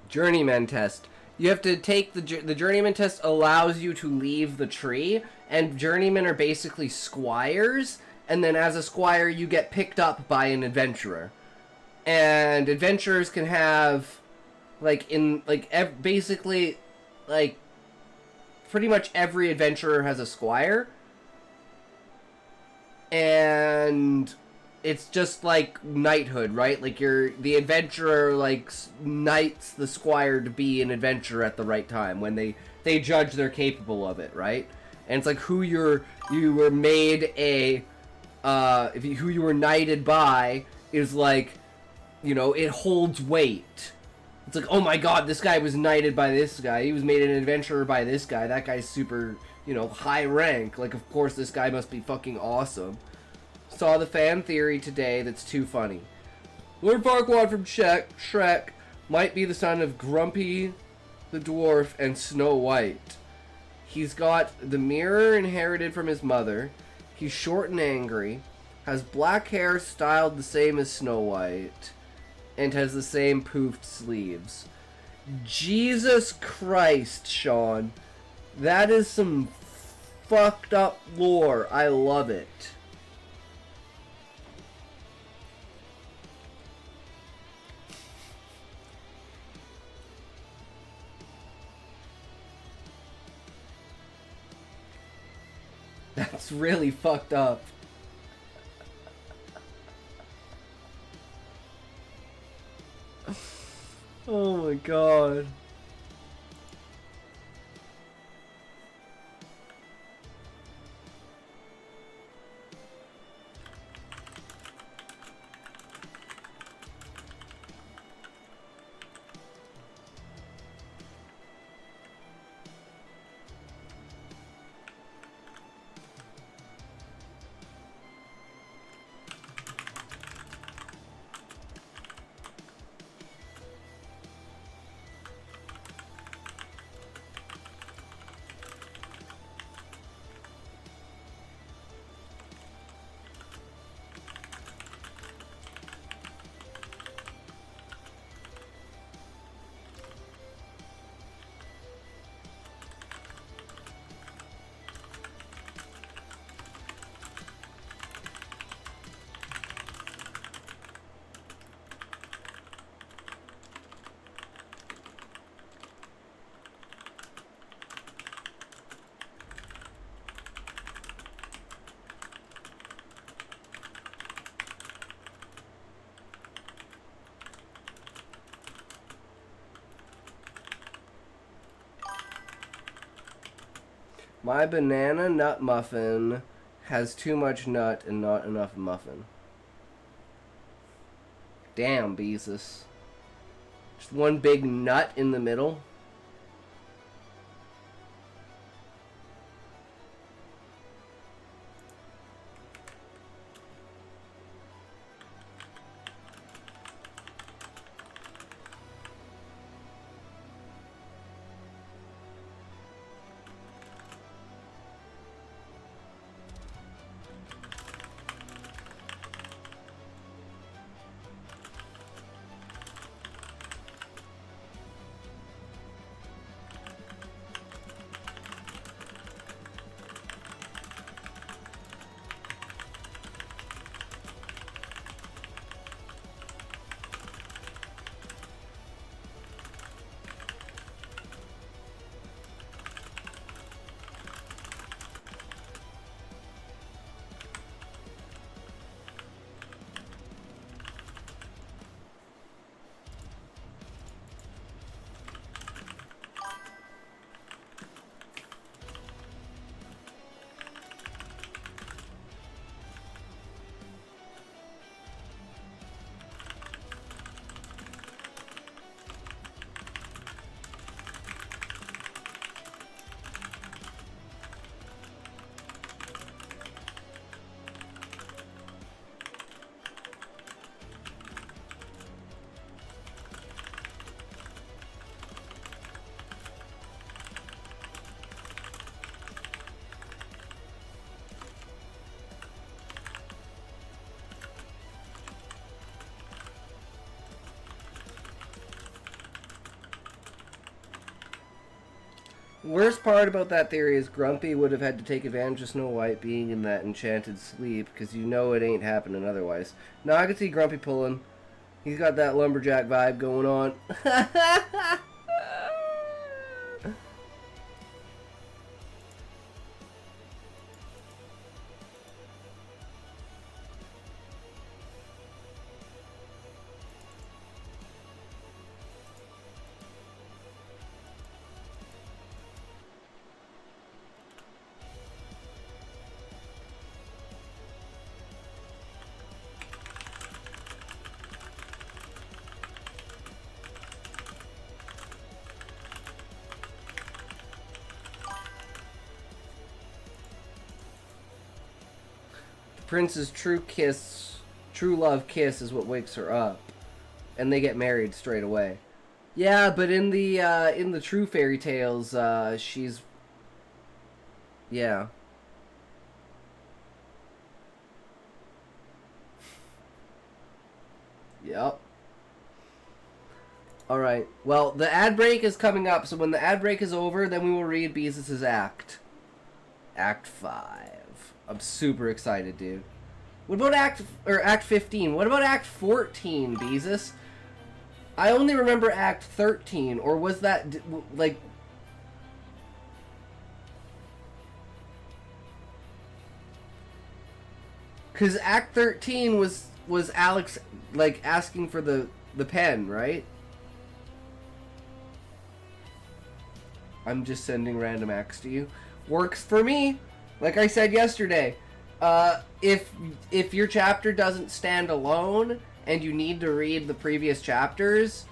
Journeyman test. You have to take the journeyman test allows you to leave the tree, and journeymen are basically squires, and then as a squire you get picked up by an adventurer. And adventurers can have basically like pretty much every adventurer has a squire. And it's just like knighthood, right? Like the adventurer like knights the squire to be an adventurer at the right time when they judge they're capable of it, right? And it's like who you were made a who you were knighted by is like, you know, it holds weight. It's like, oh my god, this guy was knighted by this guy. He was made an adventurer by this guy. That guy's super, you know, high rank. Like, of course this guy must be fucking awesome. Saw the fan theory today that's too funny. Lord Farquaad from Shrek might be the son of Grumpy the Dwarf and Snow White. He's got the mirror inherited from his mother. He's short and angry. Has black hair styled the same as Snow White. And has the same poofed sleeves. Jesus Christ, Sean. That is some fucked up lore. I love it. That's really fucked up. Oh my god. My banana nut muffin has too much nut and not enough muffin. Damn, Beezus. Just one big nut in the middle. Worst part about that theory is Grumpy would have had to take advantage of Snow White being in that enchanted sleep, because you know it ain't happening otherwise. Now I can see Grumpy pulling. He's got that lumberjack vibe going on. Prince's true love kiss is what wakes her up, and they get married straight away. Yeah, but in the true fairy tales, she's, yeah. Yep. Alright, well, the ad break is coming up, so when the ad break is over, then we will read Beezus' act. Act 5. I'm super excited, dude. What about Act 15? What about Act 14, Beezus? I only remember Act 13, or was that, like... Because Act 13 was Alex, like, asking for the pen, right? I'm just sending random acts to you. Works for me. Like I said yesterday, if your chapter doesn't stand alone and you need to read the previous chapters,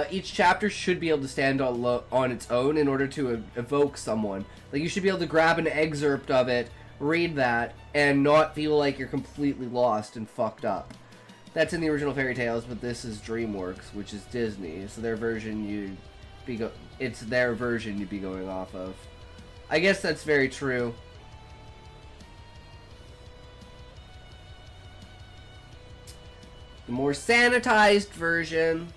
each chapter should be able to stand on its own in order to evoke someone. Like, you should be able to grab an excerpt of it, read that, and not feel like you're completely lost and fucked up. That's in the original fairy tales, but this is DreamWorks, which is Disney, so their version it's their version you'd be going off of. I guess that's very true. The more sanitized version.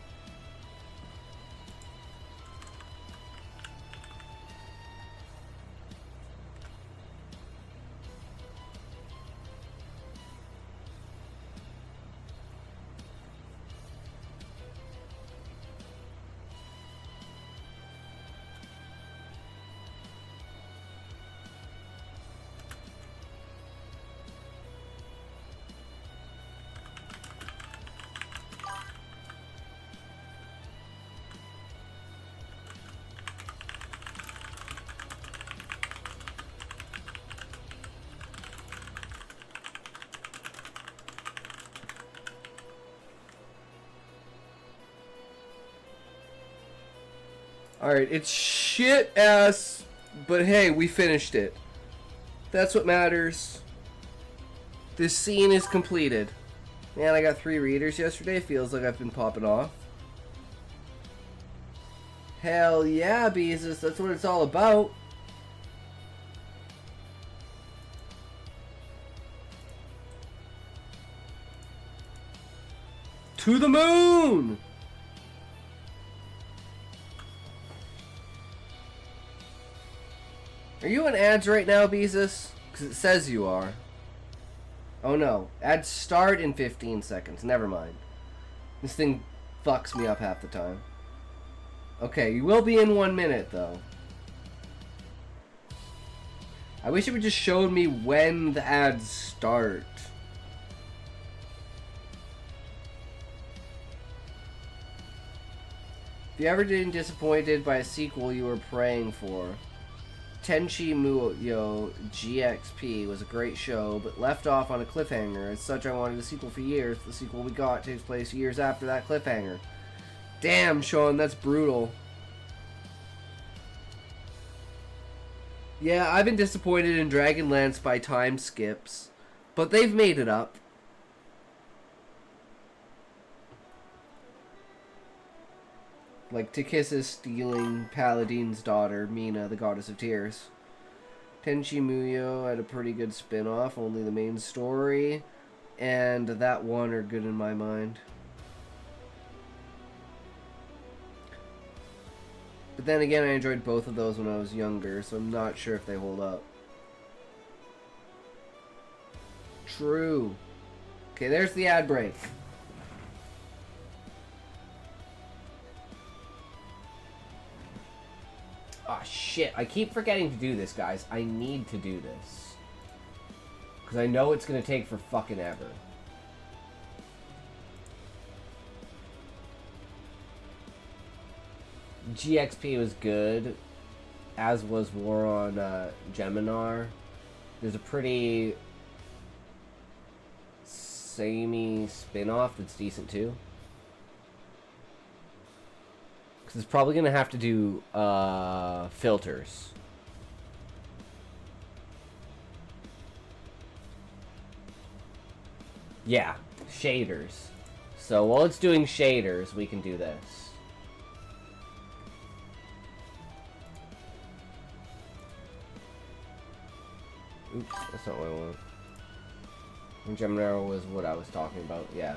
Alright, it's shit ass, but hey, we finished it. That's what matters. This scene is completed. Man, I got 3 readers yesterday. Feels like I've been popping off. Hell yeah, Beezus. That's what it's all about. To the moon! Are you on ads right now, Beezus? Because it says you are. Oh no. Ads start in 15 seconds. Never mind. This thing fucks me up half the time. Okay, you will be in 1 minute, though. I wish it would just show me when the ads start. If you ever been disappointed by a sequel you were praying for, Tenchi Muyo GXP was a great show, but left off on a cliffhanger. As such, I wanted a sequel for years. The sequel we got takes place years after that cliffhanger. Damn, Sean, that's brutal. Yeah, I've been disappointed in Dragonlance by time skips, but they've made it up. Like Takisa stealing Paladine's daughter, Mina, the Goddess of Tears. Tenchi Muyo had a pretty good spin-off, only the main story and that one are good in my mind. But But then again, I enjoyed both of those when I was younger, so I'm not sure if they hold up. True. Okay, there's the ad break. Ah, shit. I keep forgetting to do this, guys. I need to do this. Because I know it's going to take for fucking ever. GXP was good, as was War on Geminar. There's a pretty samey spin-off that's decent too. Because it's probably going to have to do filters. Yeah, shaders. So while it's doing shaders, we can do this. Oops, that's not what I want. Gemini was what I was talking about, yeah.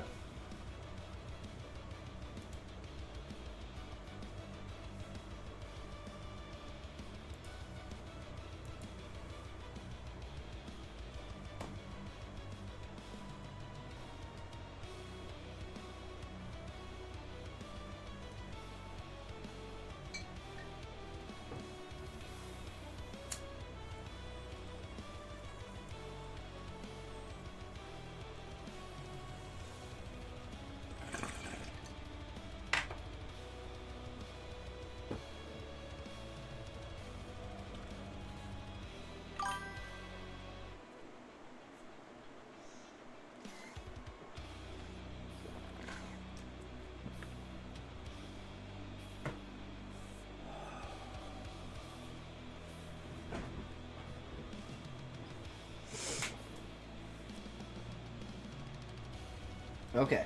Okay.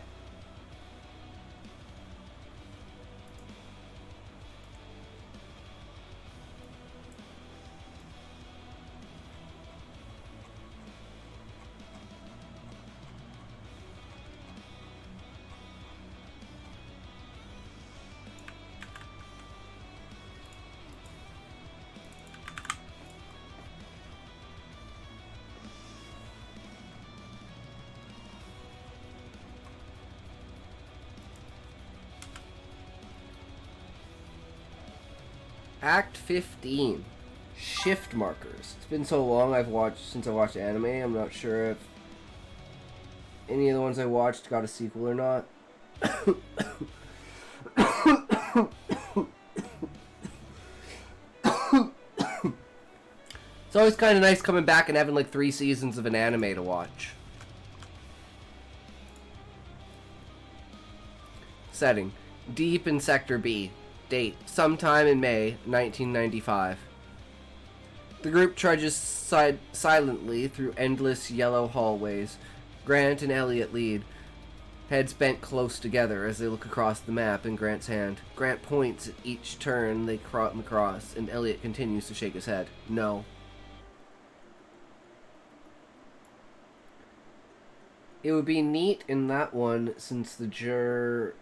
Act 15. Shift markers. It's been so long since I watched anime, I'm not sure if any of the ones I watched got a sequel or not. It's always kind of nice coming back and having like 3 seasons of an anime to watch. Setting. Deep in Sector B. Date. Sometime in May 1995. The group trudges silently through endless yellow hallways. Grant and Elliot lead, heads bent close together as they look across the map in Grant's hand. Grant points at each turn they come across, and Elliot continues to shake his head. No. It would be neat in that one, since the Jerian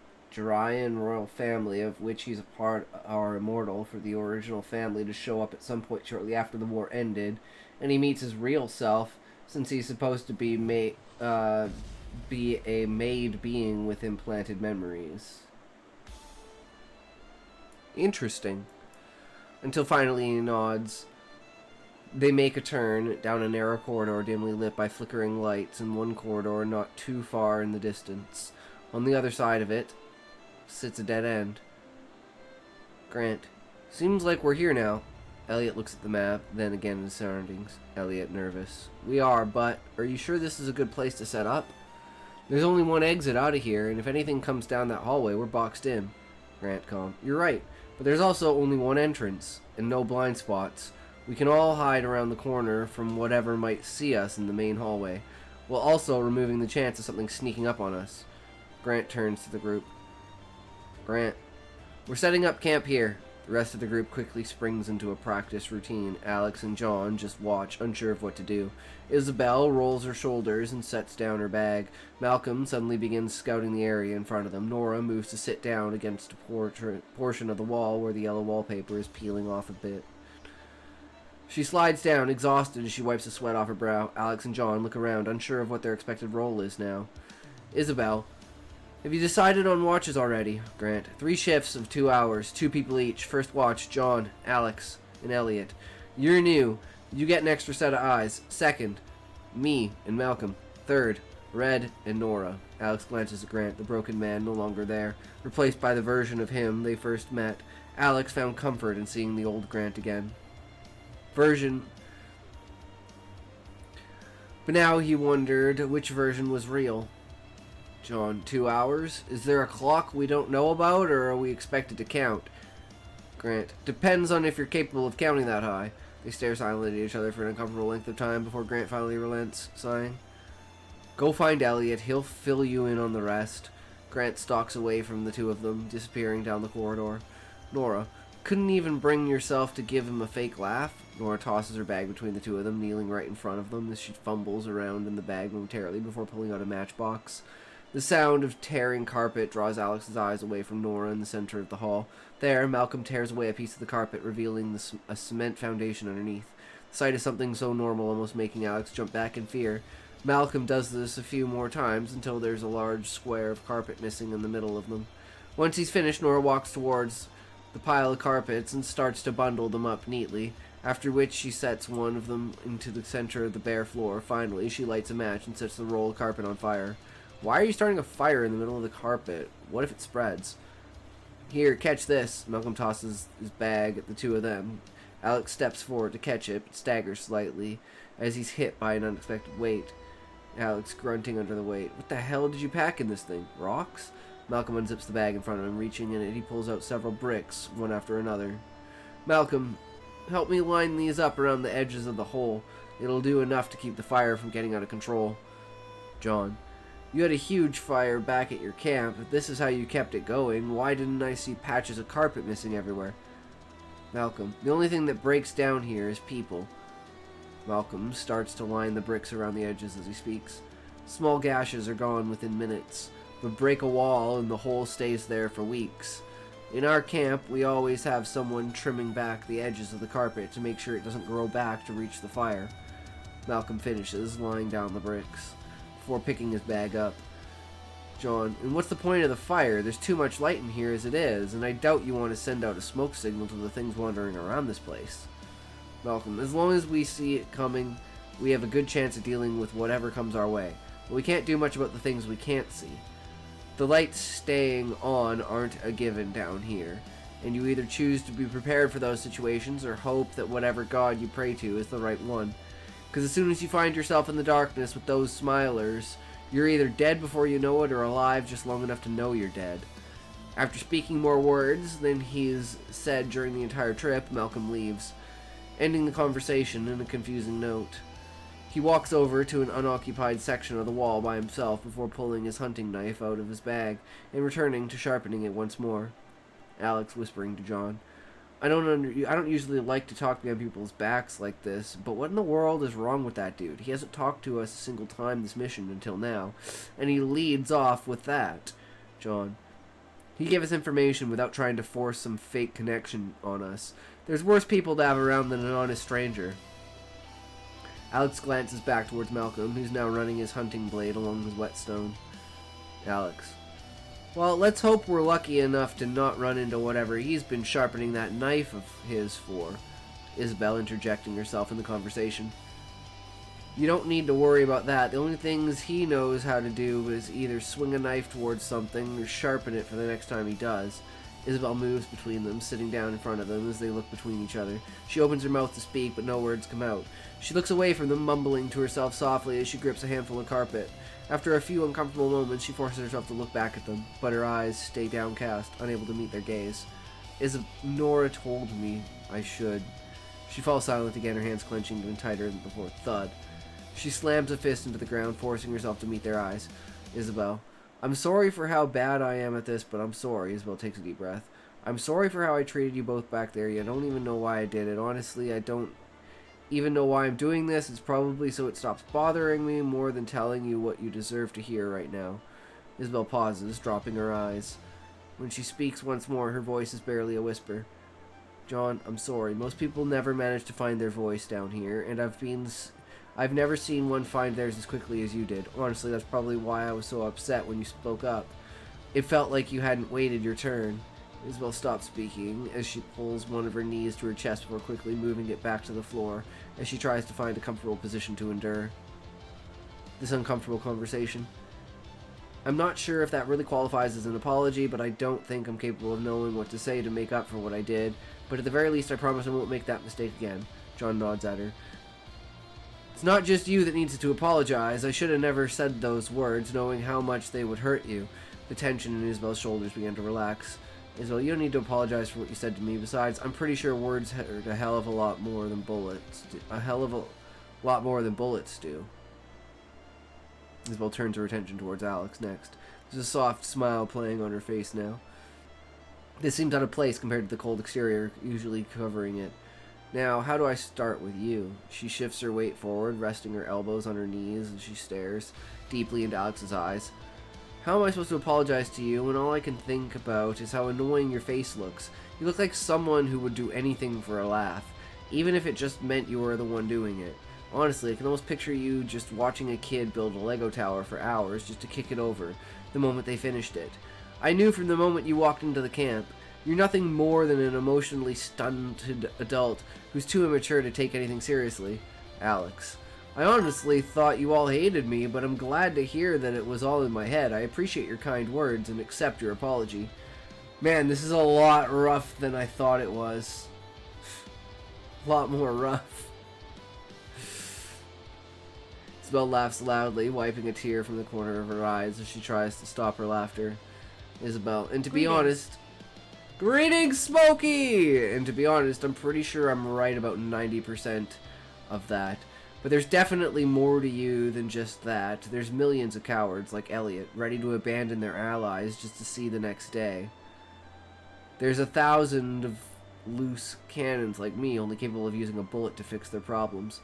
royal family, of which he's a part, are immortal, for the original family to show up at some point shortly after the war ended, and he meets his real self, since he's supposed to be a made being with implanted memories. Interesting. Until finally he nods. They make a turn down a narrow corridor dimly lit by flickering lights, in one corridor not too far in the distance. On the other side of it sits a dead end. Grant. Seems like we're here now. Elliot looks at the map, then again at his surroundings. Elliot, nervous. We are, but are you sure this is a good place to set up? There's only one exit out of here, and if anything comes down that hallway, we're boxed in. Grant, calm. You're right, but there's also only one entrance, and no blind spots. We can all hide around the corner from whatever might see us in the main hallway, while also removing the chance of something sneaking up on us. Grant turns to the group. Grant, we're setting up camp here. The rest of the group quickly springs into a practice routine. Alex and John just watch, unsure of what to do. Isabel rolls her shoulders and sets down her bag. Malcolm suddenly begins scouting the area in front of them. Nora moves to sit down against a portion of the wall where the yellow wallpaper is peeling off a bit. She slides down, exhausted, as she wipes the sweat off her brow. Alex and John look around, unsure of what their expected role is now. Isabel, have you decided on watches already? Grant, 3 shifts of 2 hours, 2 people each. First watch, John, Alex, and Elliot. You're new. You get an extra set of eyes. Second, me and Malcolm. Third, Red and Nora. Alex glances at Grant, the broken man no longer there, replaced by the version of him they first met. Alex found comfort in seeing the old Grant again. But now he wondered which version was real. John, 2 hours? Is there a clock we don't know about, or are we expected to count? Grant, depends on if you're capable of counting that high. They stare silently at each other for an uncomfortable length of time before Grant finally relents, sighing. Go find Elliot. He'll fill you in on the rest. Grant stalks away from the two of them, disappearing down the corridor. Nora, couldn't even bring yourself to give him a fake laugh? Nora tosses her bag between the two of them, kneeling right in front of them as she fumbles around in the bag momentarily before pulling out a matchbox. The sound of tearing carpet draws Alex's eyes away from Nora in the center of the hall. There, Malcolm tears away a piece of the carpet, revealing a cement foundation underneath. The sight of something so normal, almost making Alex jump back in fear. Malcolm does this a few more times until there's a large square of carpet missing in the middle of them. Once he's finished, Nora walks towards the pile of carpets and starts to bundle them up neatly, after which she sets one of them into the center of the bare floor. Finally, she lights a match and sets the roll of carpet on fire. Why are you starting a fire in the middle of the carpet? What if it spreads? Here, catch this. Malcolm tosses his bag at the two of them. Alex steps forward to catch it, but staggers slightly as he's hit by an unexpected weight. Alex grunting under the weight. What the hell did you pack in this thing? Rocks? Malcolm unzips the bag in front of him. Reaching in it, he pulls out several bricks, one after another. Malcolm, help me line these up around the edges of the hole. It'll do enough to keep the fire from getting out of control. John, you had a huge fire back at your camp. If this is how you kept it going, why didn't I see patches of carpet missing everywhere? Malcolm, the only thing that breaks down here is people. Malcolm starts to line the bricks around the edges as he speaks. Small gashes are gone within minutes, but break a wall and the hole stays there for weeks. In our camp, we always have someone trimming back the edges of the carpet to make sure it doesn't grow back to reach the fire. Malcolm finishes, laying down the bricks, before picking his bag up. John, and what's the point of the fire? There's too much light in here as it is, and I doubt you want to send out a smoke signal to the things wandering around this place. Malcolm, as long as we see it coming, we have a good chance of dealing with whatever comes our way. But we can't do much about the things we can't see. The lights staying on aren't a given down here, and you either choose to be prepared for those situations or hope that whatever god you pray to is the right one. Because as soon as you find yourself in the darkness with those smilers, you're either dead before you know it or alive just long enough to know you're dead. After speaking more words than he's said during the entire trip, Malcolm leaves, ending the conversation in a confusing note. He walks over to an unoccupied section of the wall by himself before pulling his hunting knife out of his bag and returning to sharpening it once more. Alex whispering to John, I don't usually like to talk behind people's backs like this, but what in the world is wrong with that dude? He hasn't talked to us a single time this mission until now, and he leads off with that. John, he gave us information without trying to force some fake connection on us. There's worse people to have around than an honest stranger. Alex glances back towards Malcolm, who's now running his hunting blade along his whetstone. Alex, well, let's hope we're lucky enough to not run into whatever he's been sharpening that knife of his for. Isabel interjecting herself in the conversation. You don't need to worry about that. The only things he knows how to do is either swing a knife towards something or sharpen it for the next time he does. Isabel moves between them, sitting down in front of them as they look between each other. She opens her mouth to speak, but no words come out. She looks away from them, mumbling to herself softly as she grips a handful of carpet. After a few uncomfortable moments, she forces herself to look back at them, but her eyes stay downcast, unable to meet their gaze. Nora told me I should. She falls silent again, her hands clenching even tighter than before. Thud. She slams a fist into the ground, forcing herself to meet their eyes. Isabel, I'm sorry for how bad I am at this, but I'm sorry. Isabel takes a deep breath. I'm sorry for how I treated you both back there. I don't even know why I did it. Honestly, I don't even know why I'm doing this. It's probably so it stops bothering me more than telling you what you deserve to hear right now. Isabel pauses, dropping her eyes. When she speaks once more, her voice is barely a whisper. John, I'm sorry. Most people never manage to find their voice down here, and I've never seen one find theirs as quickly as you did. Honestly, that's probably why I was so upset when you spoke up. It felt like you hadn't waited your turn. Isabel stops speaking as she pulls one of her knees to her chest before quickly moving it back to the floor as she tries to find a comfortable position to endure this uncomfortable conversation. I'm not sure if that really qualifies as an apology, but I don't think I'm capable of knowing what to say to make up for what I did. But at the very least, I promise I won't make that mistake again. John nods at her. It's not just you that needs to apologize. I should have never said those words, knowing how much they would hurt you. The tension in Isabel's shoulders began to relax. Isabel, you don't need to apologize for what you said to me. Besides, I'm pretty sure words hurt a hell of a lot more than bullets. Lot more than bullets do. Isabel turns her attention towards Alex next. There's a soft smile playing on her face now. This seems out of place compared to the cold exterior usually covering it. Now, how do I start with you? She shifts her weight forward, resting her elbows on her knees as she stares deeply into Alex's eyes. How am I supposed to apologize to you when all I can think about is how annoying your face looks? You look like someone who would do anything for a laugh, even if it just meant you were the one doing it. Honestly, I can almost picture you just watching a kid build a Lego tower for hours just to kick it over the moment they finished it. I knew from the moment you walked into the camp, you're nothing more than an emotionally stunted adult who's too immature to take anything seriously. Alex. I honestly thought you all hated me, but I'm glad to hear that it was all in my head. I appreciate your kind words and accept your apology. Man, this is a lot rough than I thought it was. A lot more rough. Isabel laughs loudly, wiping a tear from the corner of her eyes as she tries to stop her laughter. Isabel, and to be honest... Greetings, Smokey! And to be honest, I'm pretty sure I'm right about 90% of that. But there's definitely more to you than just that. There's millions of cowards like Elliot, ready to abandon their allies just to see the next day. There's 1,000 of loose cannons like me, only capable of using a bullet to fix their problems.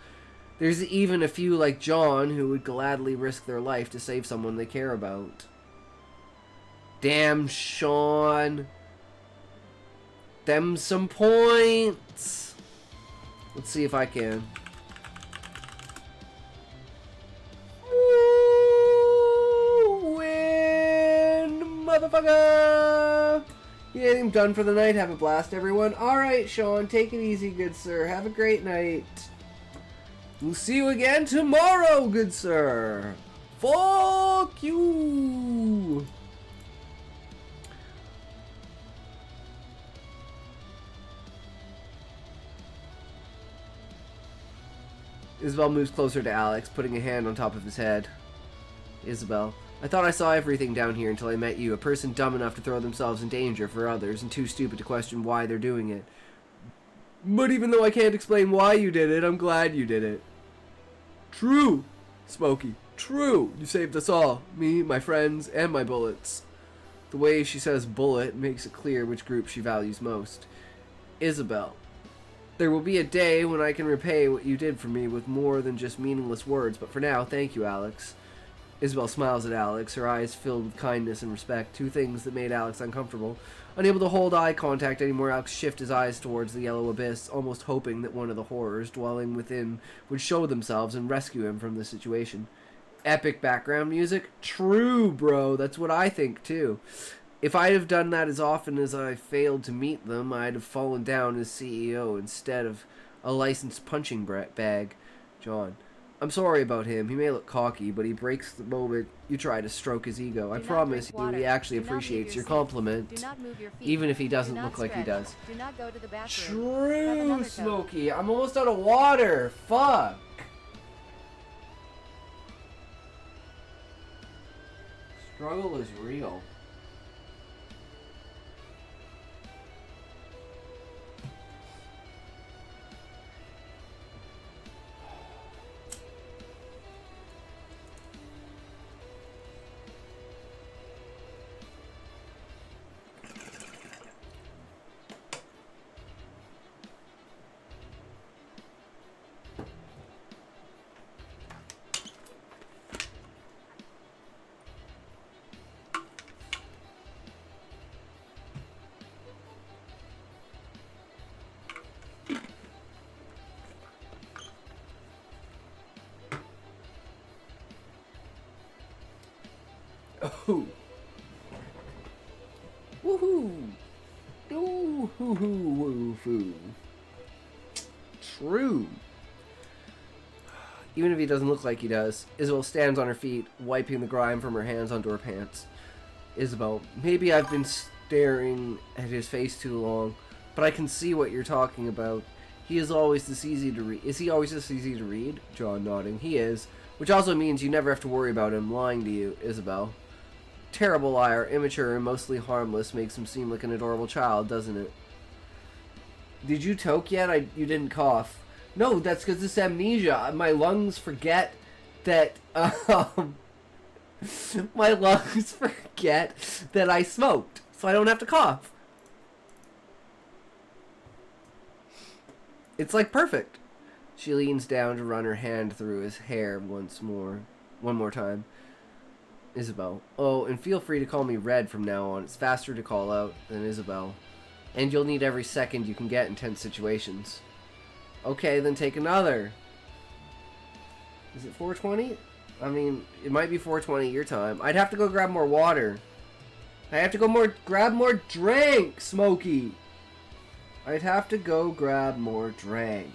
There's even a few like John who would gladly risk their life to save someone they care about. Damn, Sean. Them some points. Let's see if I can. Woo! Win, motherfucker! Yeah, I'm done for the night. Have a blast, everyone. Alright, Sean, take it easy, good sir. Have a great night. We'll see you again tomorrow, good sir. Fuck you. Isabel moves closer to Alex, putting a hand on top of his head. Isabel, I thought I saw everything down here until I met you. A person dumb enough to throw themselves in danger for others and too stupid to question why they're doing it. But even though I can't explain why you did it, I'm glad you did it. True, Smokey. True. You saved us all. Me, my friends, and my bullets. The way she says bullet makes it clear which group she values most. Isabel. There will be a day when I can repay what you did for me with more than just meaningless words, but for now, thank you, Alex. Isabel smiles at Alex, her eyes filled with kindness and respect, two things that made Alex uncomfortable. Unable to hold eye contact anymore, Alex shifted his eyes towards the yellow abyss, almost hoping that one of the horrors dwelling within would show themselves and rescue him from the situation. Epic background music? True, bro. That's what I think, too. If I'd have done that as often as I failed to meet them, I'd have fallen down as CEO instead of a licensed punching bag. John. I'm sorry about him. He may look cocky, but he breaks the moment you try to stroke his ego. I promise you he actually appreciates your compliment, even if he doesn't look like he does. Do not go to the bathroom. True, Smokey. I'm almost out of water. Fuck. Struggle is real. Oh. Woohoo! Ooh-hoo-hoo-woo-foo. True. Even if he doesn't look like he does, Isabel stands on her feet, wiping the grime from her hands onto her pants. Isabel, maybe I've been staring at his face too long, but I can see what you're talking about. He is always this easy to read. Is he always this easy to read? John nodding. He is, which also means you never have to worry about him lying to you, Isabel. Terrible liar, immature and mostly harmless, makes him seem like an adorable child, doesn't it? Did you toke yet? You didn't cough. No, that's because it's amnesia. My lungs forget that, my lungs forget that I smoked, so I don't have to cough. It's like perfect. She leans down to run her hand through his hair one more time. Isabel. Oh, and feel free to call me Red from now on. It's faster to call out than Isabel. And you'll need every second you can get in tense situations. Okay, then take another. Is it 4:20? I mean, it might be 4:20 your time. I'd have to go grab more water. I have to go grab more drink, Smokey. I'd have to go grab more drink.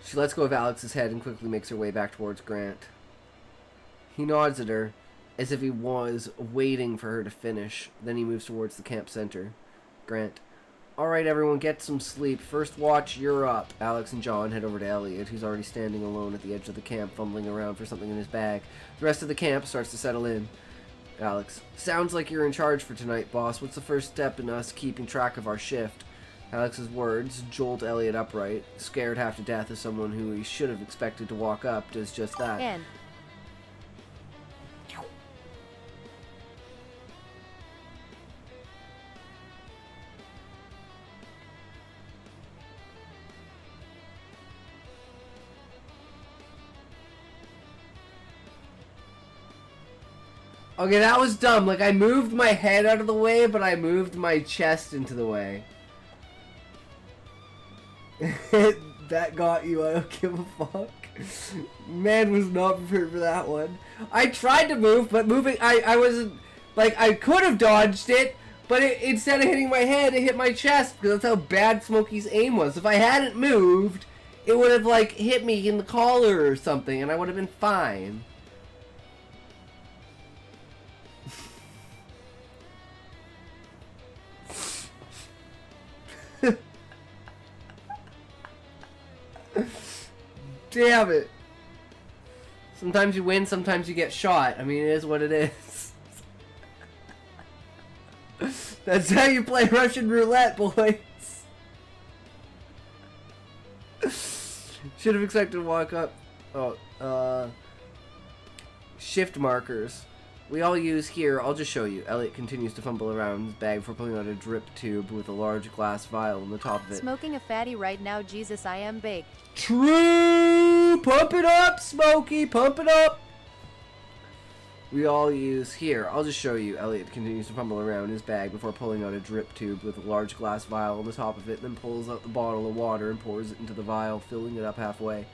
She lets go of Alex's head and quickly makes her way back towards Grant. He nods at her, as if he was waiting for her to finish. Then he moves towards the camp center. Grant. Alright, everyone, get some sleep. First watch, you're up. Alex and John head over to Elliot, who's already standing alone at the edge of the camp, fumbling around for something in his bag. The rest of the camp starts to settle in. Alex. Sounds like you're in charge for tonight, boss. What's the first step in us keeping track of our shift? Alex's words jolt Elliot upright. Scared half to death as someone who he should have expected to walk up does just that. And okay, that was dumb. Like, I moved my head out of the way, but I moved my chest into the way. That got you. I don't give a fuck. Man was not prepared for that one. I tried to move, but moving, I wasn't, like, I could have dodged it, but instead of hitting my head, it hit my chest, because that's how bad Smokey's aim was. If I hadn't moved, it would have, like, hit me in the collar or something, and I would have been fine. Damn it. Sometimes you win, sometimes you get shot. I mean, it is what it is. That's how you play Russian roulette, boys. Should have expected to walk up. Oh, shift markers. We all use here. I'll just show you. Elliot continues to fumble around his bag before pulling out a drip tube with a large glass vial on the top of it. smoking a fatty right now, Jesus, I am baked. True! Pump it up, Smokey! Pump it up! We all use here. I'll just show you. Elliot continues to fumble around his bag before pulling out a drip tube with a large glass vial on the top of it, then pulls out the bottle of water and pours it into the vial, filling it up halfway.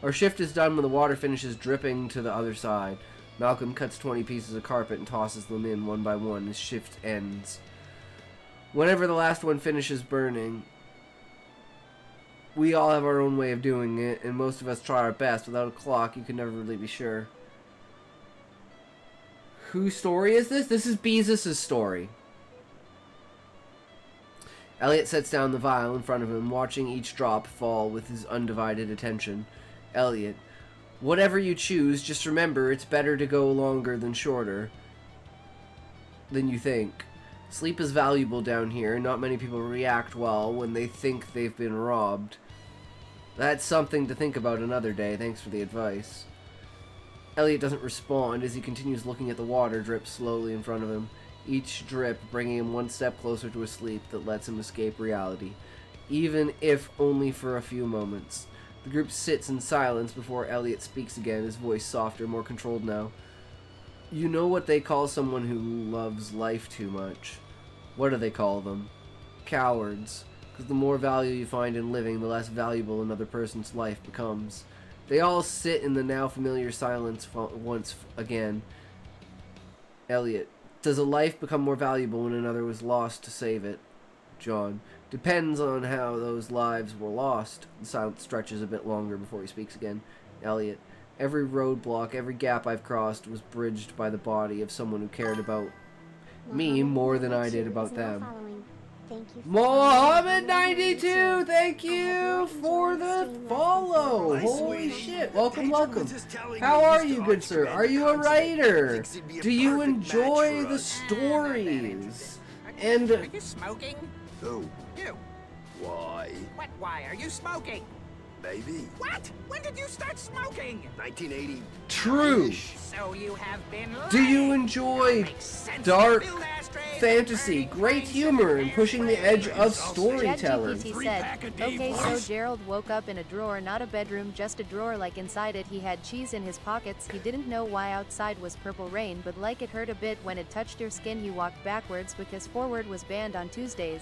Our shift is done when the water finishes dripping to the other side. Malcolm cuts 20 pieces of carpet and tosses them in one by one. His shift ends. Whenever the last one finishes burning, we all have our own way of doing it, and most of us try our best. Without a clock, you can never really be sure. Whose story is this? This is Beezus' story. Elliot sets down the vial in front of him, watching each drop fall with his undivided attention. Elliot. Whatever you choose, just remember it's better to go longer than shorter than you think. Sleep is valuable down here, and not many people react well when they think they've been robbed. That's something to think about another day. Thanks for the advice. Elliot doesn't respond as he continues looking at the water drip slowly in front of him, each drip bringing him one step closer to a sleep that lets him escape reality, even if only for a few moments. The group sits in silence before Elliot speaks again, his voice softer, more controlled now. You know what they call someone who loves life too much? What do they call them? Cowards. Because the more value you find in living, the less valuable another person's life becomes. They all sit in the now familiar silence once again. Elliot. Does a life become more valuable when another was lost to save it? John. Depends on how those lives were lost. The silence stretches a bit longer before he speaks again. Elliot. Every roadblock, every gap I've crossed was bridged by the body of someone who cared about me more than I did about them. Thank you. Mohammed92, thank you for the follow. My Holy sweetie, shit. the Welcome, patron welcome. was just telling How me are he's you, the good sir? arch Are you a command writer? Thinks he'd be a Do you perfect match enjoy for the us. stories? Are And you smoking? Who? You. Why? What? Why are you smoking? Maybe. What? When did you start smoking? 1980. true. So you have been lying. Do you enjoy Makes sense. dark Build ashtrays, fantasy, burning great pines, humor, and and pushing the edge of hairspray. storytelling? ChatGPT said, okay, so Gerald woke up in a drawer, not a bedroom, just a drawer, like inside it he had cheese in his pockets. He didn't know why outside was purple rain, but like it hurt a bit when it touched your skin. He walked backwards because forward was banned on Tuesdays.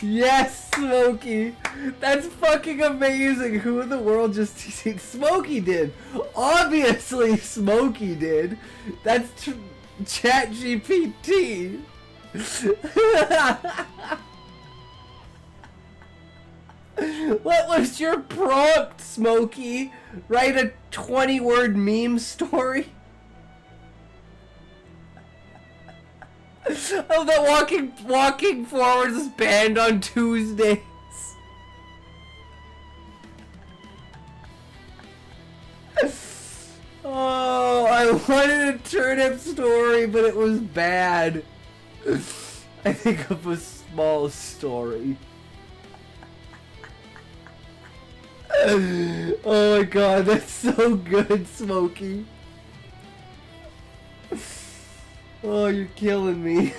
Yes, Smokey. That's fucking amazing. Who in the world just Smokey did? Obviously, Smokey did. That's ChatGPT. What was your prompt, Smokey? Write a 20-word meme story? Oh, that walking forwards is banned on Tuesdays. Oh, I wanted a turnip story, but it was bad. I think of a small story. Oh my god, that's so good, Smokey. Oh, you're killing me.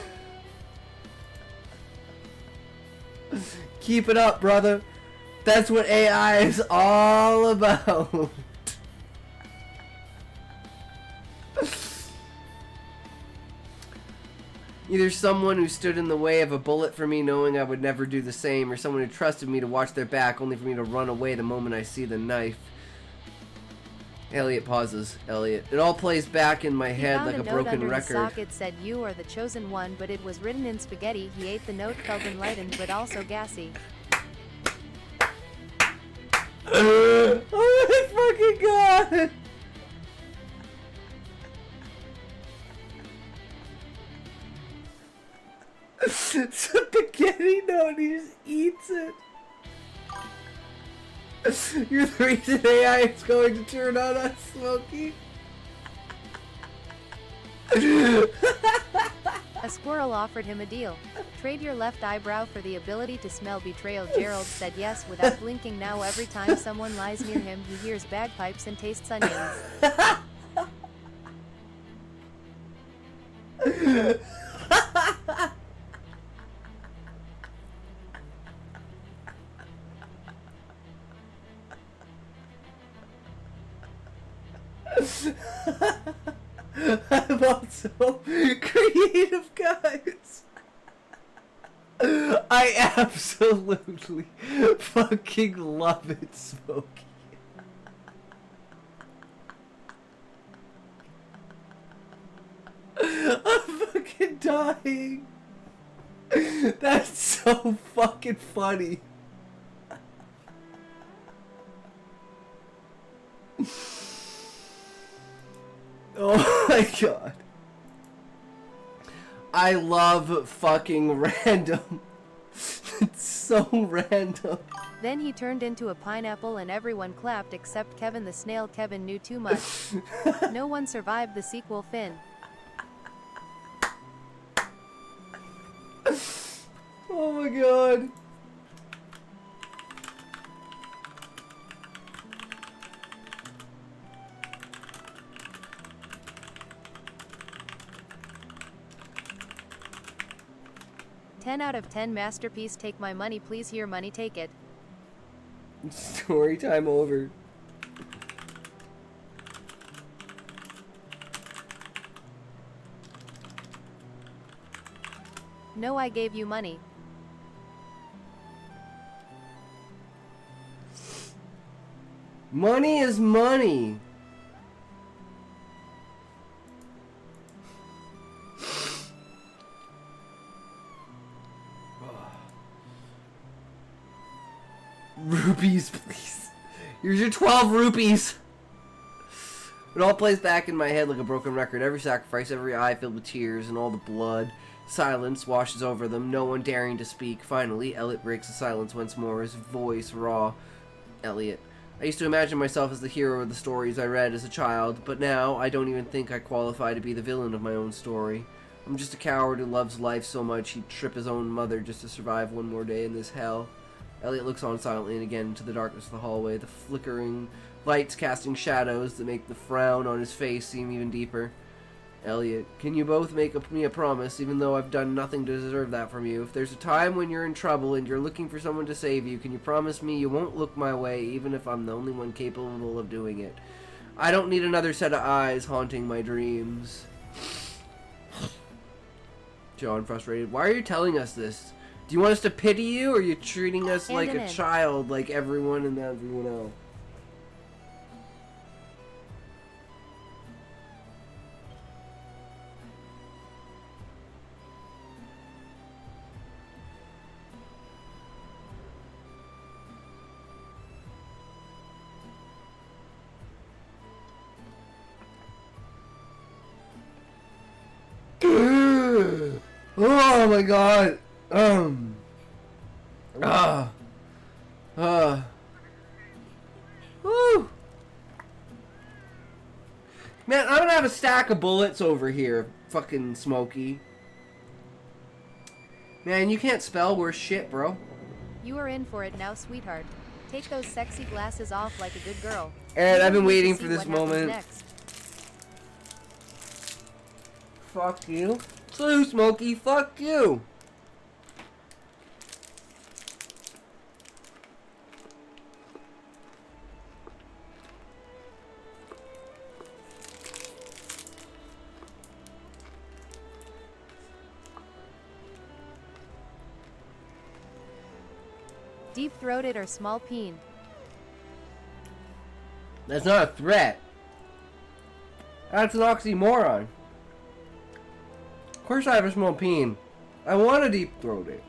Keep it up, brother. That's what AI is all about. Either someone who stood in the way of a bullet for me knowing I would never do the same, or someone who trusted me to watch their back only for me to run away the moment I see the knife. Elliot pauses. Elliot. It all plays back in my head like a broken record. His sock. It said, "You are the chosen one," but it was written in spaghetti. He ate the note, felt enlightened, but also gassy. Oh my fucking god! Spaghetti note, he just eats it. You're the reason AI is going to turn on us, Smokey. A squirrel offered him a deal. Trade your left eyebrow for the ability to smell betrayal. Gerald said yes without blinking. Now every time someone lies near him, he hears bagpipes and tastes onions. I'm also creative, guys. I absolutely fucking love it, Smokey. I'm fucking dying. That's so fucking funny. Oh my god. I love fucking random. It's so random. Then he turned into a pineapple and everyone clapped except Kevin the snail. Kevin knew too much. No one survived the sequel. Finn. Oh my god. "10 out of 10 masterpiece. Take my money, please. Here, money, take it." Story time over. "No, I gave you money." Money is money. Rupees, please. Here's your 12 rupees. It all plays back in my head like a broken record. Every sacrifice, every eye filled with tears, and all the blood. Silence washes over them, no one daring to speak. Finally, Elliot breaks the silence once more, his voice raw. Elliot. I used to imagine myself as the hero of the stories I read as a child, but now I don't even think I qualify to be the villain of my own story. I'm just a coward who loves life so much he'd trip his own mother just to survive one more day in this hell. Elliot looks on silently and again into the darkness of the hallway, the flickering lights casting shadows that make the frown on his face seem even deeper. Elliot, can you both make me a promise, even though I've done nothing to deserve that from you? If there's a time when you're in trouble and you're looking for someone to save you, can you promise me you won't look my way, even if I'm the only one capable of doing it? I don't need another set of eyes haunting my dreams. John, frustrated. Why are you telling us this? Do you want us to pity you, or are you treating us like a child, like everyone and everyone else? Oh my god. Woo. Man, I'm gonna have a stack of bullets over here, fucking Smokey. Man, you can't spell worse shit, bro. You are in for it now, sweetheart. Take those sexy glasses off like a good girl. And I've been You waiting need to for see this what happens moment. next. Fuck you. True, Smokey, fuck you. Deep-throated or small peen? That's not a threat. That's an oxymoron. Of course I have a small peen. I want to deep throat it.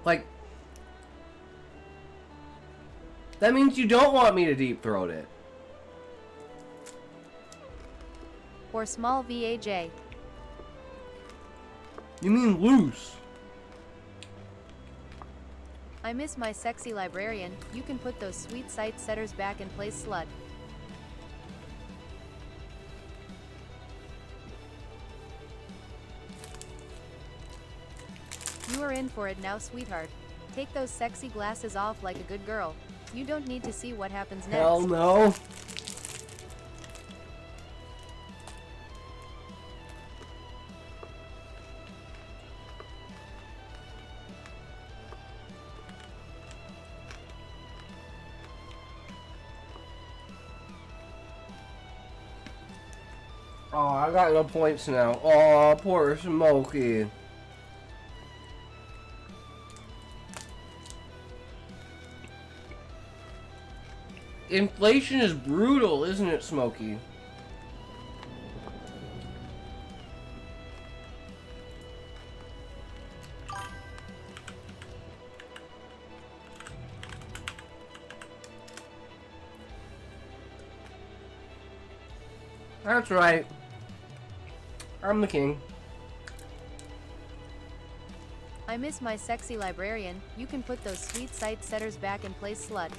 Like, that means you don't want me to deep throat it. Or small VAJ? You mean loose. I miss my sexy librarian. You can put those sweet sight setters back in place, slut. You are in for it now, sweetheart. Take those sexy glasses off like a good girl. You don't need to see what happens next. Hell no. Oh, I got no points now. Oh, poor Smokey. Inflation is brutal, isn't it, Smokey? That's right. I'm the king. I miss my sexy librarian. You can put those sweet sight setters back in place, slut.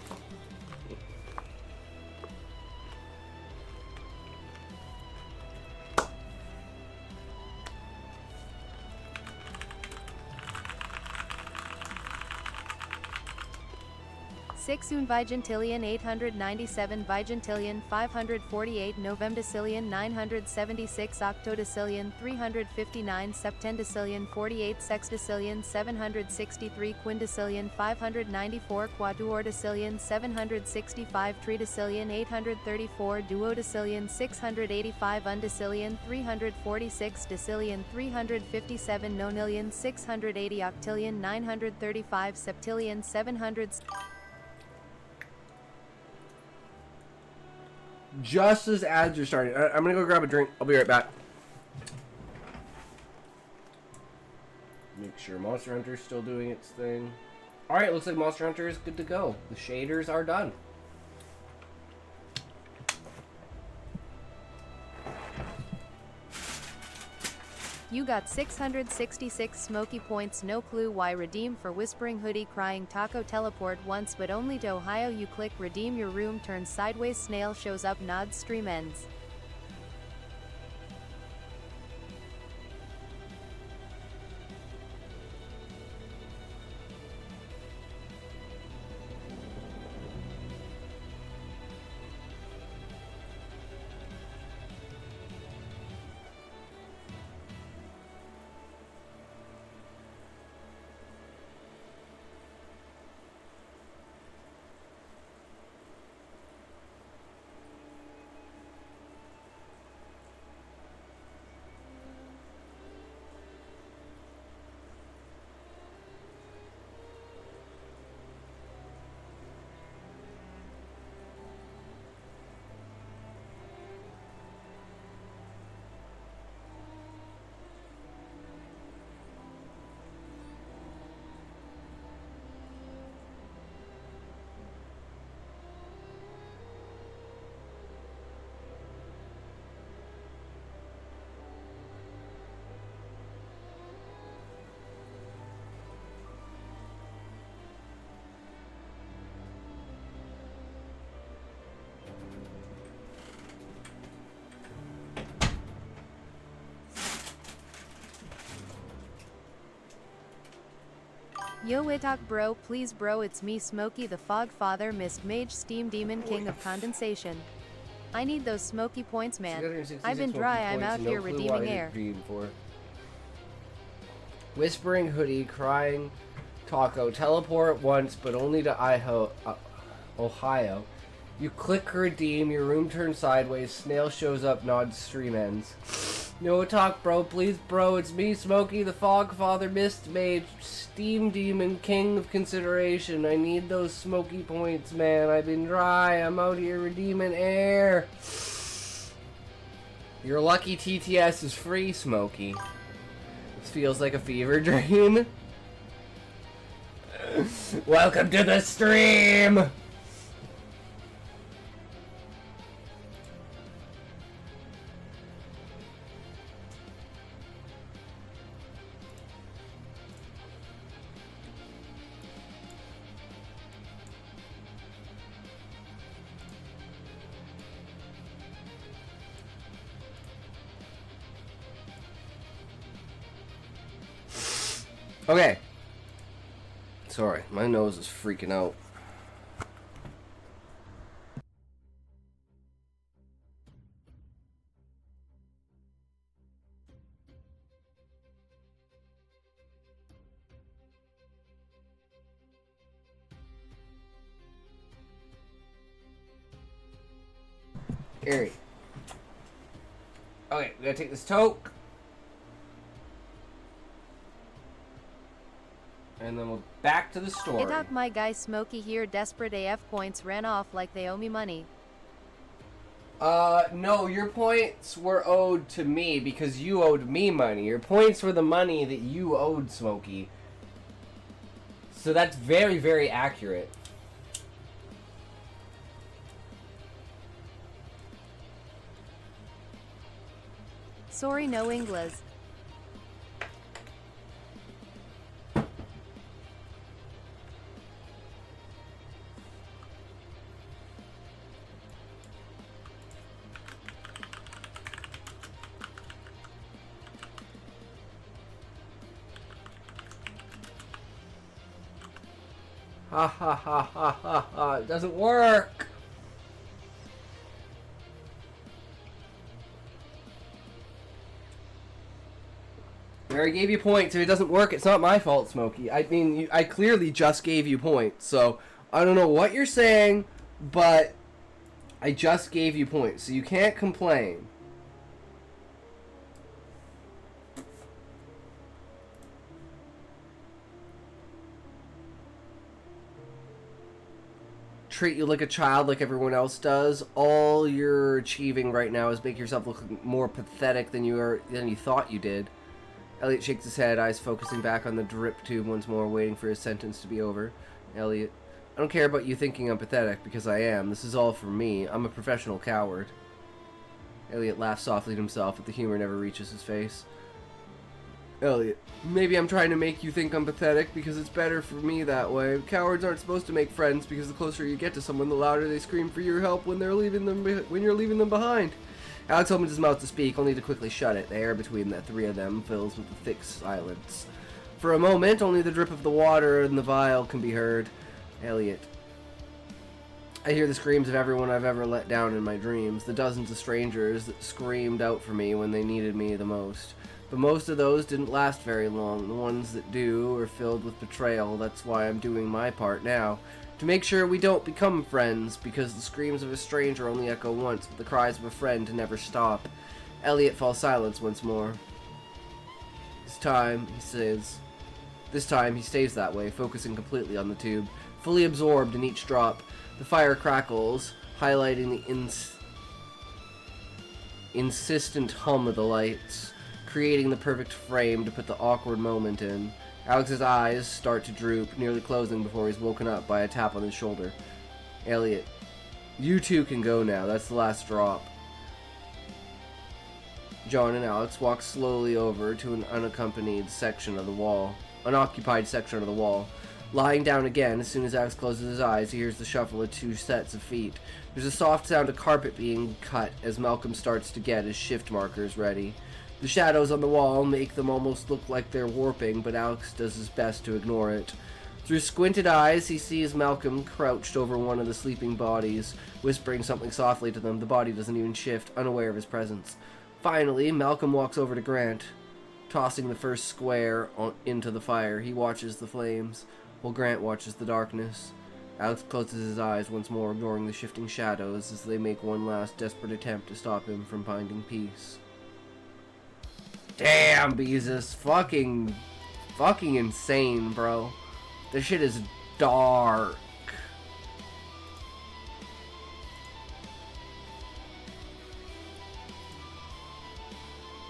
Six un vigintillion 897 vigintillion 548 novemdecillion 976 octodecillion 359 septendecillion 48 sexdecillion 763 quindecillion 594 quaduordecillion 765 tridecillion 834 duodecillion 685 undecillion 346 decillion 357 nonillion 680 octillion 935 septillion 700 just as ads are starting. I'm gonna go grab a drink. I'll be right back. Make sure Monster Hunter's still doing its thing. Alright, looks like Monster Hunter is good to go. The shaders are done. You got 666 smoky points. No clue why. Redeem for Whispering Hoodie Crying Taco. Teleport once but only to Ohio. You click redeem, your room turns sideways, snail shows up, nods, stream ends. Yo Itak bro, please bro, it's me Smokey the Fog Father, Mist Mage, Steam Demon, King of Condensation. I need those smoky points, man. 366 I've been dry, I'm out no here clue redeeming why I air. redeemed for. Whispering Hoodie, Crying Taco. Teleport once, but only to Ohio. You click redeem, your room turns sideways, snail shows up, nods, stream ends. No talk, bro. Please, bro. It's me, Smokey, the Fog Father, Mist Mage, Steam Demon, King of Consideration. I need those smoky points, man. I've been dry. I'm out here redeeming air. Your lucky TTS is free, Smokey. This feels like a fever dream. Welcome to the stream! Okay. Sorry, my nose is freaking out. Gary. Okay, we gotta take this toke. And then we'll back to the story. Itak, my guy Smokey here, desperate AF points ran off like they owe me money. No, your points were owed to me because you owed me money. Your points were the money that you owed Smokey. So that's very, very accurate. Sorry, no English. Ha ha ha ha ha ha. It doesn't work. I already gave you points. If it doesn't work, it's not my fault, Smokey. I mean, I clearly just gave you points. So, I don't know what you're saying, but I just gave you points. So you can't complain. treat you like a child like everyone else does. All you're achieving right now is make yourself look more pathetic than you thought you did. Elliot shakes his head, eyes focusing back on the drip tube once more, waiting for his sentence to be over. Elliot, I don't care about you thinking I'm pathetic, because I am. This is all for me. I'm a professional coward. Elliot laughs softly to himself, but the humor never reaches his face. Elliot, maybe I'm trying to make you think I'm pathetic because it's better for me that way. Cowards aren't supposed to make friends because the closer you get to someone, the louder they scream for your help when you're leaving them behind. Alex opens his mouth to speak, only to quickly shut it. The air between the three of them fills with a thick silence. For a moment, only the drip of the water in the vial can be heard. Elliot. I hear the screams of everyone I've ever let down in my dreams, the dozens of strangers that screamed out for me when they needed me the most. But most of those didn't last very long. The ones that do are filled with betrayal. That's why I'm doing my part now. To make sure we don't become friends, because the screams of a stranger only echo once, but the cries of a friend never stop. Elliot falls silent once more. This time, he says... This time, he stays that way, focusing completely on the tube, fully absorbed in each drop. The fire crackles, highlighting the insistent hum of the lights, creating the perfect frame to put the awkward moment in. Alex's eyes start to droop, nearly closing before he's woken up by a tap on his shoulder. Elliot, you two can go now. That's the last drop. John and Alex walk slowly over to an unoccupied section of the wall. Lying down again, as soon as Alex closes his eyes, he hears the shuffle of two sets of feet. There's a soft sound of carpet being cut as Malcolm starts to get his shift markers ready. The shadows on the wall make them almost look like they're warping, but Alex does his best to ignore it. Through squinted eyes, he sees Malcolm crouched over one of the sleeping bodies, whispering something softly to them. The body doesn't even shift, unaware of his presence. Finally, Malcolm walks over to Grant, tossing the first square into the fire. He watches the flames, while Grant watches the darkness. Alex closes his eyes once more, ignoring the shifting shadows as they make one last desperate attempt to stop him from finding peace. Damn, Beezus. Fucking insane, bro. This shit is dark.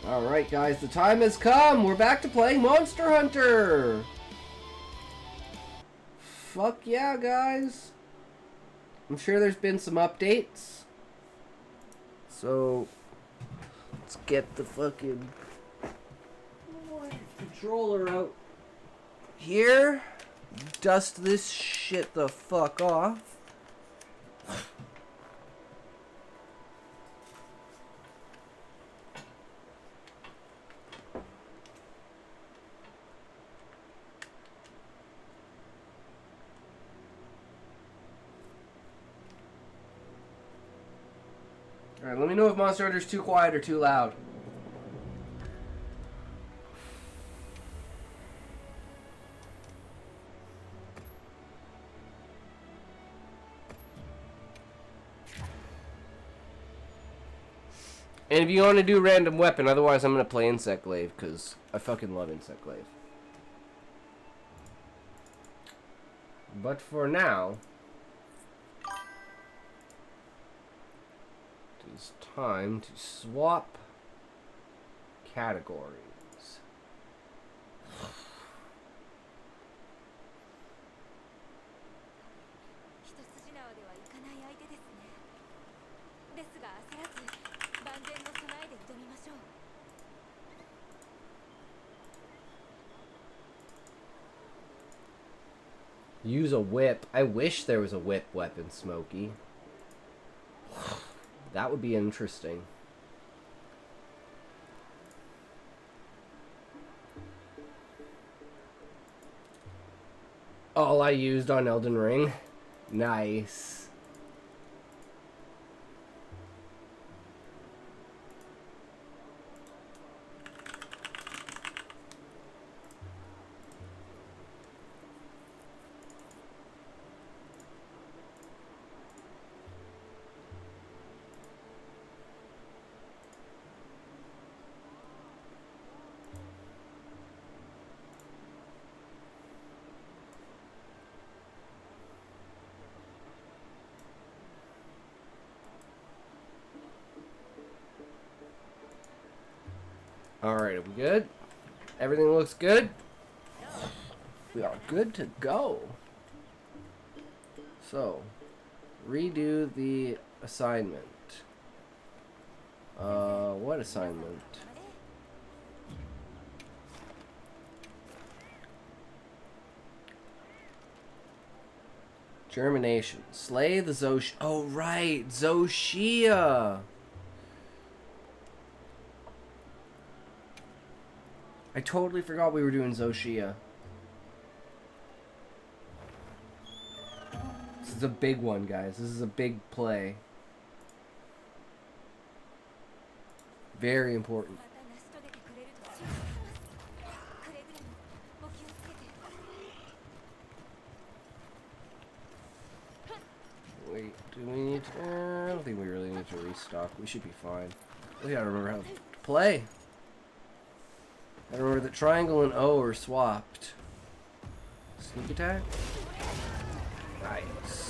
Alright, guys, the time has come. We're back to playing Monster Hunter. Fuck yeah, guys. I'm sure there's been some updates. So, let's get the fucking controller out here. Dust this shit the fuck off. Alright, let me know if Monster Hunter's too quiet or too loud. And if you want to do random weapon, otherwise I'm going to play Insect Glaive, because I fucking love Insect Glaive. But for now, it is time to swap categories. Use a whip. I wish there was a whip weapon, Smokey. That would be interesting. All I used on Elden Ring. Nice. Alright, are we good? Everything looks good? We are good to go. So, redo the assignment. What assignment? Germination. Slay the Zosh. Oh, right. Zoshia. I totally forgot we were doing Zoshia. This is a big one, guys. This is a big play. Very important. Wait, do we need to... I don't think we really need to restock. We should be fine. We gotta remember how to play. I remember that triangle and O are swapped. Sneak attack? Nice.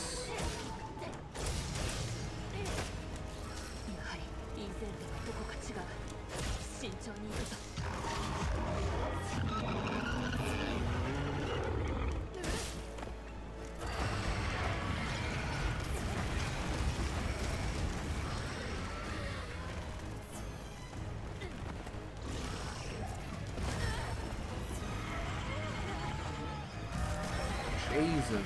Jesus.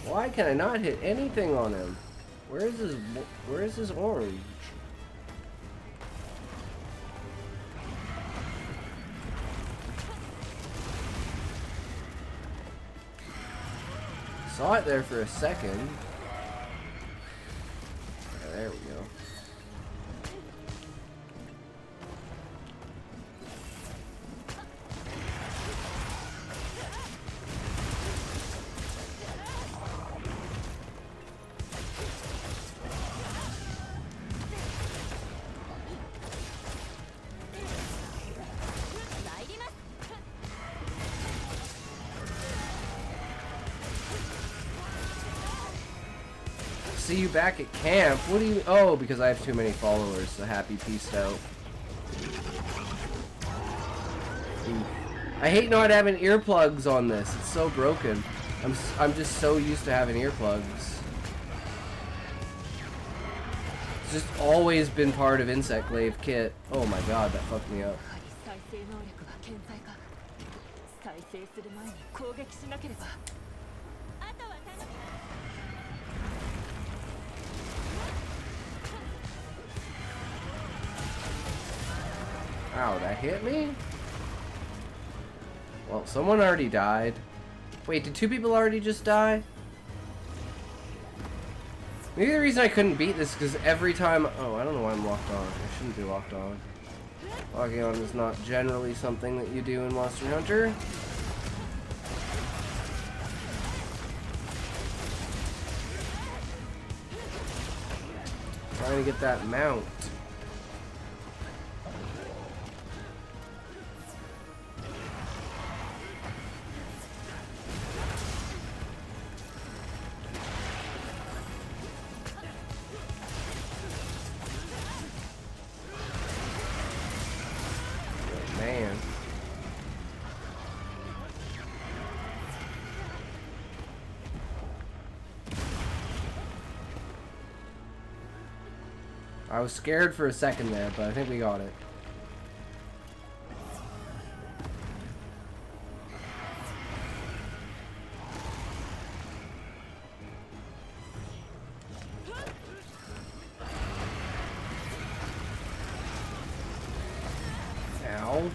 Why can I not hit anything on him? Where is his orange? Saw it there for a second. Yeah, there we go. See you back at camp. What do you... Oh, because I have too many followers. So happy peaced out. Ooh. I hate not having earplugs on this. It's so broken. I'm just so used to having earplugs. It's just always been part of Insect Glaive kit. Oh my god, that fucked me up. Ow, that hit me? Well, someone already died. Wait, did two people already just die? Maybe the reason I couldn't beat this is because every time... Oh, I don't know why I'm locked on. I shouldn't be locked on. Locking on is not generally something that you do in Monster Hunter. Trying to get that mount. Man. I was scared for a second there, but I think we got it. Ow.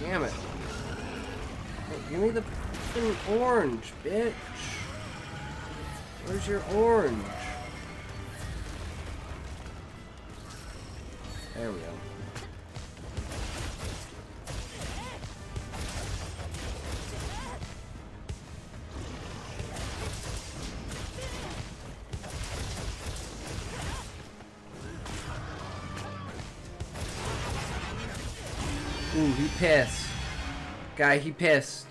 Damn it. Hey, give me the Fucking orange, bitch. Where's your orange? There we go. Ooh, he pissed. Guy, he pissed.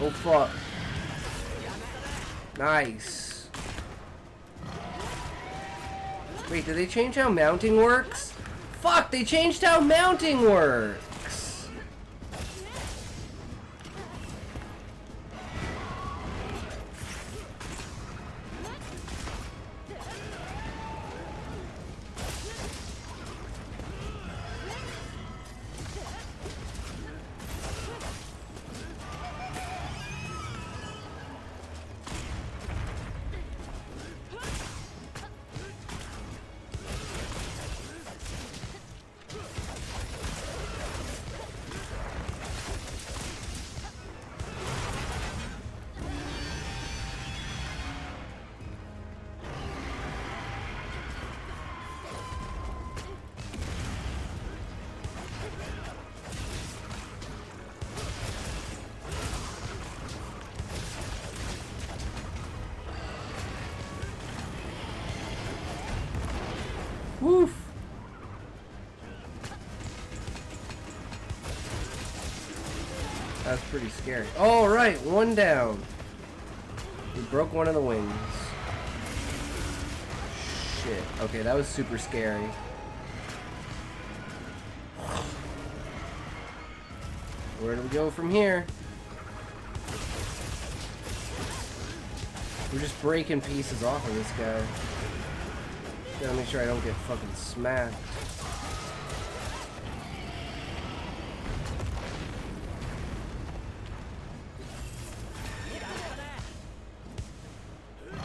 Oh, fuck. Nice. Wait, did they change how mounting works? Fuck, they changed how mounting works! Woof! That's pretty scary. All right, one down. We broke one of the wings. Shit. Okay, that was super scary. Where do we go from here? We're just breaking pieces off of this guy. Gotta make sure I don't get fucking smacked.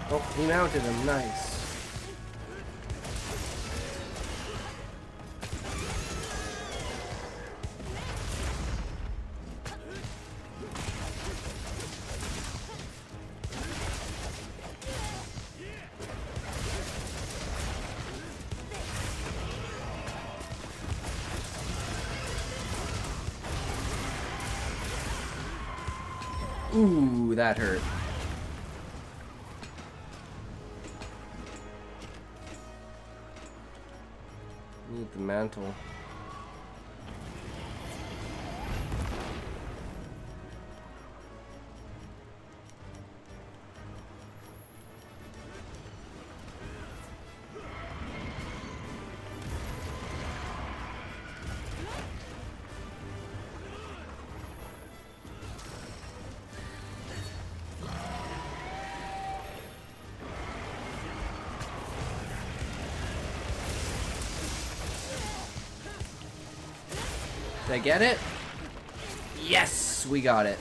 Oh, he mounted him. Nice. Ooh, that hurt. Need the mantle. Did I get it? Yes, we got it.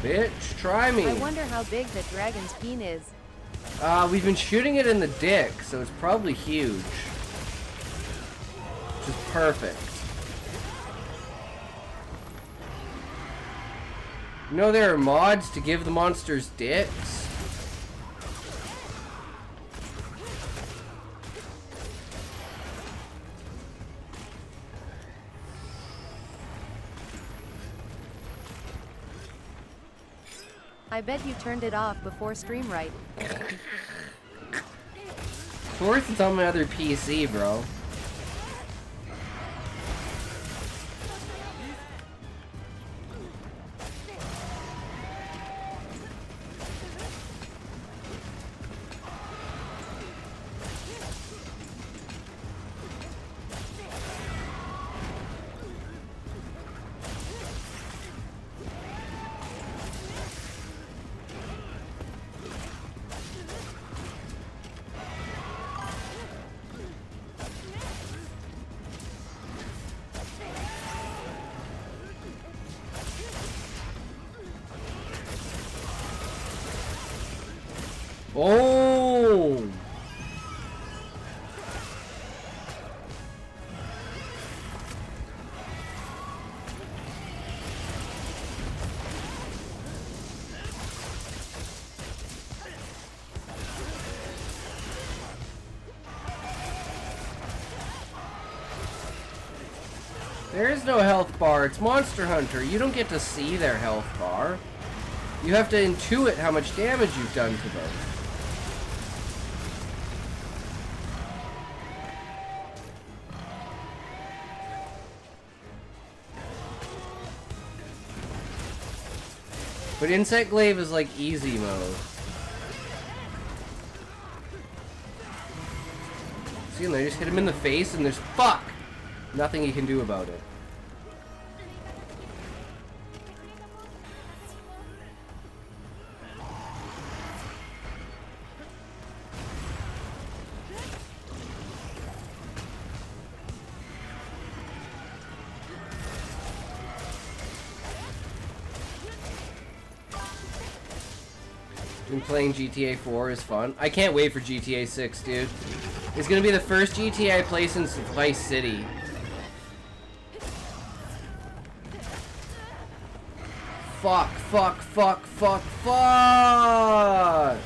Bitch, try me. I wonder how big the dragon's peen is. We've been shooting it in the dick, so it's probably huge. Which is perfect. You know there are mods to give the monsters dicks? I bet you turned it off before stream, right? Of course it's on my other PC, bro. There is no health bar. It's Monster Hunter. You don't get to see their health bar. You have to intuit how much damage you've done to them. But Insect Glaive is like easy mode. See, and they just hit him in the face and there's fuck! Nothing he can do about it. And playing GTA 4 is fun. I can't wait for GTA 6, dude. It's gonna be the first GTA I play since Vice City. Fuck, fuck, fuck, fuck, fuck!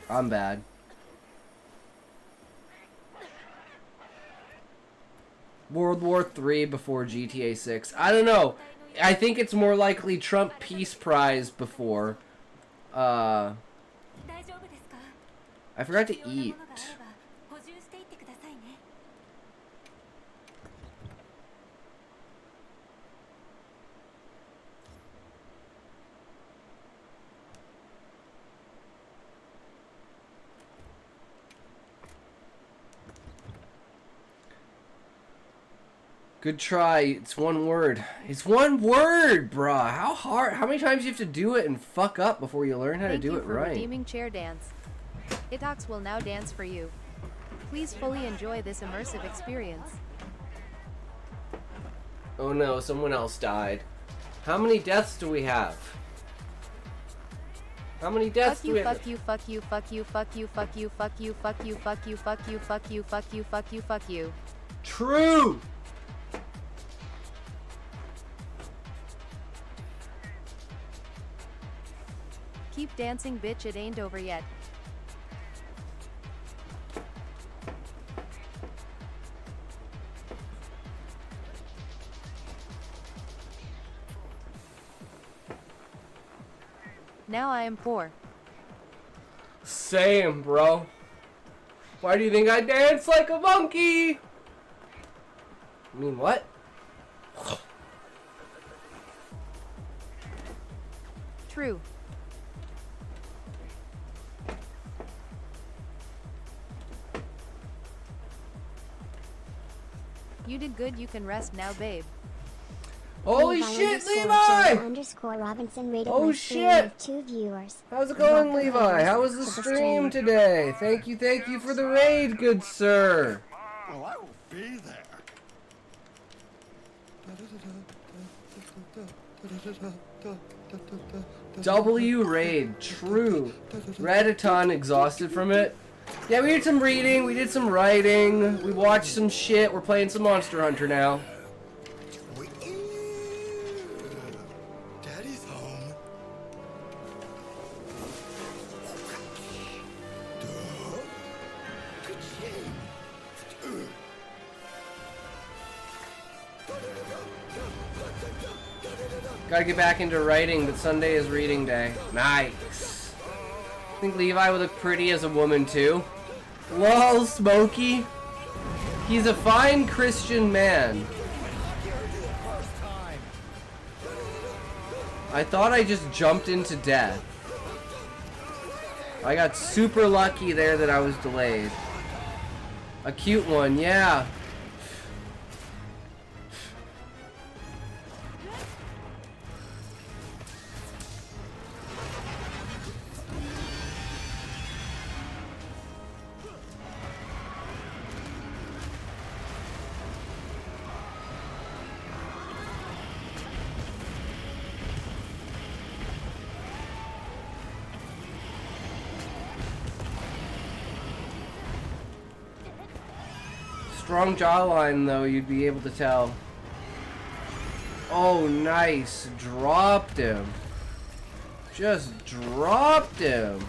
I'm bad. World War III before GTA 6. I don't know. I think it's more likely Trump Peace Prize before. I forgot to eat. Good try. It's one word. It's one word, bruh. How hard? How many times do you have to do it and fuck up before you learn how to do it right? Thank you for redeeming chair dance. Itox will now dance for you. Please fully enjoy this immersive experience. Oh no, someone else died. How many deaths do we have? How many deaths do we have? Fuck you, fuck you, fuck you, fuck you, fuck you, fuck you, fuck you, fuck you, fuck you, fuck you, fuck you, fuck you, fuck you. True! Keep dancing, bitch, it ain't over yet. Now I am poor. Same, bro. Why do you think I dance like a monkey? I mean, what? True. You did good, you can rest now, babe. Holy shit, Levi! _Robinson rated Oh my shit! stream with 2 viewers. How's it going, Levi? How was the stream today? Thank you for the raid, good sir. Well, I will be there. W raid, true. Radaton exhausted from it. Yeah, we did some reading, we did some writing, we watched some shit, we're playing some Monster Hunter now. Daddy's home. Gotta get back into writing, but Sunday is reading day. Nice. I think Levi would look pretty as a woman too. Lol, Smokey. He's a fine Christian man. I thought I just jumped into death. I got super lucky there that I was delayed. A cute one, yeah. Strong jawline, though, you'd be able to tell. Oh, nice. Dropped him. Just dropped him.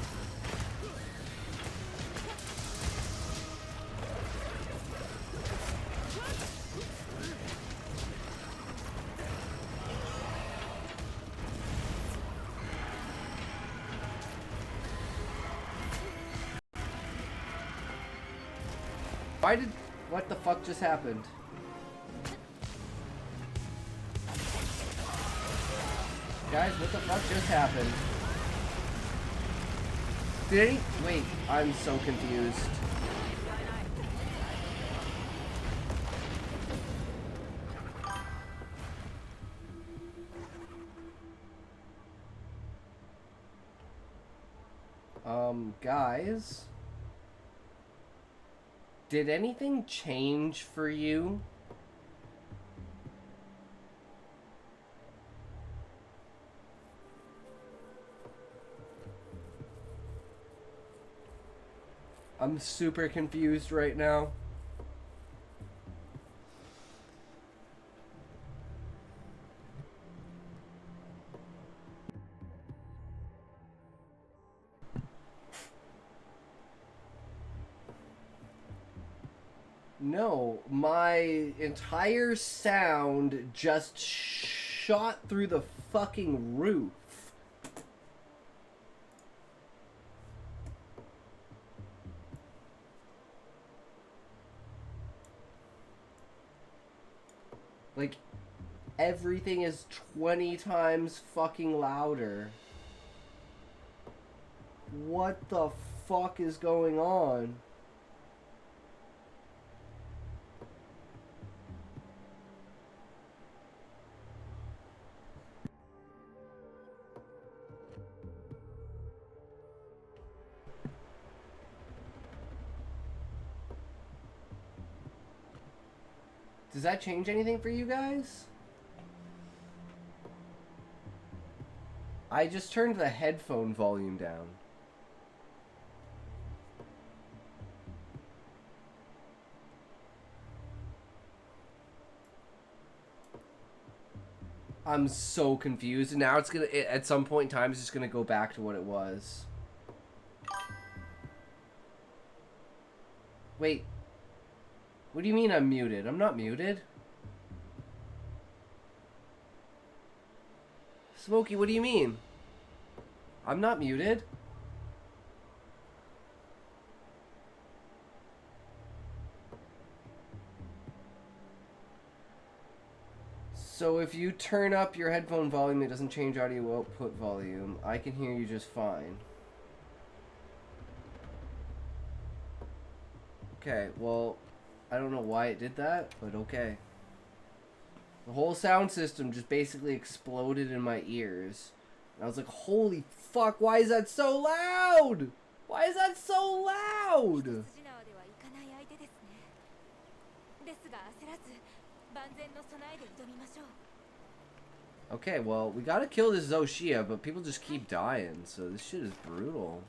Why did... What the fuck just happened? Guys, what the fuck just happened? Did any... Wait, I'm so confused. Guys? Did anything change for you? I'm super confused right now. No, my entire sound just shot through the fucking roof. Like, everything is 20 times fucking louder. What the fuck is going on? Does that change anything for you guys? I just turned the headphone volume down. I'm so confused, and now it's gonna, at some point in time, it's just gonna go back to what it was. Wait. What do you mean I'm muted? I'm not muted. Smokey, what do you mean? I'm not muted. So if you turn up your headphone volume, it doesn't change audio output volume. I can hear you just fine. Okay, well, I don't know why it did that, but okay. The whole sound system just basically exploded in my ears. And I was like, holy fuck, why is that so loud? Why is that so loud? Okay, well, we gotta kill this Zoshia, but people just keep dying, so this shit is brutal.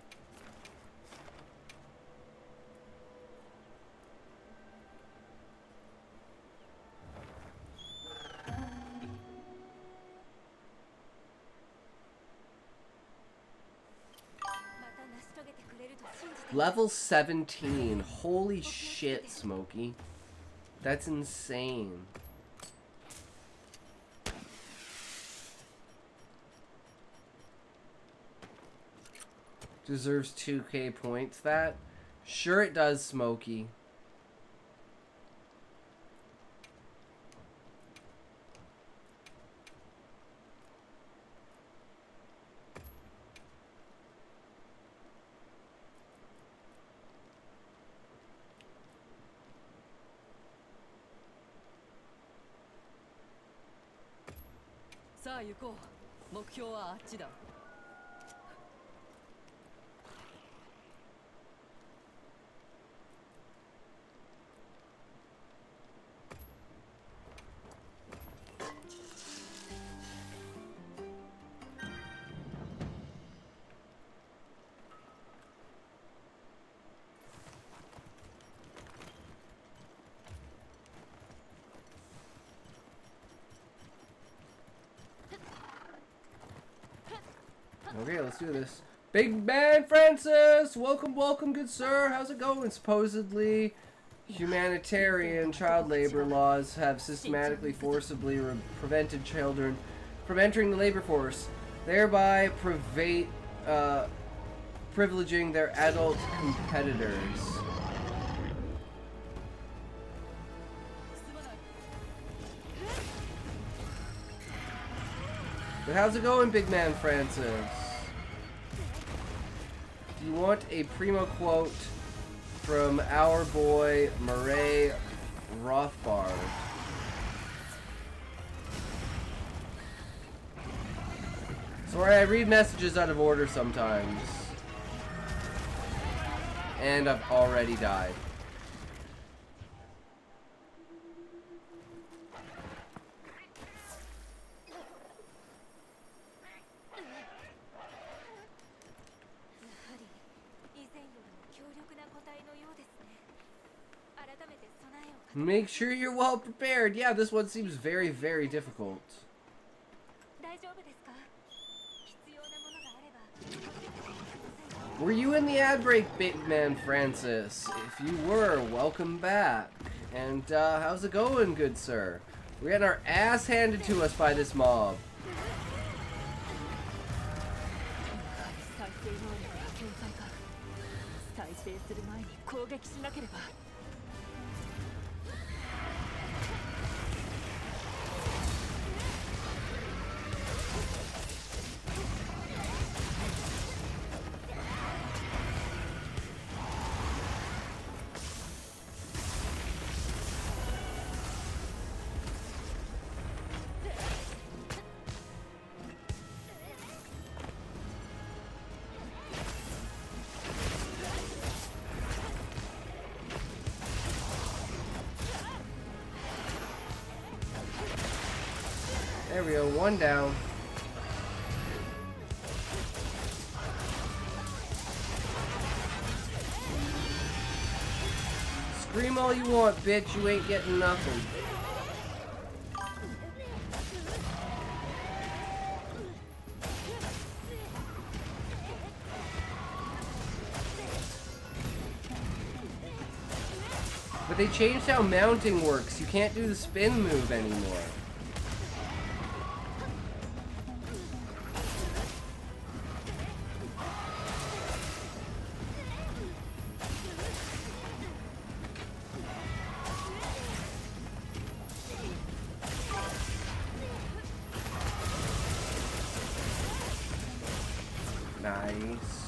Level 17. Holy shit, Smokey. That's insane. Deserves 2k points, that? Sure it does, Smokey. Okay, let's do this. Big Man Francis! Welcome, welcome, good sir. How's it going? Supposedly, humanitarian child labor laws have systematically forcibly prevented children from entering the labor force, thereby privileging their adult competitors. But how's it going, big man Francis? Do you want a primo quote from our boy Murray Rothbard? Sorry, I read messages out of order sometimes. And I've already died. Make sure you're well prepared. Yeah, this one seems very, very difficult. Were you in the ad break, big man Francis? If you were, welcome back. And how's it going, good sir? We're getting our ass handed to us by this mob. There we go, one down. Scream all you want, bitch, you ain't getting nothing. But they changed how mounting works. You can't do the spin move anymore. Nice.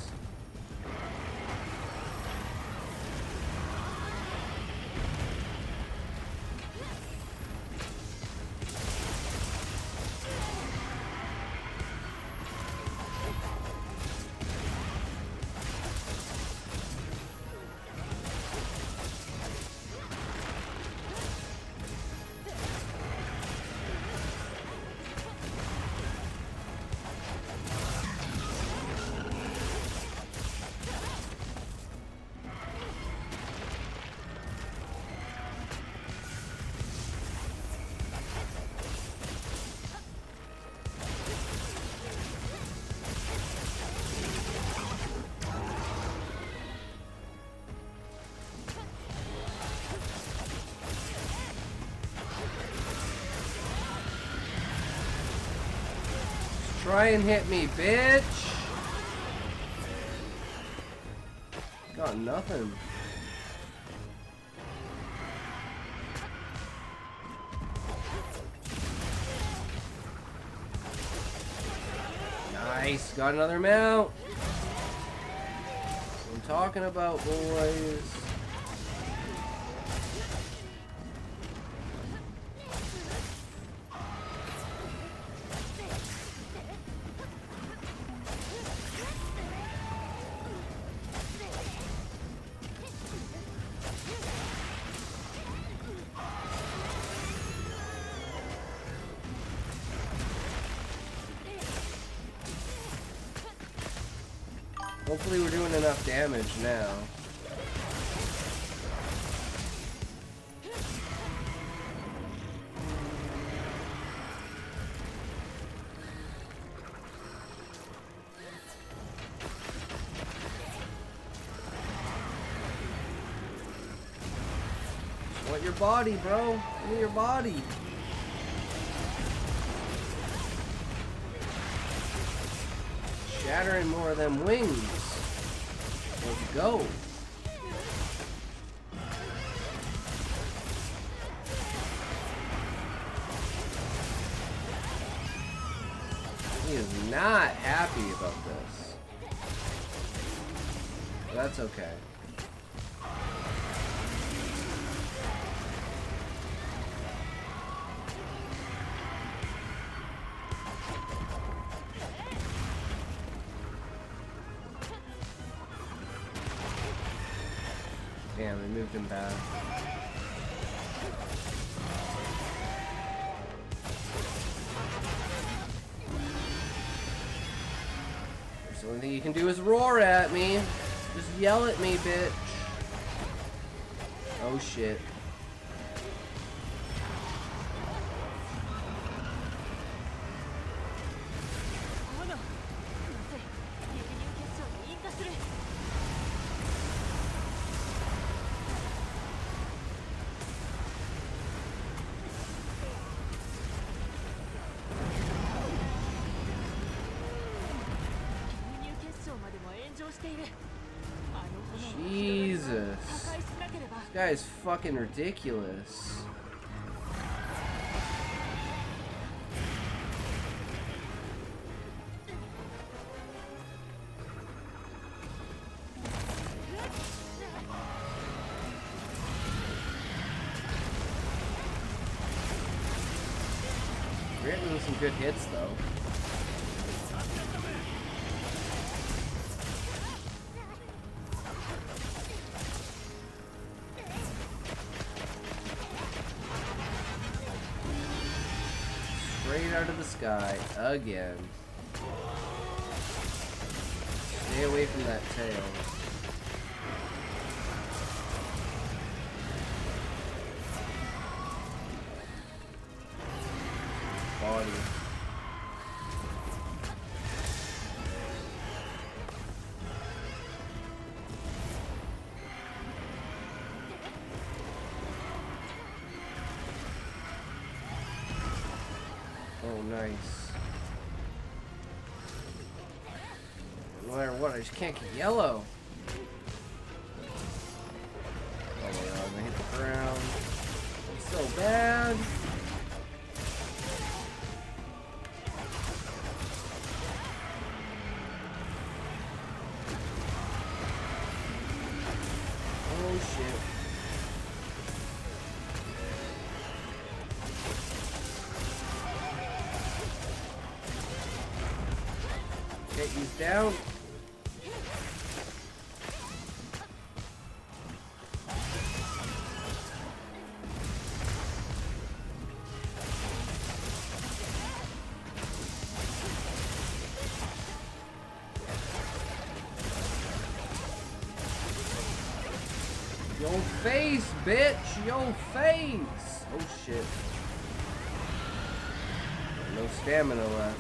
Try and hit me, bitch! Got nothing. Nice, got another mount. That's what I'm talking about, boys. Hopefully we're doing enough damage now. Just want your body, bro. Give me your body. Shattering more of them wings. Let's go. not happy about this. That's okay. Damn, they moved him back. The only thing you can do is roar at me. Just yell at me, bitch. Oh shit. Jesus. This guy is fucking ridiculous. We're getting some good hits though. Straight out of the sky again. Stay away from that tail. Body. Oh, nice. No matter what, I just can't get yellow. Oh my god, I hit the ground. It's so bad. Oh shit. Okay, he's down. Yo face, bitch! Yo face! Oh shit. No stamina left.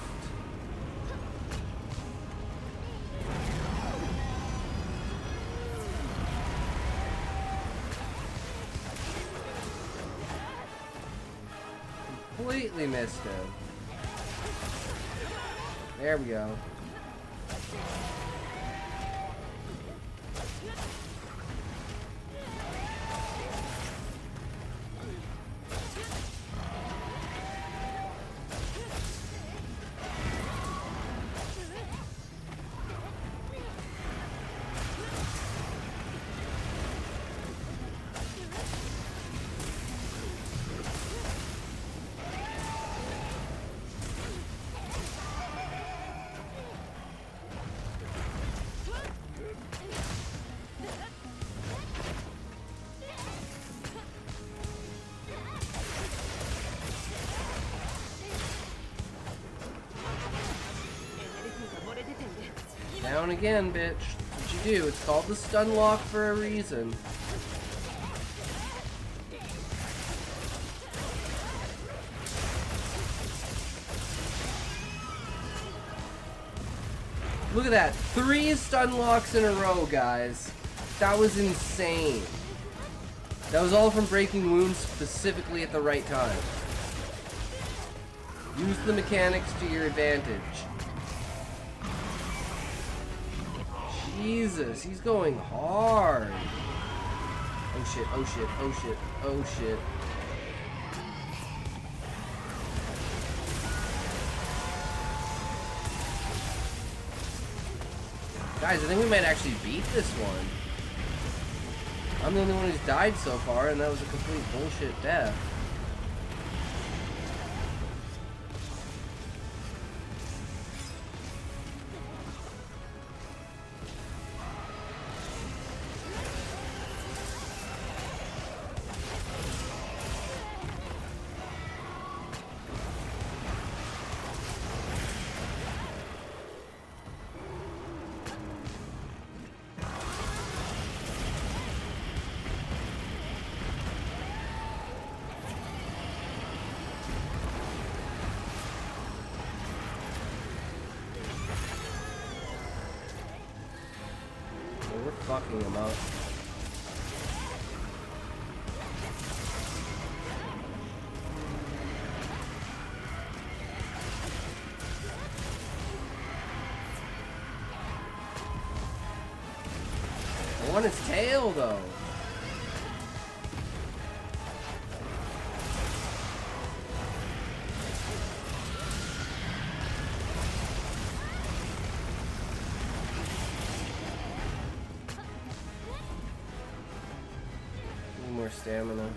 Completely missed him. There we go. Down again, bitch. That's what you do. It's called the stun lock for a reason. Look at that. 3 stun locks in a row, guys. That was insane. That was all from breaking wounds specifically at the right time. Use the mechanics to your advantage. Jesus, he's going hard. Oh shit, oh shit, oh shit, oh shit. Guys, I think we might actually beat this one. I'm the only one who's died so far, and that was a complete bullshit death. We're fucking him up. I want his tail, though. Need more stamina.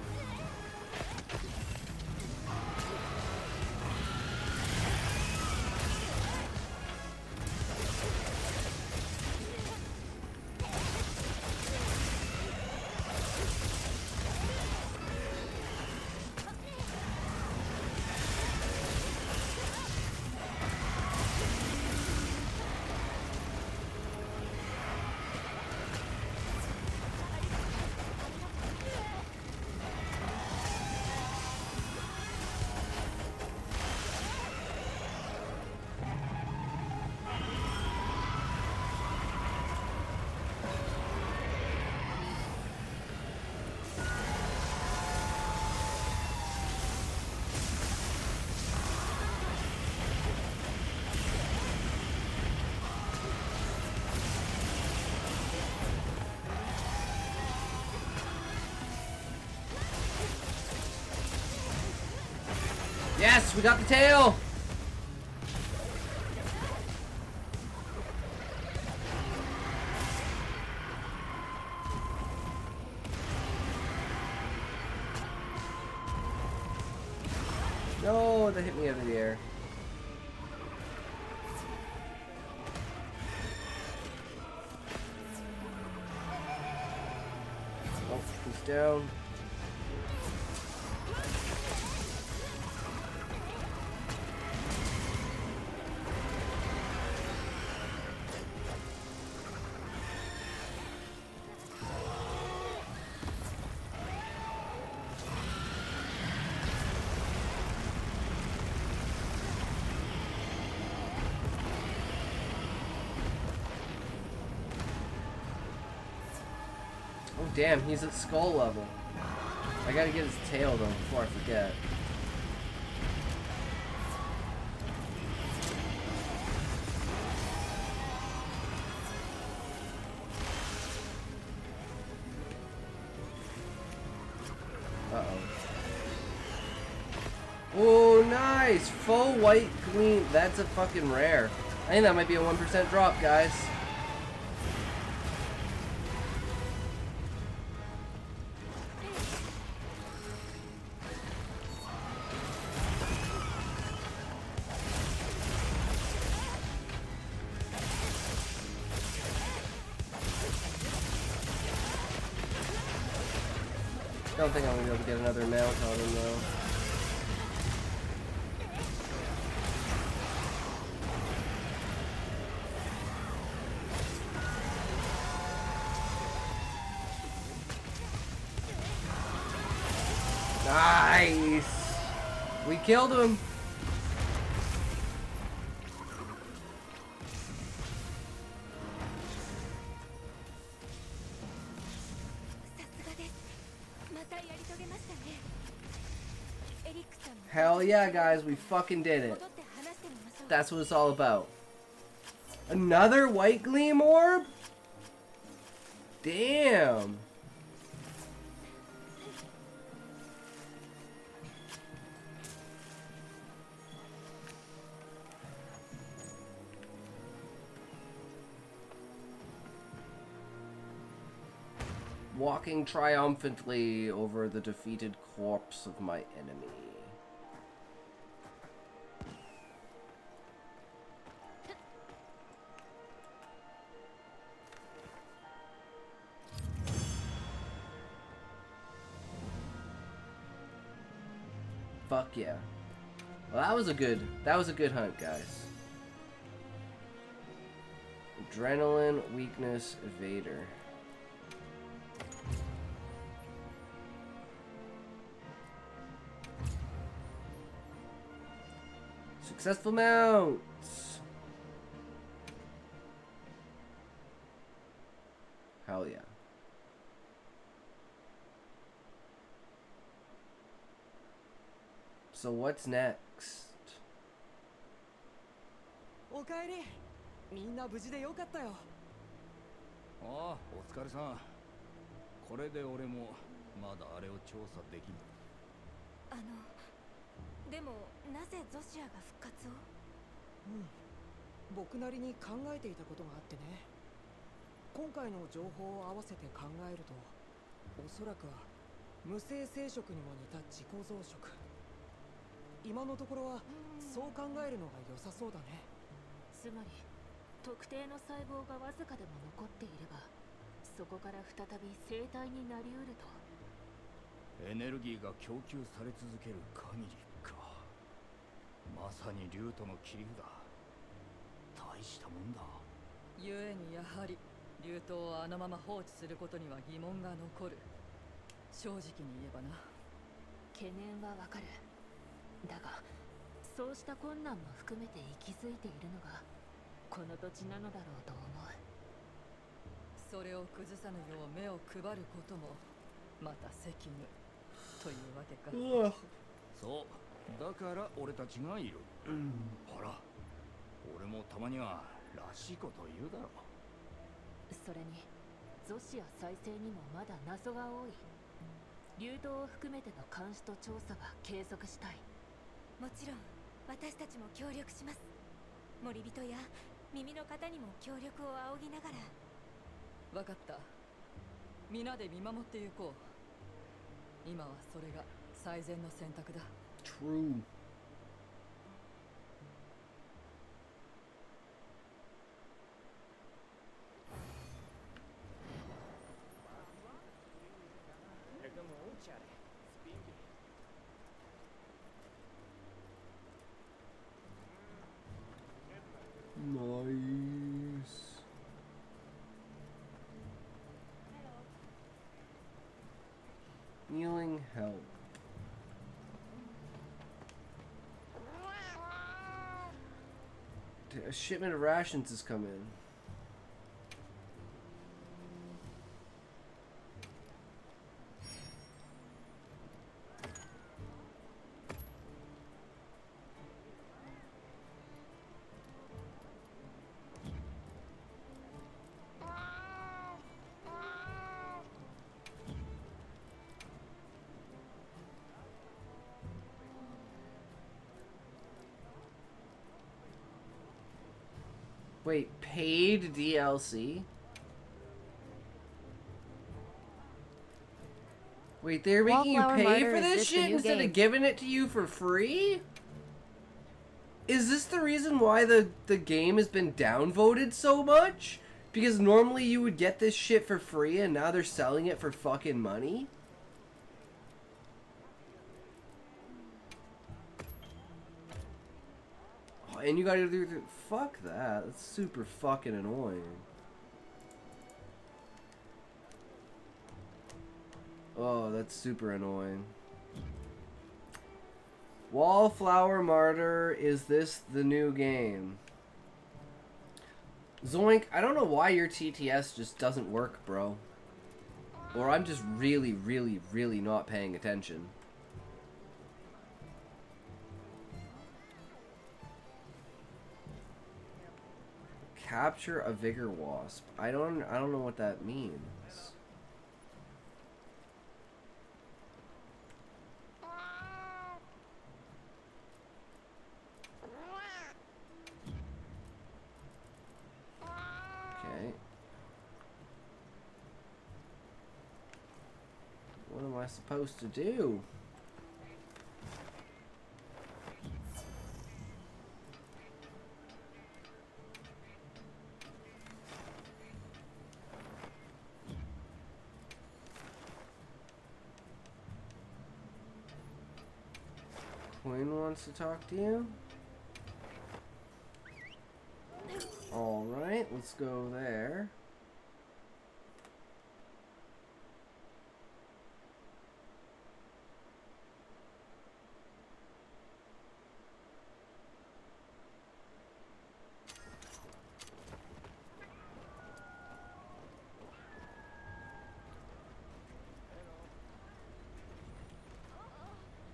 Yes, we got the tail! No, that hit me out of the air. Oh, he's down. Oh damn, he's at skull level. I gotta get his tail though before I forget. Uh-oh. Oh, nice! Faux white gleam. That's a fucking rare. I think that might be a 1% drop, guys. I don't think I'm gonna be able to get another mount on him though. Nice! We killed him! Hell yeah, guys, we fucking did it. That's what it's all about. Another white gleam orb? Damn. walking triumphantly over the defeated corpse of my enemy. Fuck yeah. Well, that was a good hunt, guys. Adrenaline, weakness, evader. Successful mounts. Hell yeah. So what's next? おかえり。みんな無事でよかったよ。ああ、お疲れさん。これで俺もまだあれを調査できん。でもなぜゾシアが復活を？僕なりに考えていたことがあってね。今回の情報を合わせて考えると、おそらくは無性生殖にも似た自己増殖。今のところはそう考えるのが良さそうだね。つまり特定の細胞がわずかでも残っていれば、そこから再び生体になりうると。エネルギーが供給され続ける限りか。まさに竜との切り札。大したもんだ。ゆえにやはり竜頭をあのまま放置することには疑問が残る。正直に言えばな。懸念はわかる。だがそうした困難も含めて息づいているのがこの土地なのだろうと思う。それを崩さぬよう目を配ることもまた責務というわけか。そうだから俺たちがいる。ほら俺もたまにはらしいこと言うだろ。それにゾシア再生にもまだ謎が多い。竜頭を含めての監視と調査は継続したい。もちろん私たちも協力します。森人や耳の方にも協力を仰ぎながら。わかった。皆で見守ってゆこう。今はそれが最善の選択だ。 True. Nice. Healing help. A shipment of rations has come in. Wait, paid DLC? Wait, they're making you pay for this shit instead of giving it to you for free? Is this the reason why the game has been downvoted so much? Because normally you would get this shit for free and now they're selling it for fucking money? And you gotta do... Fuck that. That's super fucking annoying. Oh, that's super annoying. Wallflower Martyr, is this the new game? Zoink, I don't know why your TTS just doesn't work, bro. Or I'm just really, really, really not paying attention. Capture a vigor wasp. I don't know what that means. Okay. am I supposed to do? Quinn wants to talk to you? Alright, let's go there.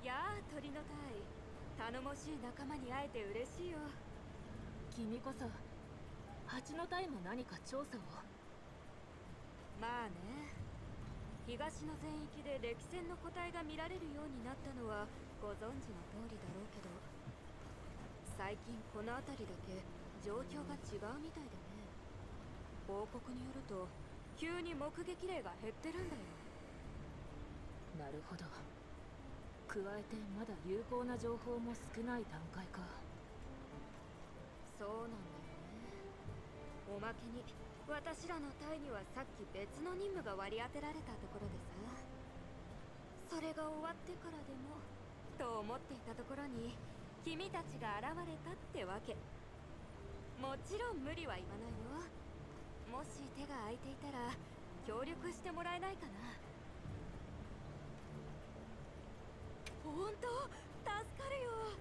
やあ鳥の隊、頼もしい仲間に会えて嬉しいよ。君こそ蜂の隊も何か調査を。まあね、東の全域で歴戦の個体が見られるようになったのはご存知の通りだろうけど、最近この辺りだけ状況が違うみたいでね。報告によると急に目撃例が減ってるんだよ。なるほど。加えてまだ有効な情報も少ない段階か。そうなんだよね。おまけに私らの隊にはさっき別の任務が割り当てられたところでさ、それが終わってからでもと思っていたところに君たちが現れたってわけ。もちろん無理は言わないよ。もし手が空いていたら協力してもらえないかな。本当助かるよ。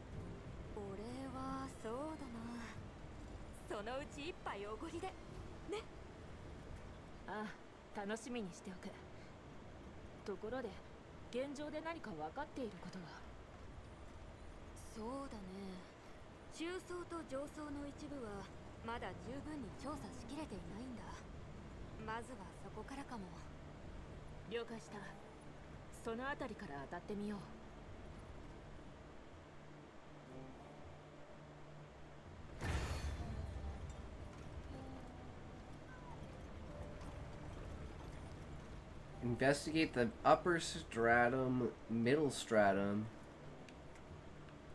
俺はそうだな、そのうち一杯おごりでね。ああ、楽しみにしておく。ところで現状で何か分かっていることは。そうだね、中層と上層の一部はまだ十分に調査しきれていないんだ。まずはそこからかも。了解した。そのあたりから当たってみよう。Investigate the upper stratum, middle stratum.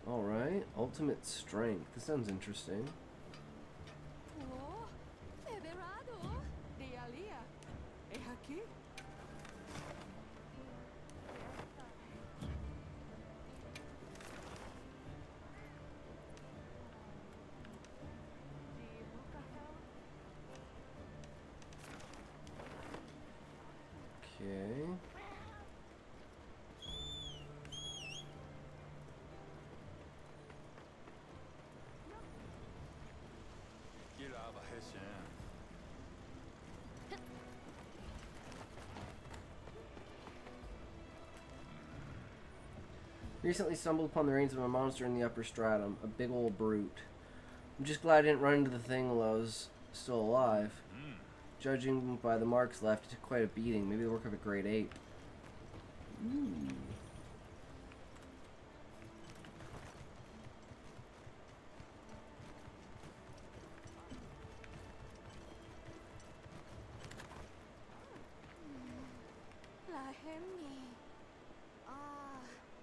Alright, ultimate strength. This sounds interesting. Oh, Everardo, Realia, é aqui? Okay. Recently stumbled upon the remains of a monster in the upper stratum, a big old brute. I'm just glad I didn't run into the thing while I was still alive. Judging by the marks left, it took quite a beating. Maybe they'll work up at grade 8. Ooh.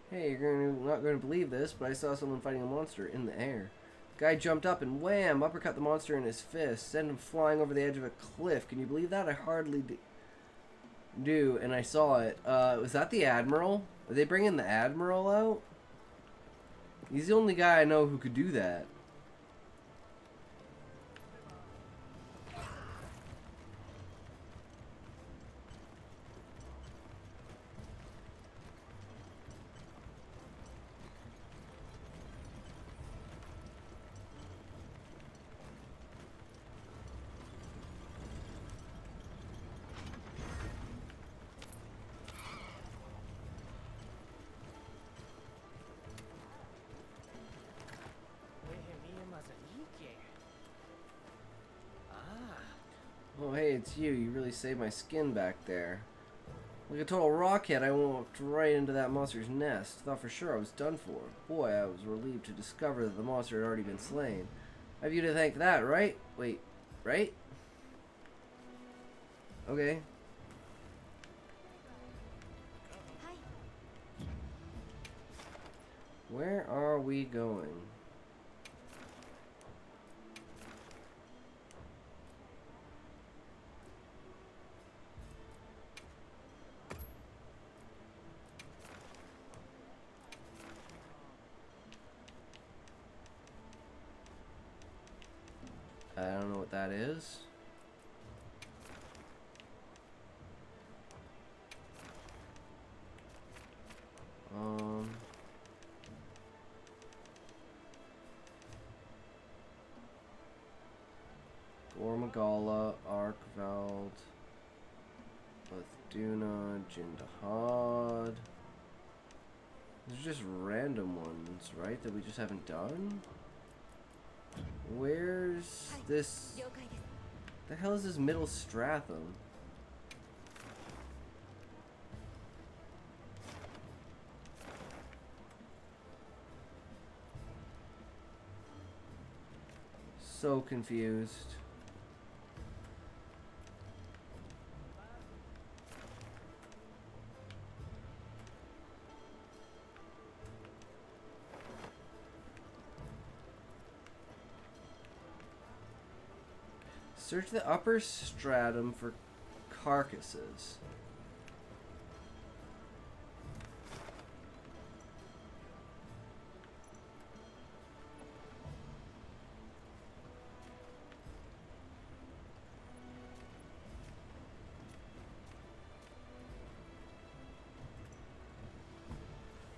Hey, you're not going to believe this, but I saw someone fighting a monster in the air. The guy jumped up and wham! Uppercut the monster in his fist, sent him flying over the edge of a cliff. Can you believe that? I hardly do, and I saw it. Was that the Admiral? Are they bringing the Admiral out? He's the only guy I know who could do that. Oh, hey, it's you. You really saved my skin back there. Like a total rockhead, I walked right into that monster's nest. Thought for sure I was done for. Boy, I was relieved to discover that the monster had already been slain. I have you to thank for that, right? Wait, right? Okay. Where are we going? I don't know what that is. Gormagala, Arkveld, Lethduna, Jindahad. These are just random ones, right? That we just haven't done? Where's this? The hell is this Middle Stratham? So confused. Search the upper stratum for carcasses.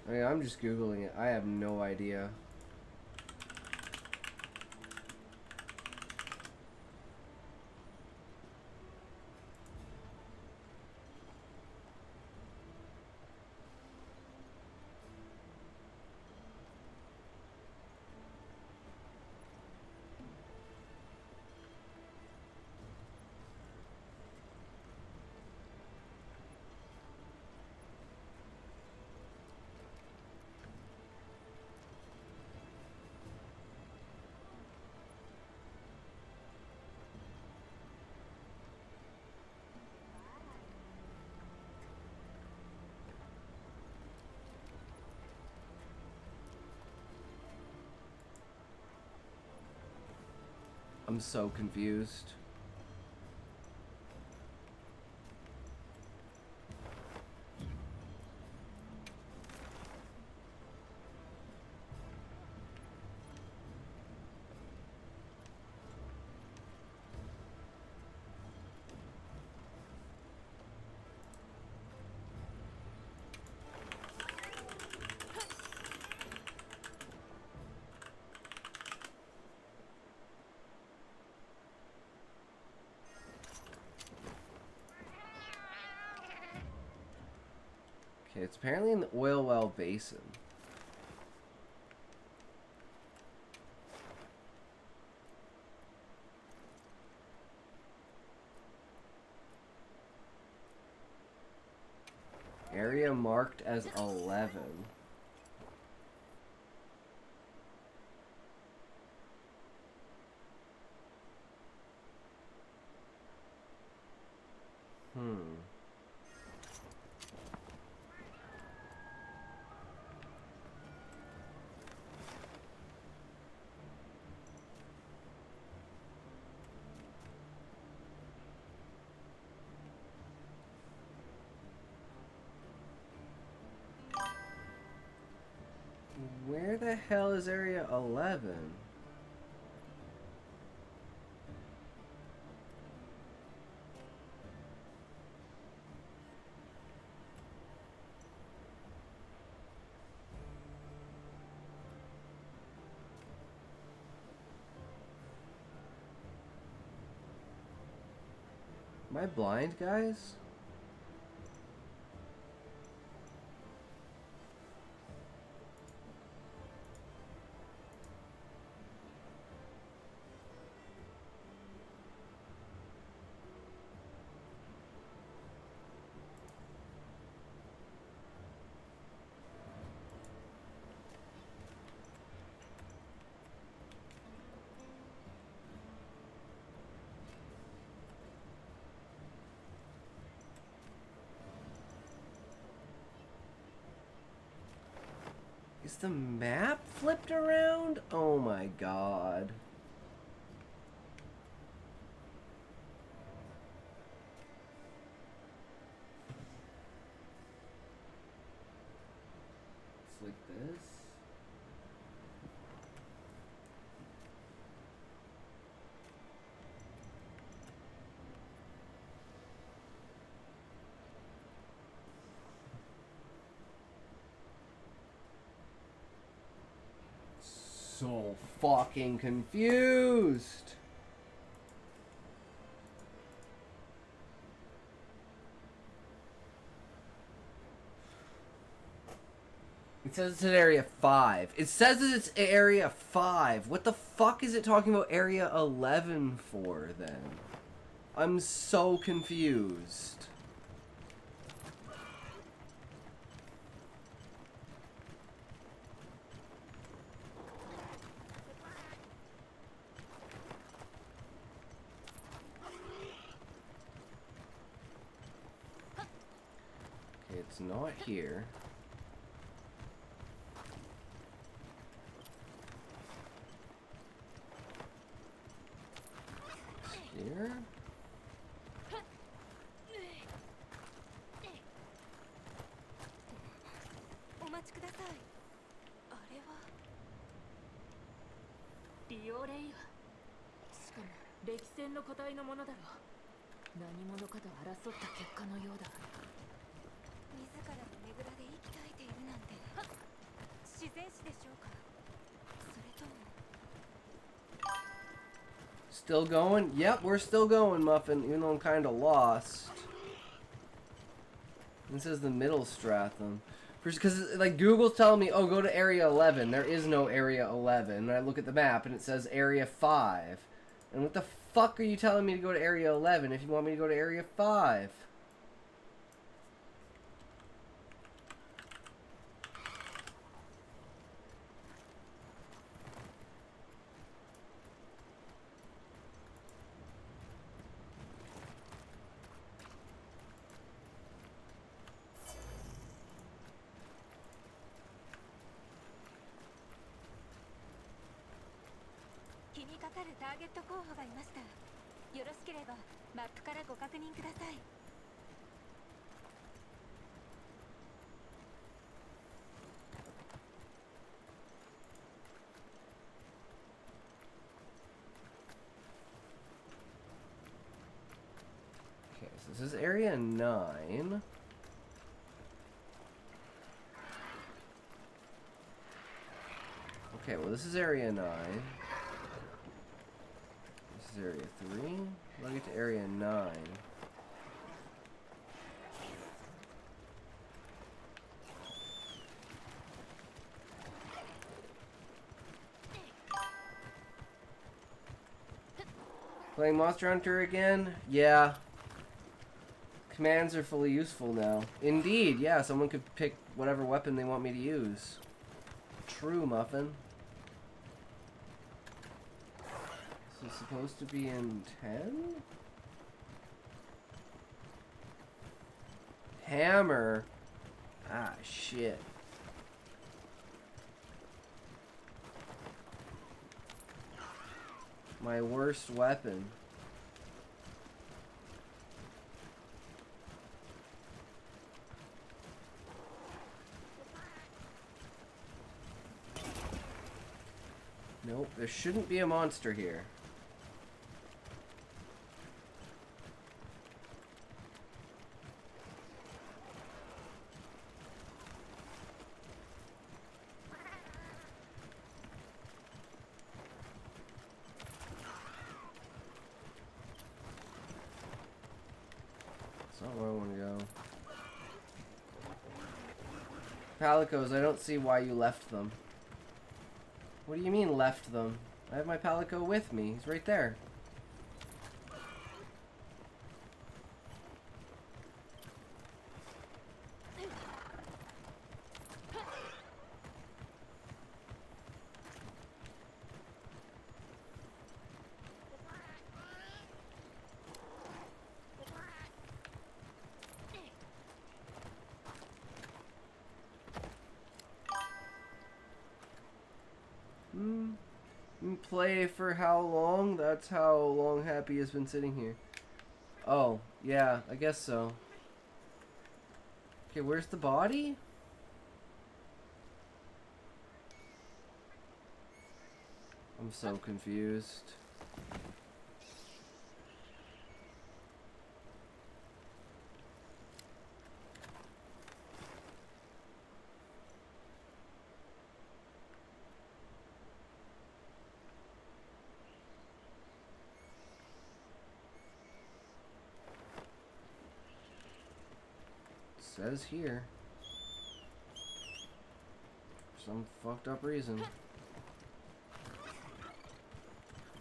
I mean, I'm just Googling it. I have no idea. I'm so confused. Okay, it's apparently in the oil well basin. Area marked as 11. Where the hell is Area 11? Am I blind, guys? Is the map flipped around? Oh my god. It's like this. So fucking confused. It says it's at area 5. It says that it's area 5. What the fuck is it talking about area 11 for then? I'm so confused. Okay, it's not here. Here? Still going? Yep, we're still going, Muffin, even though I'm kind of lost. This is the Middle Stratham. Because, like, Google's telling me, oh, go to Area 11. There is no Area 11. And I look at the map, and it says Area 5. And what the fuck are you telling me to go to Area 11 if you want me to go to Area 5? Okay, so this is Area 9. Okay, well this is Area 9. This is Area 3. I'll get to Area 9. Playing Monster Hunter again? Yeah. Commands are fully useful now. Indeed, yeah, someone could pick whatever weapon they want me to use. True, Muffin. This is supposed to be in 10? Hammer. Ah, shit. My worst weapon. Nope, there shouldn't be a monster here. That's not where I want to go. Palicos, I don't see why you left them. What do you mean left them? I have my Palico with me. He's right there. Play for how long? That's how long Happy has been sitting here. Oh, yeah, I guess so. Okay, where's the body? I'm so confused. Says here. For some fucked up reason.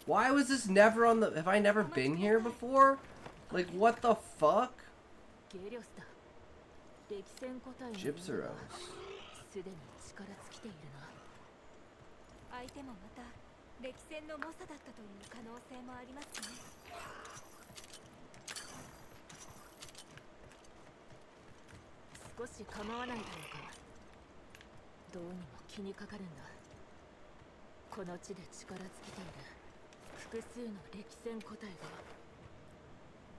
Why was this never on the... Have I never been here before? Like, what the fuck? Gypseros. 相手もまた歴戦の猛者だったという可能性もありますね。少し構わないだろうか。どうにも気にかかるんだ。この地で力尽きている複数の歴戦個体が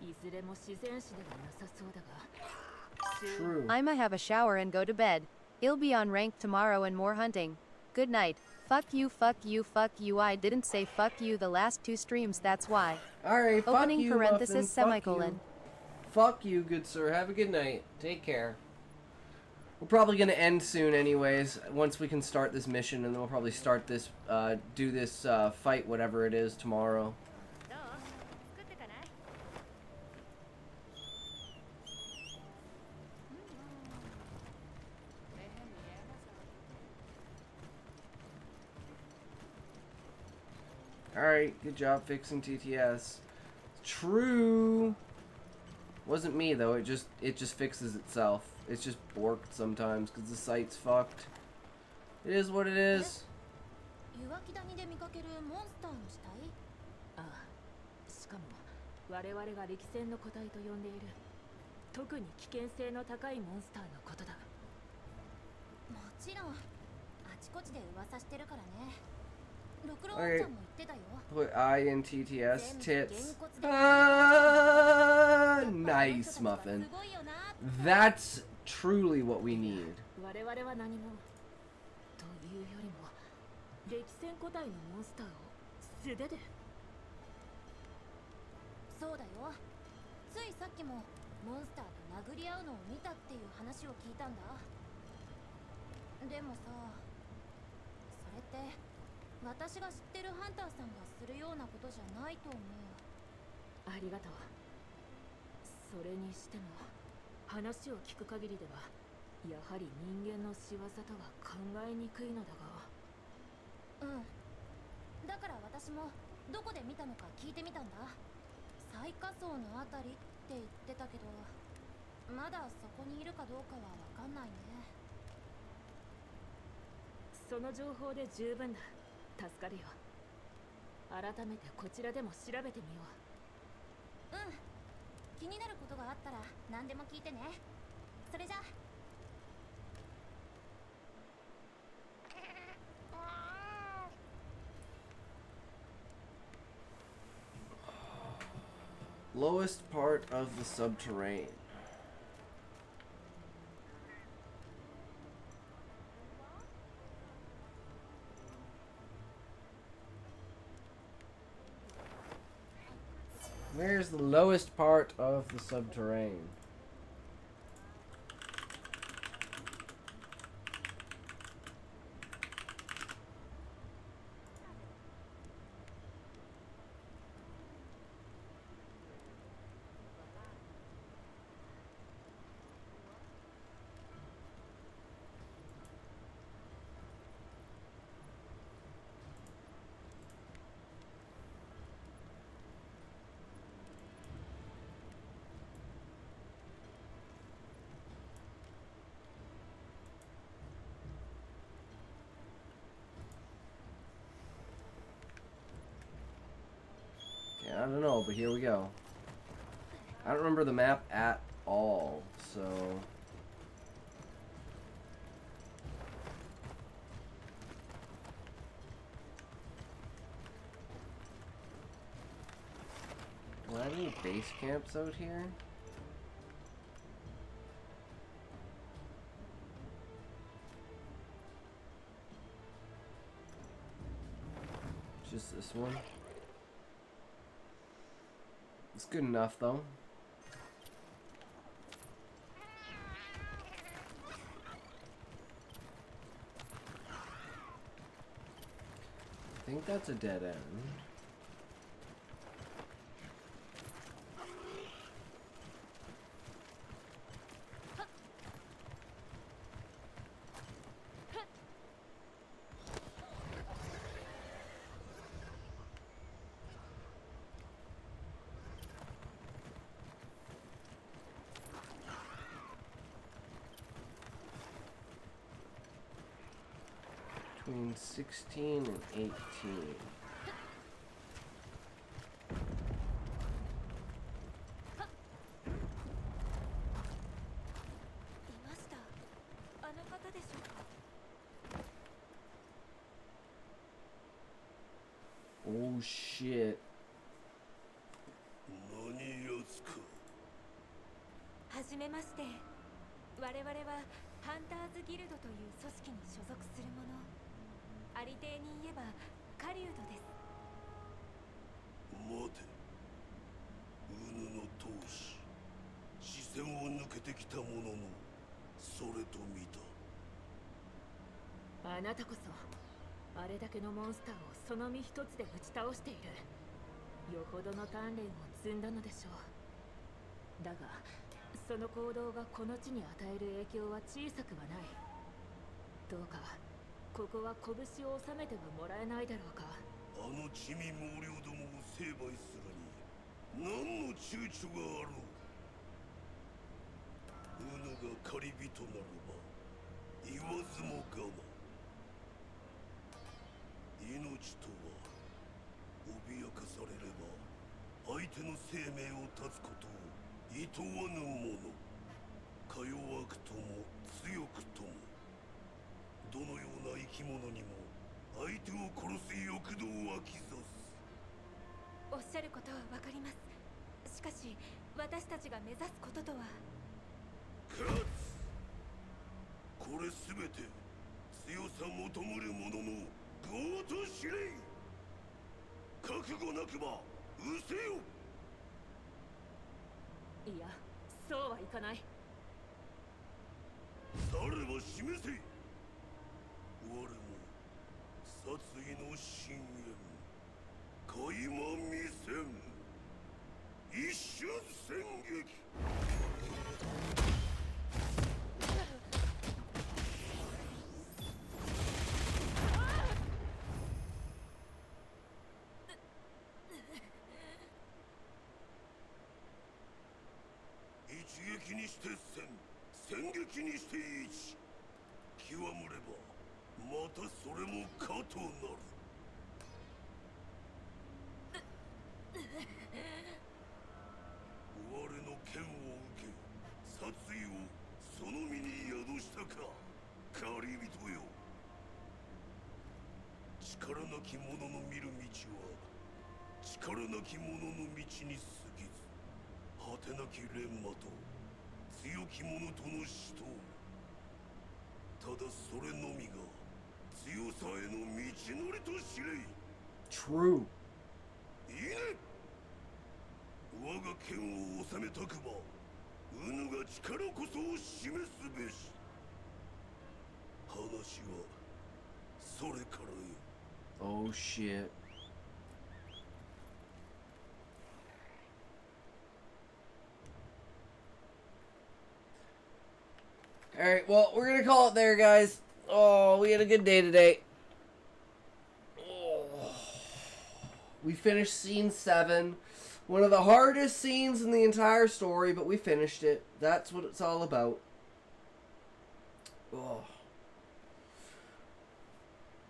いずれも自然史ではなさそうだが。 I'ma have a shower and go to bed. He'll be on rank tomorrow and more hunting. Good night. Fuck you, fuck you, fuck you. I didn't say fuck you the last 2 streams, that's why. Alright, fuck Opening you, parenthesis, Muffin, semicolon. Fuck you, good sir. Have a good night. Take care. We're probably gonna end soon anyways, once we can start this mission, and then we'll probably start this, do this, fight, whatever it is, tomorrow. Alright, good job fixing TTS. True. Wasn't me though, it just fixes itself. It's just borked sometimes because the site's fucked. It is what it is. 岩木谷で見かけるモンスターの死体？ああ、しかも我々が歴戦の個体と呼んでいる特に危険性の高いモンスターのことだ。もちろんあちこちで噂してるからね。ろくろおんちゃんも言ってたよ。 Put I in TTS tits. Nice, Muffin. That's truly what we need. 我々は何もというよりも歴戦個体のモンスターを素手で。そうだよ。ついさっきもモンスターと殴り合うのを見たっていう話を聞いたんだ。でもさ、それって私が知ってるハンターさんがするようなことじゃないと思う。ありがとう。それにしても話を聞く限りではやはり人間の仕業とは考えにくいのだが。うん。だから私もどこで見たのか聞いてみたんだ。最下層のあたりって言ってたけど、まだそこにいるかどうかはわかんないね。その情報で十分だ。助かるよ。改めてこちらでも調べてみよう。うん。気になることがあったら何でも聞いてね。それじゃ。Lowest part of the subterranean. Where's the lowest part of the subterranean? I don't know, but here we go. I don't remember the map at all, so... base camps out here. Just this one. It's good enough though. I think that's a dead end. Between 16 and 18. ました。あの方でしょうか。 Oh shit. 何やつか。はじめまして。我々はハンターズギルドという組織に所属する者。ありていに言えば狩人です。待て。ウヌの闘士。視線を抜けてきたものの、それと見た。あなたこそあれだけのモンスターをその身一つで打ち倒している。よほどの鍛錬を積んだのでしょう。だがその行動がこの地に与える影響は小さくはない。どうかここは拳を収めてはもらえないだろうか。あの地味猛量どもを成敗するに何の躊躇があろう。ウヌが狩り人ならば言わずもがな。命とは脅かされれば相手の生命を絶つことを厭わぬもの。か弱くとも強くともどのような生き物にも相手を殺す欲動は刻す。おっしゃることはわかります。しかし私たちが目指すこととは。勝つ。これすべて強さ求むる者の業と知れ。覚悟なくば失せよ。いや、そうはいかない。されば示せ。我も殺意の深淵垣間見せん。一瞬戦撃。一撃にして千、戦撃にして一。極むればまたそれもかとなる。我の剣を受け殺意をその身に宿したか狩り人よ。力なき者の見る道は力なき者の道に過ぎず、果てなき錬磨と強き者との死闘。ただそれのみが強さへの道のりと知れ。 True. いいね。我が剣を収めたくばウヌが力こそを示すべし。話はそれからよ。 Oh shit. Alright, well, we're gonna call it there, guys. Oh, we had a good day today. Oh. We finished scene 7. One of the hardest scenes in the entire story, but we finished it. That's what it's all about. Oh.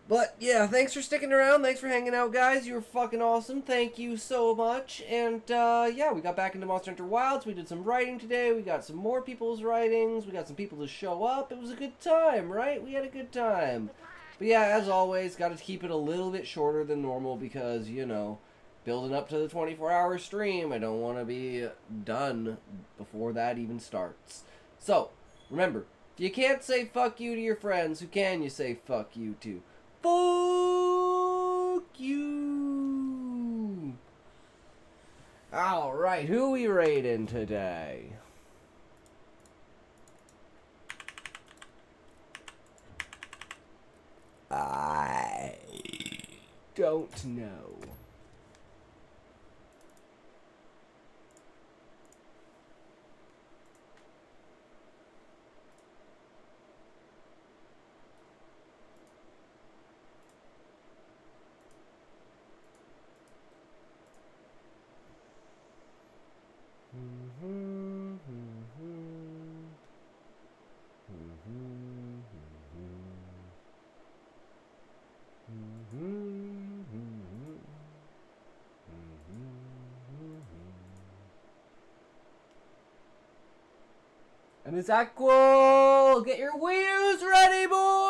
But, yeah, thanks for sticking around. Thanks for hanging out, guys. You were fucking awesome. Thank you so much. And, yeah, we got back into Monster Hunter Wilds. We did some writing today. We got some more people's writings. We got some people to show up. It was a good time, right? We had a good time. But, yeah, as always, got to keep it a little bit shorter than normal because, you know, building up to the 24-hour stream. I don't want to be done before that even starts. So, remember, if you can't say fuck you to your friends, who can you say fuck you to? Fuck you! Alright, who we rating today? I don't know. And it's equal! Get your wheels ready, boys!